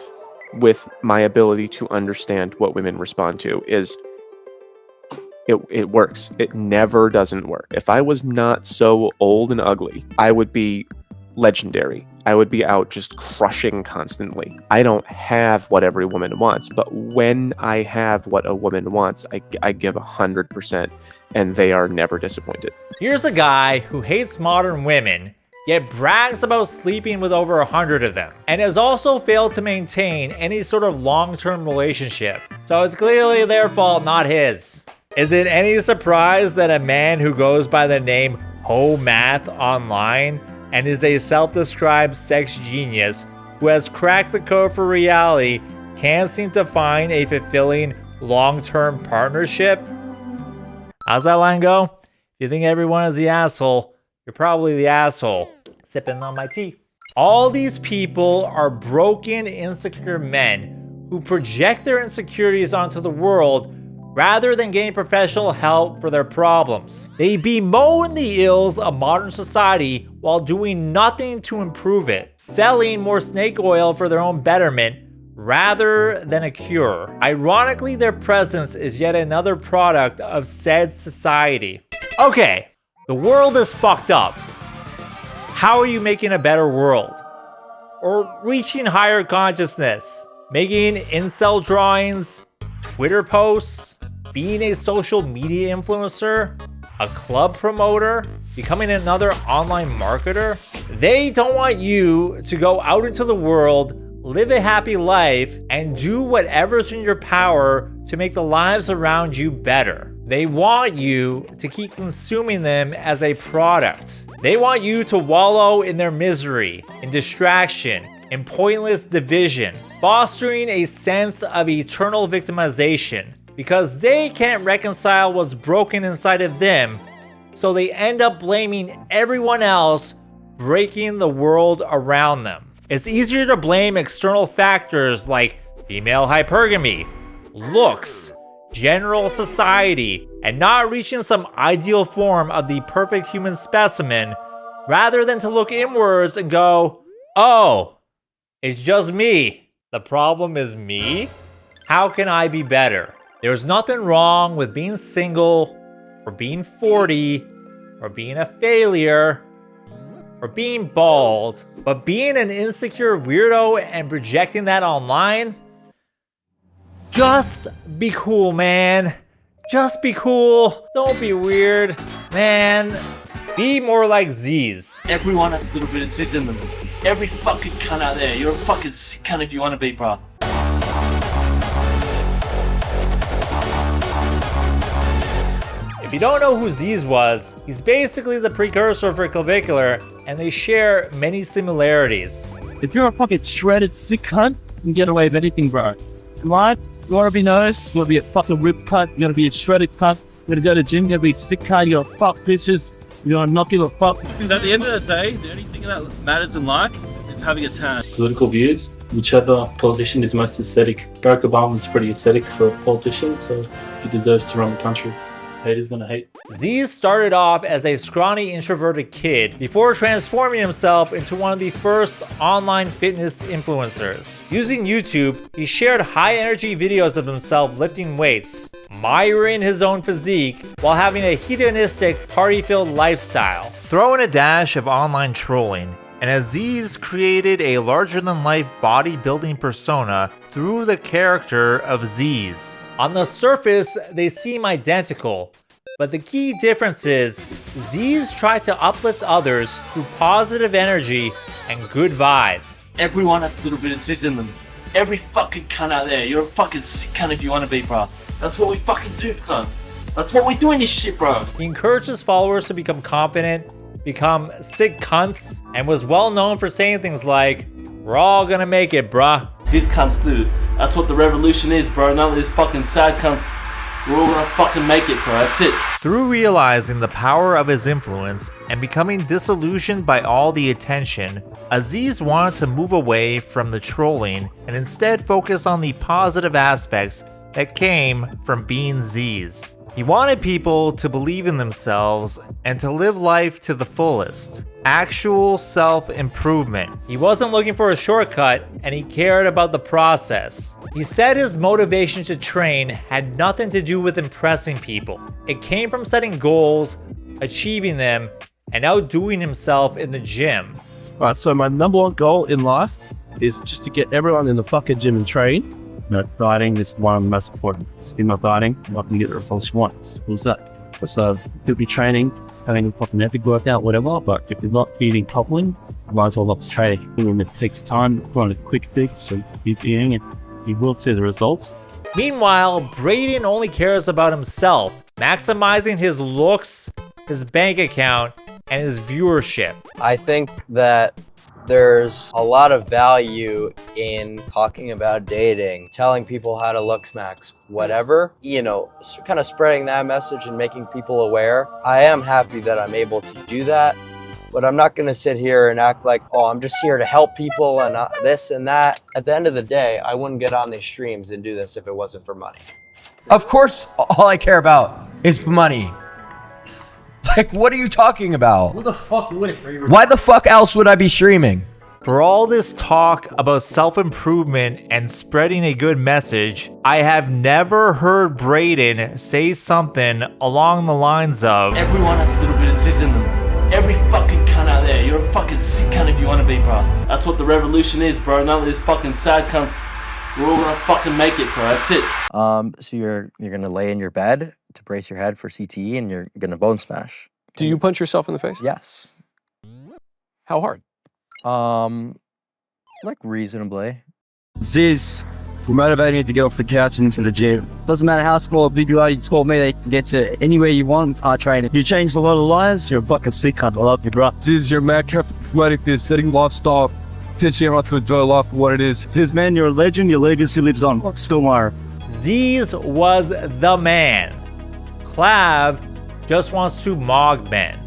with my ability to understand what women respond to is it works. It never doesn't work. If I was not so old and ugly, I would be legendary. I would be out just crushing constantly. I don't have what every woman wants, but when I have what a woman wants, I give 100%, and they are never disappointed. Here's a guy who hates modern women, yet brags about sleeping with over 100 of them, and has also failed to maintain any sort of long-term relationship. So it's clearly their fault, not his. Is it any surprise that a man who goes by the name HoeMath online and is a self-described sex genius who has cracked the code for reality can't seem to find a fulfilling long-term partnership? How's that line go? If you think everyone is the asshole, you're probably the asshole. Sipping on my tea. All these people are broken, insecure men who project their insecurities onto the world rather than getting professional help for their problems. They bemoan the ills of modern society while doing nothing to improve it, selling more snake oil for their own betterment rather than a cure. Ironically, their presence is yet another product of said society. Okay, the world is fucked up. How are you making a better world? Or reaching higher consciousness? Making incel drawings, Twitter posts, being a social media influencer, a club promoter, becoming another online marketer? They don't want you to go out into the world, live a happy life, and do whatever's in your power to make the lives around you better. They want you to keep consuming them as a product. They want you to wallow in their misery, in distraction, in pointless division, fostering a sense of eternal victimization because they can't reconcile what's broken inside of them, so they end up blaming everyone else breaking the world around them. It's easier to blame external factors like female hypergamy, looks, general society, and not reaching some ideal form of the perfect human specimen, rather than to look inwards and go, oh, it's just me. The problem is me? How can I be better? There's nothing wrong with being single, or being 40, or being a failure, or being bald, but being an insecure weirdo and projecting that online? Just be cool, man. Just be cool. Don't be weird. Man, be more like Zyzz. Everyone has a little bit of Zyzz in them. Every fucking cunt out there. You're a fucking sick cunt if you want to be, bro. If you don't know who Zyzz was, he's basically the precursor for Clavicular, and they share many similarities. If you're a fucking shredded sick cunt, you can get away with anything, bro. Right? You want to be noticed? You want to be a fucking ripped cunt? You want to be a shredded cunt? You want to go to the gym? You want to be a sick cunt? You want to fuck bitches? You want to not give a fuck? Because at the end of the day, the only thing that matters in life is having a tan. Political views, whichever politician is most aesthetic. Barack Obama's pretty aesthetic for a politician, so he deserves to run the country. Haters gonna hate. Zyzz started off as a scrawny introverted kid before transforming himself into one of the first online fitness influencers. Using YouTube, he shared high energy videos of himself lifting weights, admiring his own physique, while having a hedonistic, party-filled lifestyle. Throw in a dash of online trolling, and as Zyzz created a larger-than-life bodybuilding persona through the character of Zyzz. On the surface, they seem identical, but the key difference is Zyzz tried to uplift others through positive energy and good vibes. Everyone has a little bit of Zyzz in them. Every fucking cunt out there. You're a fucking sick cunt if you want to be, bro. That's what we fucking do, cunt. That's what we do in this shit, bro. He encouraged his followers to become confident, become sick cunts, and was well known for saying things like, "We're all gonna make it, bruh." These cunts do. That's what the revolution is, bro. None of these fucking sad cunts. We're all gonna fucking make it, bro. That's it. Through realizing the power of his influence and becoming disillusioned by all the attention, Zyzz wanted to move away from the trolling and instead focus on the positive aspects that came from being Zyzz. He wanted people to believe in themselves and to live life to the fullest. Actual self-improvement. He wasn't looking for a shortcut, and he cared about the process. He said his motivation to train had nothing to do with impressing people. It came from setting goals, achieving them, and outdoing himself in the gym. Right, so my number one goal in life is just to get everyone in the fucking gym and train. Dieting is one of the most important. If you're not dieting, you're not going to get the results you want. What's that? So you'll be training, having a fucking epic workout, whatever, but if you're not eating properly, you might as well not training. And it takes time to find a quick fix, so keep eating and you will see the results. Meanwhile, Braden only cares about himself, maximizing his looks, his bank account, and his viewership. I think that There's a lot of value in talking about dating, telling people how to Looksmaxx, whatever, you know, kind of spreading that message and making people aware. I am happy that I'm able to do that, but I'm not gonna sit here and act like, oh, I'm just here to help people and this and that. At the end of the day, I wouldn't get on these streams and do this if it wasn't for money. Of course, all I care about is money. Like, what are you talking about? What the fuck would it? Why the fuck else would I be streaming? For all this talk about self-improvement and spreading a good message, I have never heard Braden say something along the lines of, Everyone has a little bit of Zyzz in them. Every fucking cunt out there. You're a fucking sick cunt if you want to be, bro. That's what the revolution is, bro. None of these fucking sad cunts. We're all gonna fucking make it, bro. That's it. So you're gonna lay in your bed to brace your head for CTE and you're gonna bone smash. Do you punch yourself in the face? Yes. How hard? Like reasonably. Zyzz, we're motivating you to get off the couch and into the gym. Doesn't matter how small or big you are, you told me they can get to anywhere you want with hard training. You changed a lot of lives, you're a fucking sick cunt. I love you, bro. Zyzz, you're mad athletic, this setting lifestyle, teaching everyone to enjoy life for what it is. Zyzz, man, you're a legend, your legacy lives on. Still Meyer. Zyzz was the man. Clav just wants to mog men.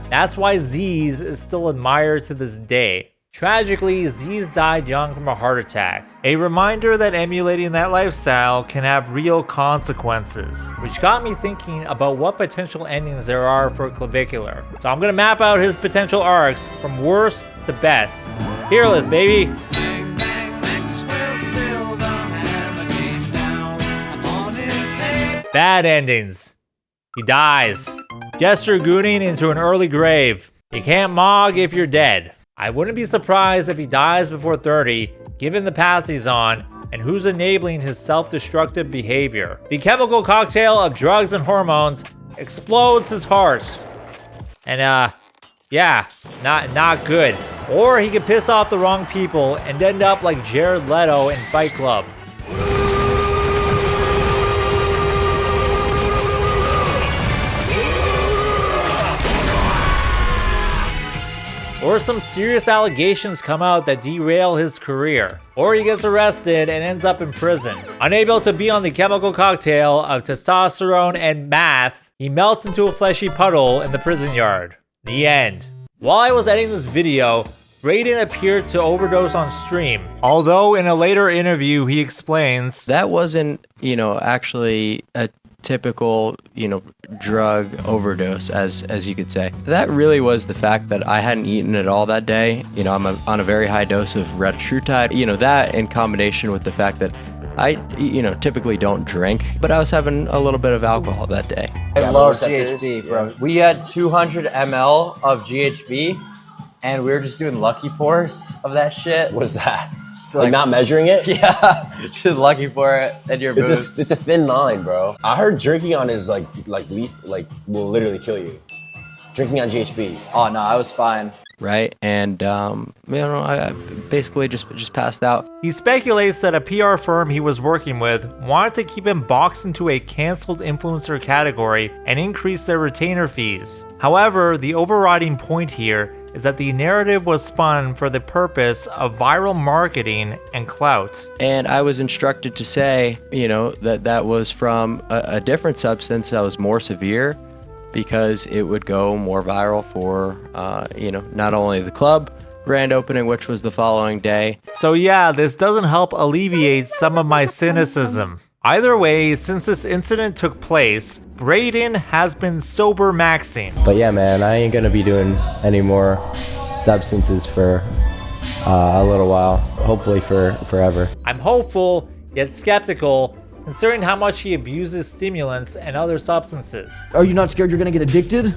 That's why Zyzz is still admired to this day. Tragically, Zyzz died young from a heart attack. A reminder that emulating that lifestyle can have real consequences, which got me thinking about what potential endings there are for Clavicular. So I'm gonna map out his potential arcs from worst to best. Fearless, baby. Bad endings. He dies. Jester gooning into an early grave. You can't mog if you're dead. I wouldn't be surprised if he dies before 30, given the path he's on, and who's enabling his self-destructive behavior. The chemical cocktail of drugs and hormones explodes his heart. And yeah, not good. Or he could piss off the wrong people and end up like Jared Leto in Fight Club. Or some serious allegations come out that derail his career. Or he gets arrested and ends up in prison. Unable to be on the chemical cocktail of testosterone and math, he melts into a fleshy puddle in the prison yard. The end. While I was editing this video, Braden appeared to overdose on stream. Although in a later interview, he explains, that wasn't, actually a typical, drug overdose, as you could say. That really was the fact that I hadn't eaten at all that day. I'm on a very high dose of retatrutide. That in combination with the fact that I, typically don't drink, but I was having a little bit of alcohol that day. I love GHB, bro. We had 200 ml of GHB, and we were just doing lucky pours of that shit. What is that? So like not measuring it? Yeah, just lucky for it, and your it's a thin line, bro. I heard drinking on it is like will literally kill you. Drinking on GHB. Oh no, I was fine. Right, and I basically just passed out. He speculates that a PR firm he was working with wanted to keep him boxed into a canceled influencer category and increase their retainer fees. However, the overriding point here is that the narrative was spun for the purpose of viral marketing and clout. And I was instructed to say, that was from a different substance that was more severe, because it would go more viral for, not only the club grand opening, which was the following day. So yeah, this doesn't help alleviate some of my cynicism. Either way, since this incident took place, Braden has been sober maxing. But yeah, man, I ain't gonna be doing any more substances for a little while, hopefully for forever. I'm hopeful, yet skeptical, considering how much he abuses stimulants and other substances. Are you not scared you're gonna get addicted?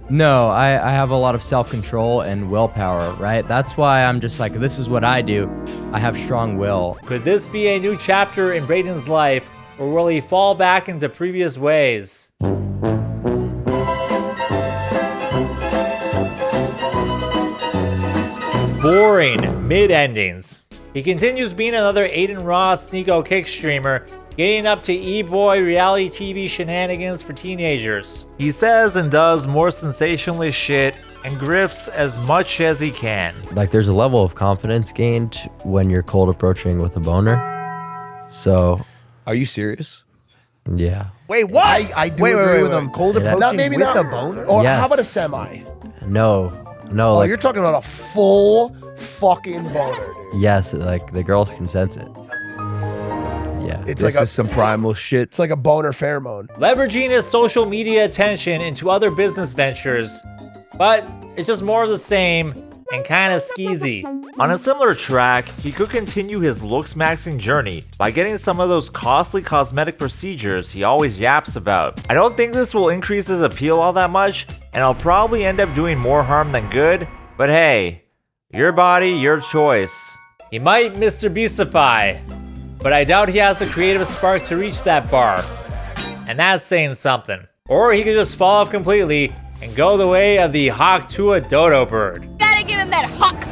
No, I have a lot of self-control and willpower, right? That's why I'm just like, this is what I do. I have strong will. Could this be a new chapter in Braden's life, or will he fall back into previous ways? Boring mid-endings. He continues being another Aiden Ross Sneako kick streamer, getting up to e-boy reality TV shenanigans for teenagers. He says and does more sensationalist shit and grifts as much as he can. Like, there's a level of confidence gained when you're cold approaching with a boner. So, are you serious? Yeah. Wait, what? I do agree with him. Cold approaching Not maybe with not a boner? Or Yes. how about a semi? No, Oh, like, you're talking about a full fucking boner, dude. yes, like the girls can sense it. Yeah. It's This like is some primal shit. It's like a boner pheromone. Leveraging his social media attention into other business ventures, but it's just more of the same and kind of skeezy. On a similar track, he could continue his Looksmaxxing journey by getting some of those costly cosmetic procedures he always yaps about. I don't think this will increase his appeal all that much, and I'll probably end up doing more harm than good, but hey, your body, your choice. He might Mr. Beastify, but I doubt he has the creative spark to reach that bar, and that's saying something. Or he could just fall off completely and go the way of the hawk to a dodo bird. Gotta give him that hawk.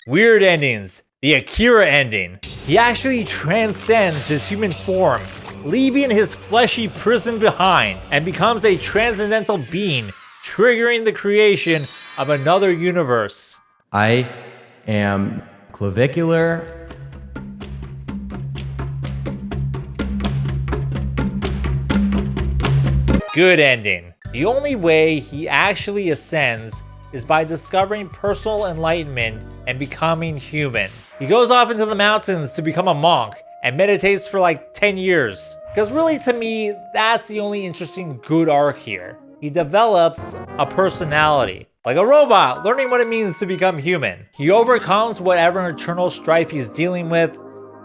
Weird endings. The Akira ending. He actually transcends his human form, leaving his fleshy prison behind, and becomes a transcendental being, triggering the creation of another universe. I am clavicular. Good ending. The only way he actually ascends is by discovering personal enlightenment and becoming human. He goes off into the mountains to become a monk and meditates for like 10 years. Because really, to me, that's the only interesting good arc here. He develops a personality, like a robot, learning what it means to become human. He overcomes whatever internal strife he's dealing with,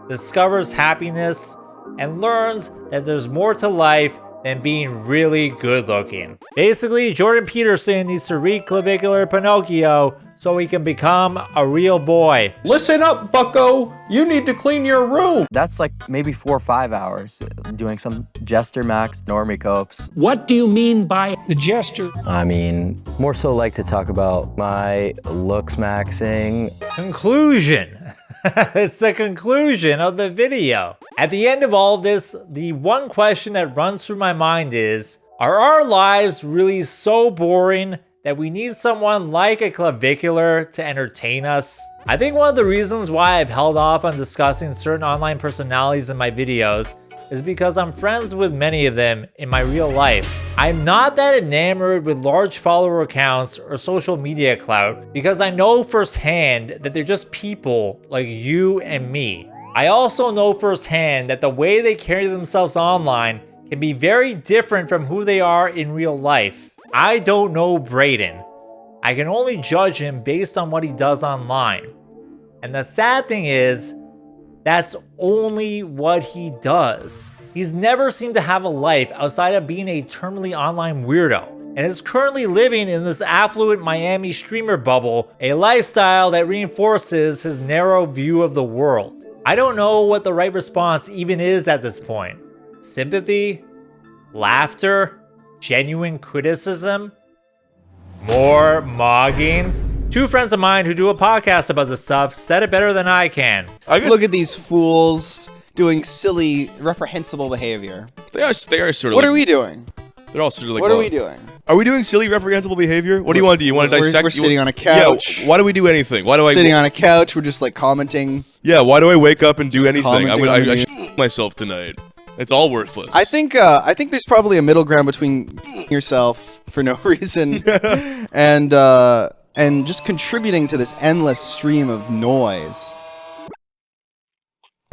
discovers happiness, and learns that there's more to life than being really good looking. Basically, Jordan Peterson needs to read Clavicular Pinocchio so he can become a real boy. Listen up, bucko. You need to clean your room. That's like maybe 4 or 5 hours doing some Jester Max normie copes. What do you mean by the gesture? I mean, more so like to talk about my Looksmaxxing. Conclusion. It's the conclusion of the video. At the end of all this, the one question that runs through my mind is, are our lives really so boring that we need someone like a clavicular to entertain us? I think one of the reasons why I've held off on discussing certain online personalities in my videos is because I'm friends with many of them in my real life. I'm not that enamored with large follower accounts or social media clout because I know firsthand that they're just people like you and me. I also know firsthand that the way they carry themselves online can be very different from who they are in real life. I don't know Braden. I can only judge him based on what he does online. And the sad thing is, that's only what he does. He's never seemed to have a life outside of being a terminally online weirdo, and is currently living in this affluent Miami streamer bubble, a lifestyle that reinforces his narrow view of the world. I don't know what the right response even is at this point. Sympathy? Laughter? Genuine criticism? More mogging? Two friends of mine who do a podcast about this stuff said it better than I can. Look at these fools doing silly, reprehensible behavior. They are sort of. What are we doing? They're all sort of like. What are we doing? Are we doing silly, reprehensible behavior? What do you want to do? You want to dissect? We're sitting on a couch. Yeah. Why do we do anything? Why do I? Sitting on a couch. We're just like commenting. Yeah. Why do I wake up and do anything? I should myself tonight. It's all worthless. I think there's probably a middle ground between yourself for no reason and just contributing to this endless stream of noise.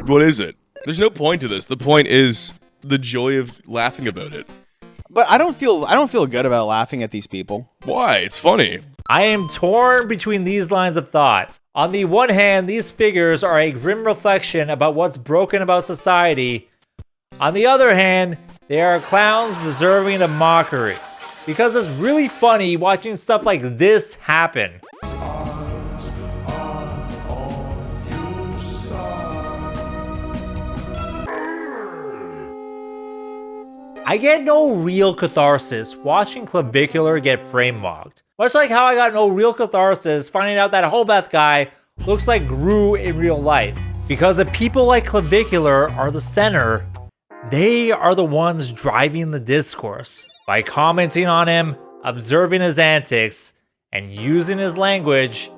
What is it? There's no point to this. The point is the joy of laughing about it. But I don't feel good about laughing at these people. Why? It's funny. I am torn between these lines of thought. On the one hand, these figures are a grim reflection about what's broken about society. On the other hand, they are clowns deserving of mockery. Because it's really funny watching stuff like this happen. I get no real catharsis watching Clavicular get frame mocked. Much like how I got no real catharsis finding out that HoeMath guy looks like Gru in real life. Because if people like Clavicular are the center, they are the ones driving the discourse. By commenting on him, observing his antics, and using his language,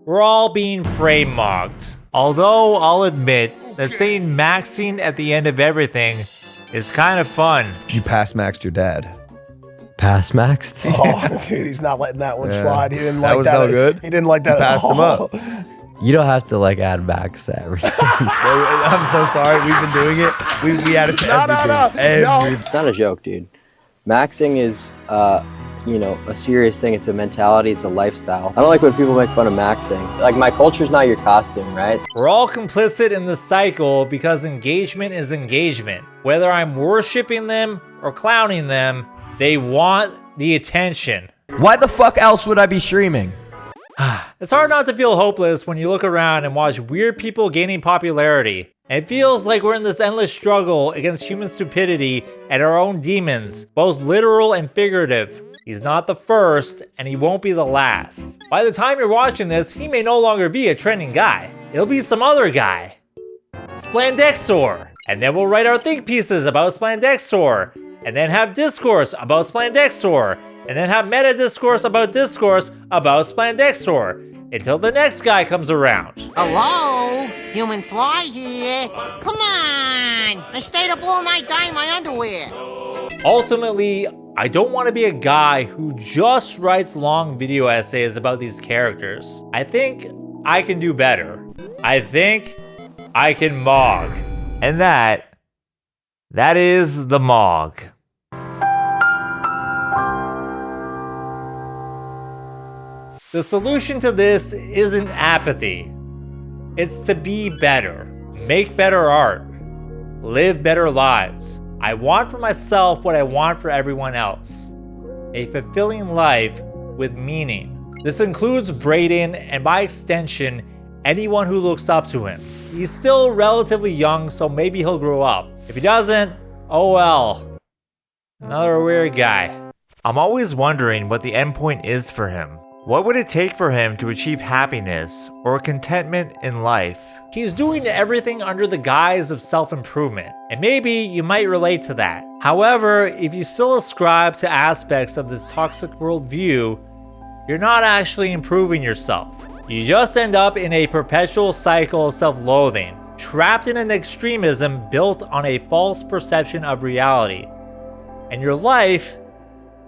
we're all being frame mocked. Although I'll admit that saying maxing at the end of everything is kind of fun. You pass maxed your dad. Pass maxed? Oh, dude, he's not letting that one slide. He didn't like that. That was no good. He didn't like that. Passed him up. You don't have to like add max to everything. I'm so sorry. We've been doing it. We added to everything. It's not a joke, dude. Maxing is, you know, a serious thing. It's a mentality. It's a lifestyle. I don't like when people make fun of maxing. Like, my culture's not your costume, right? We're all complicit in the cycle because engagement is engagement. Whether I'm worshiping them or clowning them, they want the attention. Why the fuck else would I be streaming? It's hard not to feel hopeless when you look around and watch weird people gaining popularity. It feels like we're in this endless struggle against human stupidity and our own demons, both literal and figurative. He's not the first, and he won't be the last. By the time you're watching this, he may no longer be a trending guy. It'll be some other guy. Splandexor. And then we'll write our think pieces about Splandexor. And then have discourse about Splandexor. And then have meta discourse about Splandexor. Until the next guy comes around. Hello? Human fly here. Come on! I stayed up all night dyeing my underwear. Ultimately, I don't want to be a guy who just writes long video essays about these characters. I think I can do better. I think I can mog. And that is the mog. The solution to this isn't apathy. It's to be better, make better art, live better lives. I want for myself what I want for everyone else. A fulfilling life with meaning. This includes Braden and by extension, anyone who looks up to him. He's still relatively young, so maybe he'll grow up. If he doesn't, oh well. Another weird guy. I'm always wondering what the end point is for him. What would it take for him to achieve happiness or contentment in life? He's doing everything under the guise of self-improvement, and maybe you might relate to that. However, if you still ascribe to aspects of this toxic worldview, you're not actually improving yourself. You just end up in a perpetual cycle of self-loathing, trapped in an extremism built on a false perception of reality. And your life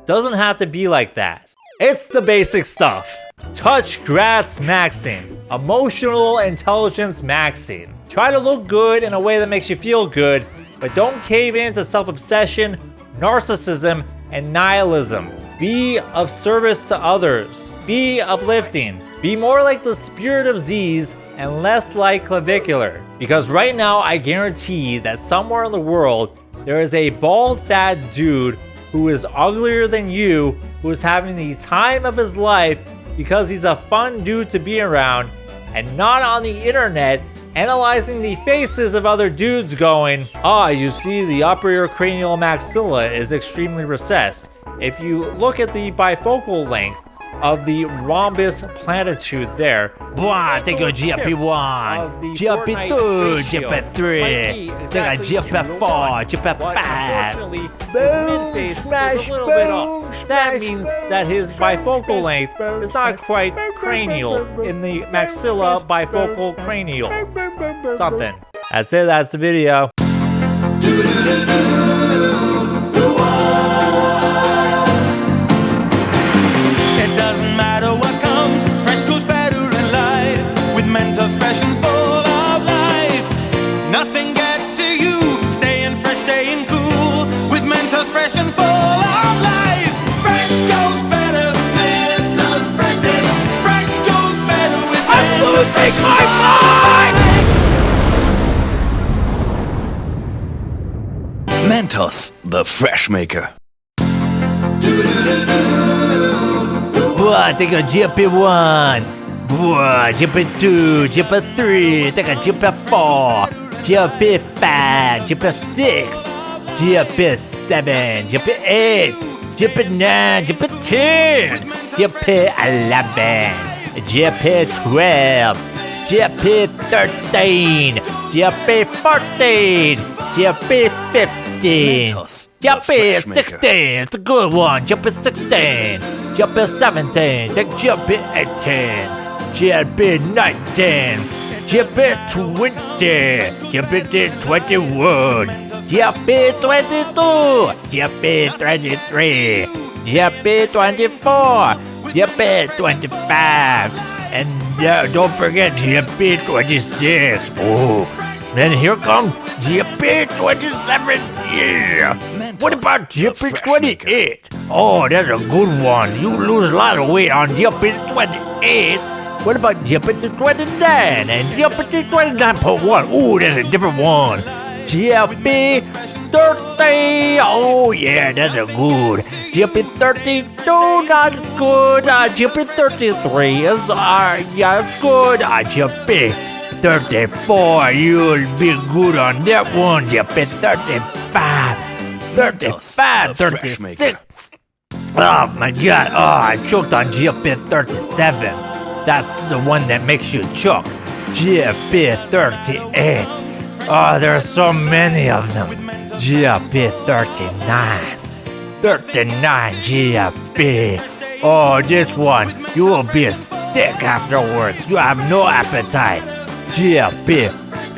doesn't have to be like that. It's the basic stuff. Touch grass maxing. Emotional intelligence maxing. Try to look good in a way that makes you feel good, but don't cave into self-obsession, narcissism, and nihilism. Be of service to others. Be uplifting. Be more like the spirit of Zyzz and less like Clavicular. Because right now, I guarantee that somewhere in the world, there is a bald, fat dude who is uglier than you, who is having the time of his life because he's a fun dude to be around, and not on the internet analyzing the faces of other dudes going, you see the upper cranial maxilla is extremely recessed. If you look at the bifocal length of the rhombus platitude there, take a GP1, GP2, GP3, take a GP4, GP5, boom, smash, boom. That means that his bifocal length is not quite cranial in the maxilla bifocal cranial. Something. That's it, that's the video. MENTOS fresh and full of life. Nothing gets to you. Staying fresh, staying cool. With MENTOS fresh and full of life. Fresh goes better. MENTOS freshness. Fresh goes better with MENTOS. I'm losing my mind. MENTOS, the fresh maker. Take a GP1. GP2, GP3, take a GP4, GP5, GP6, GP7, GP8, GP9, GP10, GP11, GP12, GP 13, GP 14, GP 15, GP 16, it's a good one, GP 16, GP 17, take GP 18, GP 19, GP 20, GP 21, GP 22, GP 23, GP 24, GP 25, and don't forget GP 26. Oh, then here comes GP 27. Yeah. What about GP 28? Oh, that's a good one. You lose a lot of weight on GP 28. What about GP 29 and GP 29.1? Oh, that's a different one. GP 30. Oh, yeah, that's a good. GP 32, not good. GP 33 is, yeah, it's good. GP 34, you'll be good on that one. GP 35, 36. Oh, my God. Oh, I choked on GP 37. That's the one that makes you choke. GP 38. Oh, there are so many of them. GP 39. 39 GP. Oh, this one. You will be a stick afterwards. You have no appetite. GP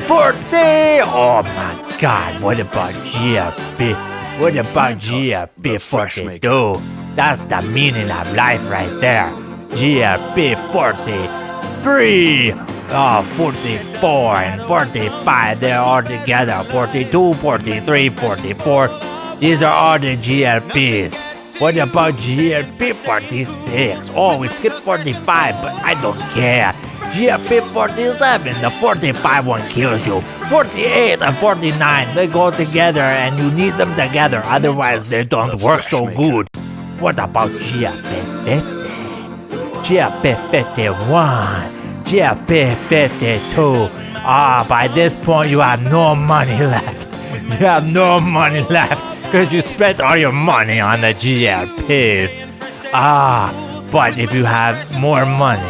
40. Oh my God. What about GP? What about GP 42? That's the meaning of life right there. GP 43. Oh, 44 and 45, they're all together. 42, 43, 44. These are all the GLPs. What about GLP 46? Oh, we skipped 45, but I don't care. GLP 47, the 45 one kills you. 48 and 49, they go together and you need them together. Otherwise, they don't work so good. What about GLP 50? GLP 51. GP 52. By this point you have no money left. You have no money left because you spent all your money on the GLPs. But if you have more money,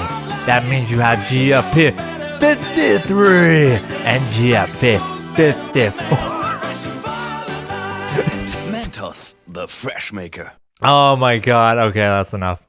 that means you have GP 53 and GP 54. Mentos, the fresh maker. Oh my God. Okay, that's enough.